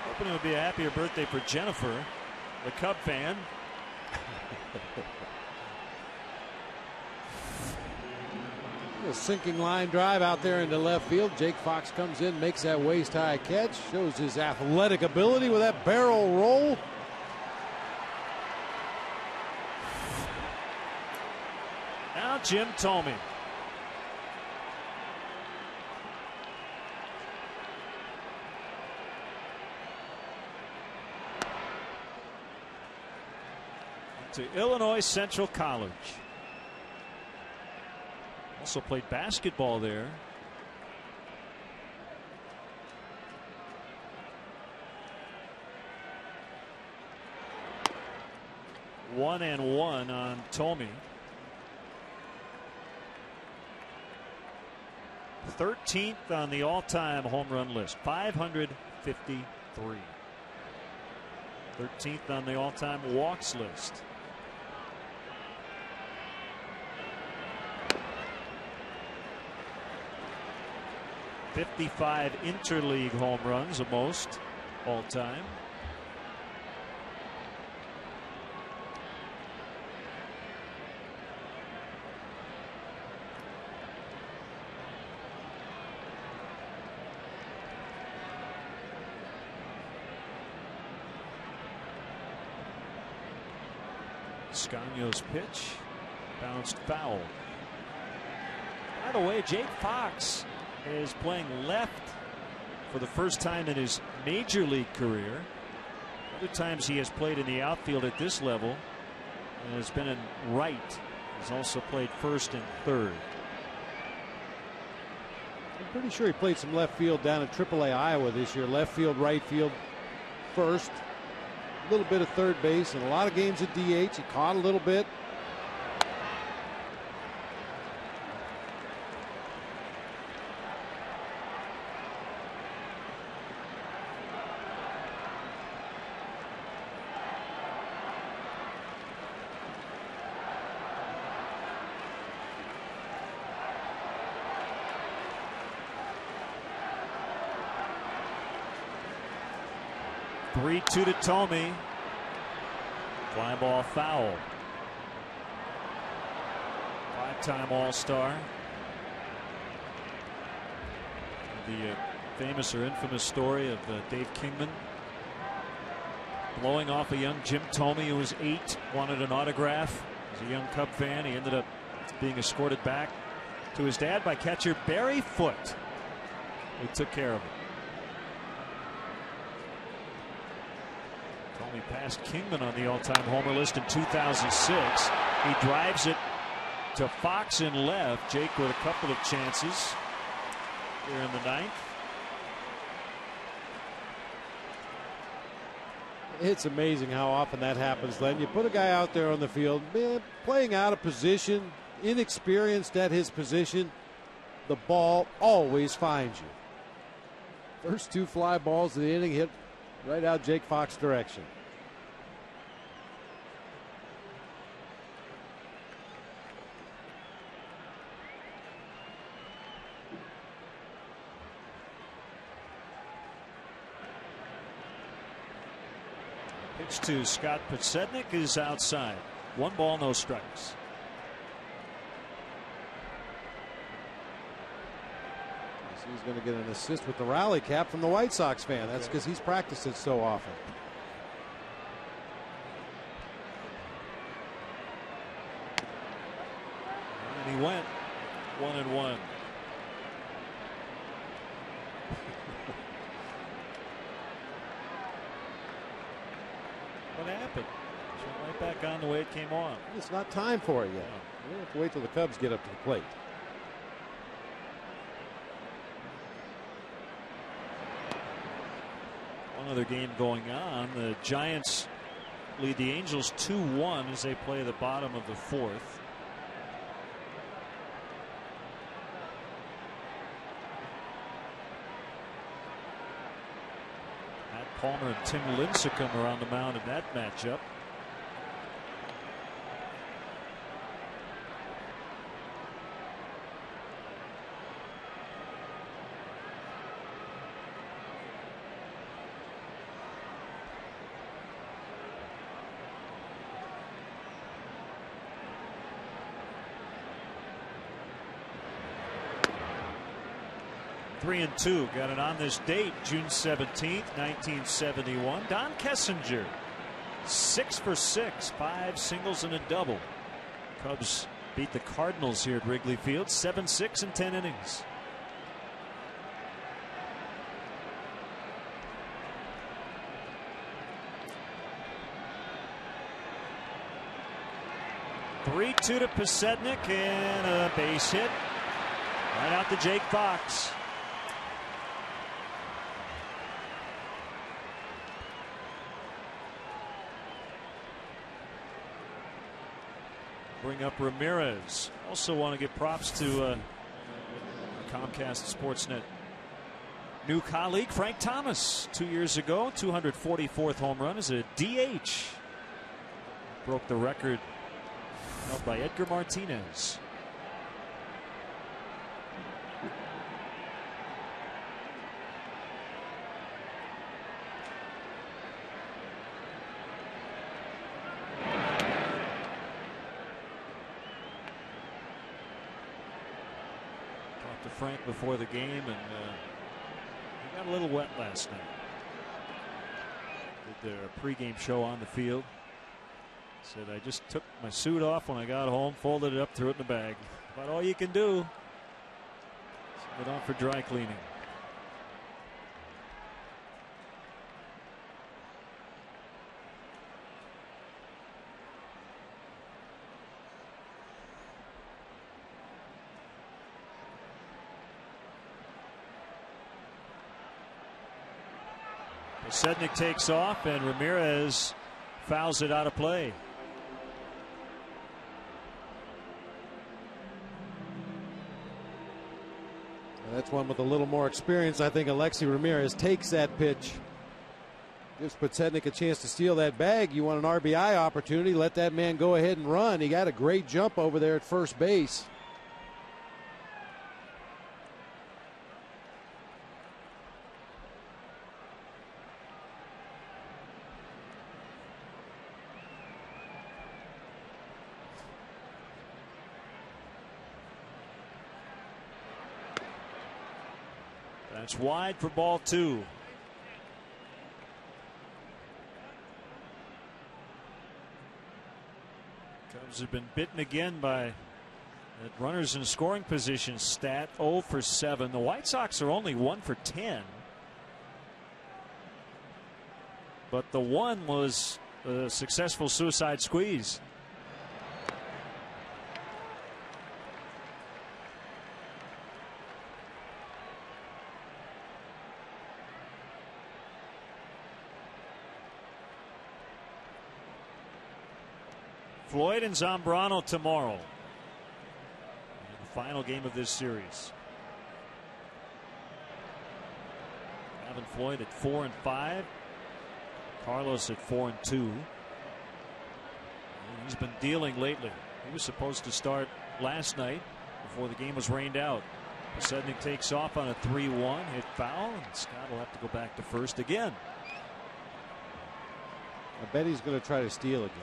Hoping it would be a happier birthday for Jennifer, the Cub fan. A sinking line drive out there into left field. Jake Fox comes in, makes that waist-high catch, shows his athletic ability with that barrel roll. Now Jim Thome. To Illinois Central College. Also played basketball there. One and one on Thome. 13th on the all-time home run list, 553. 13th on the all-time walks list. '55 interleague home runs, the most all time. Scano's pitch bounced foul. By the way, Jake Fox is playing left for the first time in his major league career. Other times he has played in the outfield at this level and has been in right. He's also played first and third. I'm pretty sure he played some left field down in AAA Iowa this year. Left field, right field, first. A little bit of third base and a lot of games at DH. He caught a little bit. Two to Thome. Fly ball foul. Five-time All-Star. The famous or infamous story of Dave Kingman blowing off a young Jim Thome who was 8, wanted an autograph. As a young Cub fan, he ended up being escorted back to his dad by catcher Barry Foote, who took care of him. He passed Kingman on the all-time homer list in 2006. He drives it to Fox in left. Jake with a couple of chances here in the ninth. It's amazing how often that happens, Len. You put a guy out there on the field, playing out of position, inexperienced at his position. The ball always finds you. First two fly balls of the inning hit right out Jake Fox's direction. Pitch to Scott Podsednik is outside. 1 ball, no strikes. He's going to get an assist with the rally cap from the White Sox fan. That's because he's practiced it so often. And he went 1-1. What happened? Right back on the way it came on. It's not time for it yet. We'll have to wait till the Cubs get up to the plate. One other game going on. The Giants lead the Angels 2-1 as they play the bottom of the 4th. Matt Palmer and Tim Lincecum are on the mound in that matchup. Three and two. Got it on this date, June 17th, 1971. Don Kessinger, 6 for 6, 5 singles and a double. Cubs beat the Cardinals here at Wrigley Field, 7-6 in 10 innings. Three-two to Podsednik and a base hit right out to Jake Fox. Bring up Ramirez. Also want to give props to Comcast Sportsnet new colleague Frank Thomas. 2 years ago, 244th home run as a DH. Broke the record held by Edgar Martinez. Frank before the game, and he got a little wet last night. Did their pregame show on the field. Said, I just took my suit off when I got home, folded it up, threw it in the bag. About all you can do. Send it on for dry cleaning. Podsednik takes off and Ramirez fouls it out of play. That's one with a little more experience. I think Alexi Ramirez takes that pitch. Gives Podsednik a chance to steal that bag. You want an RBI opportunity, let that man go ahead and run. He got a great jump over there at first base. That's wide for ball 2. Cubs have been bitten again by that runners in scoring position stat. 0 for 7. The White Sox are only 1 for 10. But the one was a successful suicide squeeze. Floyd and Zambrano tomorrow. The final game of this series. Gavin Floyd at 4-5. Carlos at 4-2. He's been dealing lately. He was supposed to start last night before the game was rained out. Podsednik takes off on a 3-1 hit foul, and Scott will have to go back to first again. I bet he's going to try to steal again.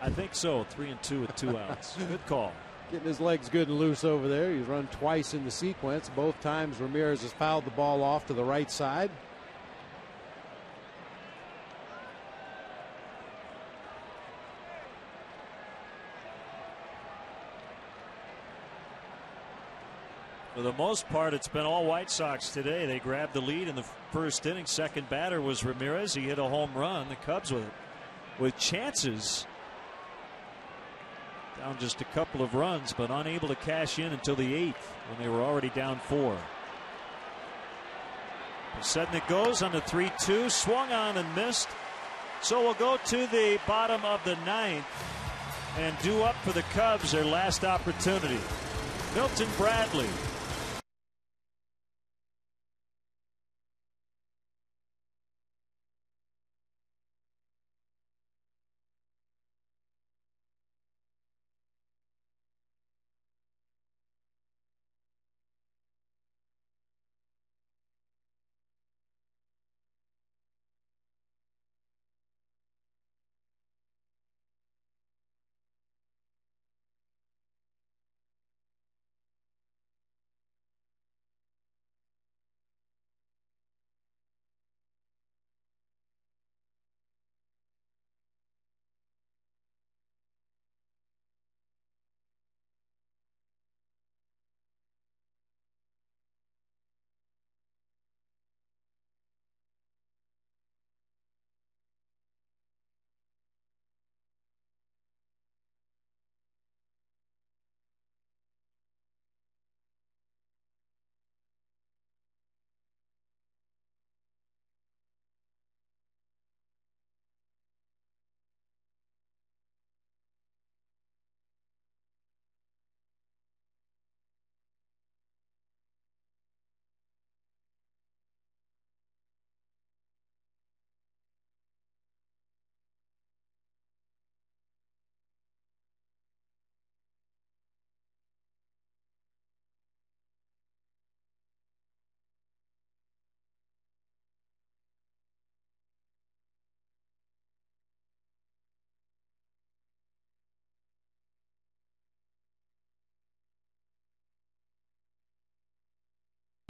I think so. 3-2 with 2 outs. Good call. Getting his legs good and loose over there. He's run twice in the sequence. Both times Ramirez has fouled the ball off to the right side. For the most part, it's been all White Sox today. They grabbed the lead in the first inning. Second batter was Ramirez. He hit a home run. The Cubs with chances. Down just a couple of runs, but unable to cash in until the 8th when they were already down 4. Sednick goes on the 3-2, swung on and missed. So we'll go to the bottom of the 9th and due up for the Cubs their last opportunity. Milton Bradley.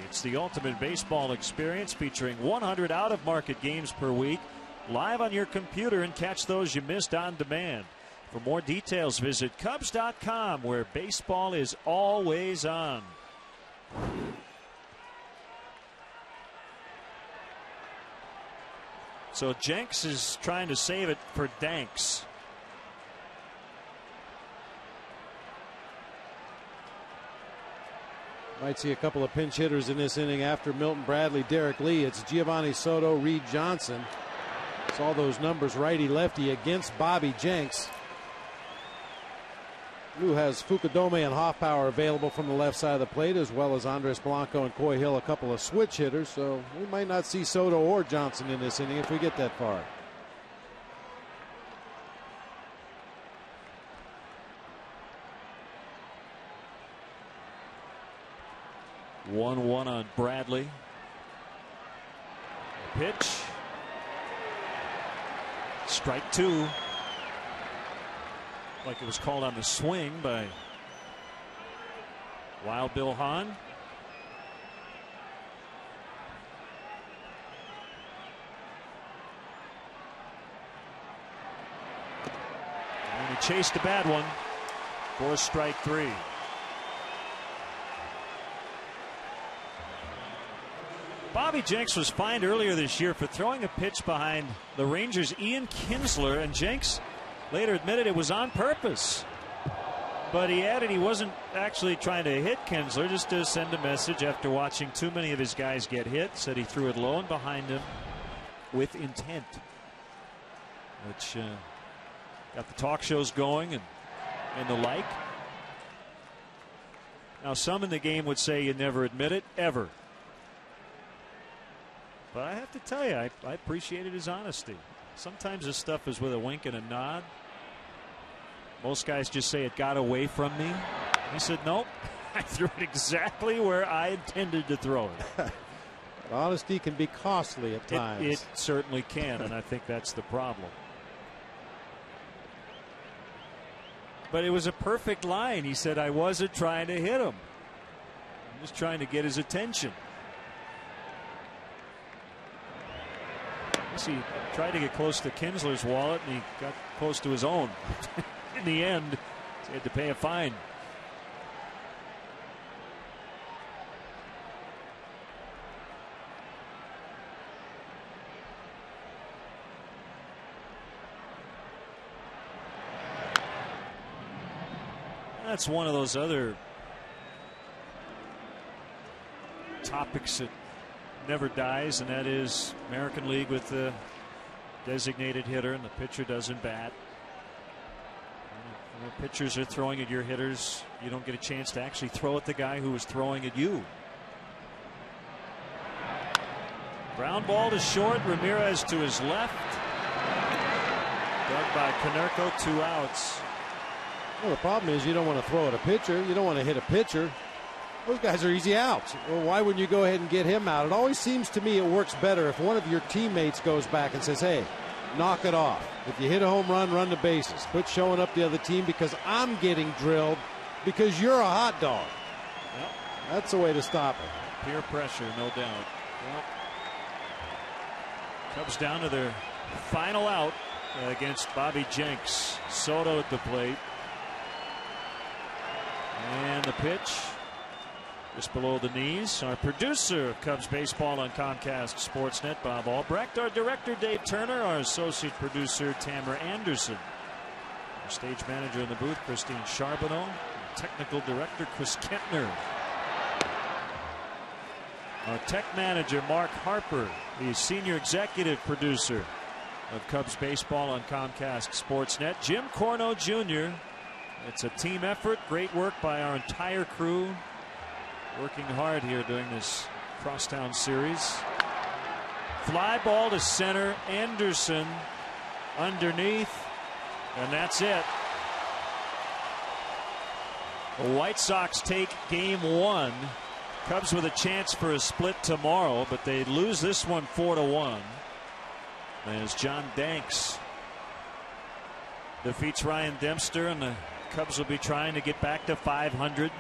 It's the ultimate baseball experience featuring 100 out-of-market games per week, live on your computer, and catch those you missed on demand. For more details, visit Cubs.com, where baseball is always on. So Jenks is trying to save it for Danks. Might see a couple of pinch hitters in this inning after Milton Bradley, Derek Lee. It's Giovanni Soto, Reed Johnson. It's all those numbers righty-lefty against Bobby Jenks, who has Fukudome and Hoffpower available from the left side of the plate, as well as Andres Blanco and Coy Hill, a couple of switch hitters. So we might not see Soto or Johnson in this inning if we get that far. One on Bradley. Pitch. Strike 2. Like it was called on the swing by Wild Bill Hahn. And he chased a bad one for strike 3. Bobby Jenks was fined earlier this year for throwing a pitch behind the Rangers' Ian Kinsler, and Jenks later admitted it was on purpose. But he added he wasn't actually trying to hit Kinsler, just to send a message after watching too many of his guys get hit. Said he threw it low and behind him with intent, which got the talk shows going and the like. Now, some in the game would say you never admit it, ever. But I have to tell you, I appreciated his honesty. Sometimes this stuff is with a wink and a nod. Most guys just say it got away from me. He said, nope, I threw it exactly where I intended to throw it. Honesty can be costly at times. It certainly can, and I think that's the problem. But it was a perfect line. He said, I wasn't trying to hit him. I'm just trying to get his attention. He tried to get close to Kinsler's wallet, and he got close to his own. In the end, he had to pay a fine. That's one of those other topics that never dies, and that is American League with the designated hitter and the pitcher doesn't bat. When pitchers are throwing at your hitters, you don't get a chance to actually throw at the guy who was throwing at you. Ground ball to short. Ramirez to his left. Dug by Konerko, 2 outs. Well, the problem is you don't want to throw at a pitcher. You don't want to hit a pitcher. Those guys are easy outs. Well, why wouldn't you go ahead and get him out? It always seems to me it works better if one of your teammates goes back and says, hey, knock it off. If you hit a home run, run the bases. Quit showing up the other team because I'm getting drilled because you're a hot dog. Yep. That's the way to stop it. Peer pressure, no doubt. Yep. Cubs down to their final out against Bobby Jenks. Soto at the plate. And the pitch just below the knees. Our producer of Cubs baseball on Comcast Sportsnet, Bob Albrecht. Our director, Dave Turner. Our associate producer, Tamara Anderson. Our stage manager in the booth, Christine Charbonneau. Technical director, Chris Kentner. Our tech manager, Mark Harper. The senior executive producer of Cubs baseball on Comcast Sportsnet, Jim Corno Jr. It's a team effort. Great work by our entire crew. Working hard here during this crosstown series. Fly ball to center. Anderson underneath. And that's it. The White Sox take game 1. Cubs with a chance for a split tomorrow, but they lose this one 4-1. As John Danks defeats Ryan Dempster, and the Cubs will be trying to get back to 500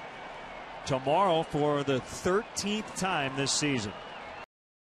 tomorrow for the 13th time this season.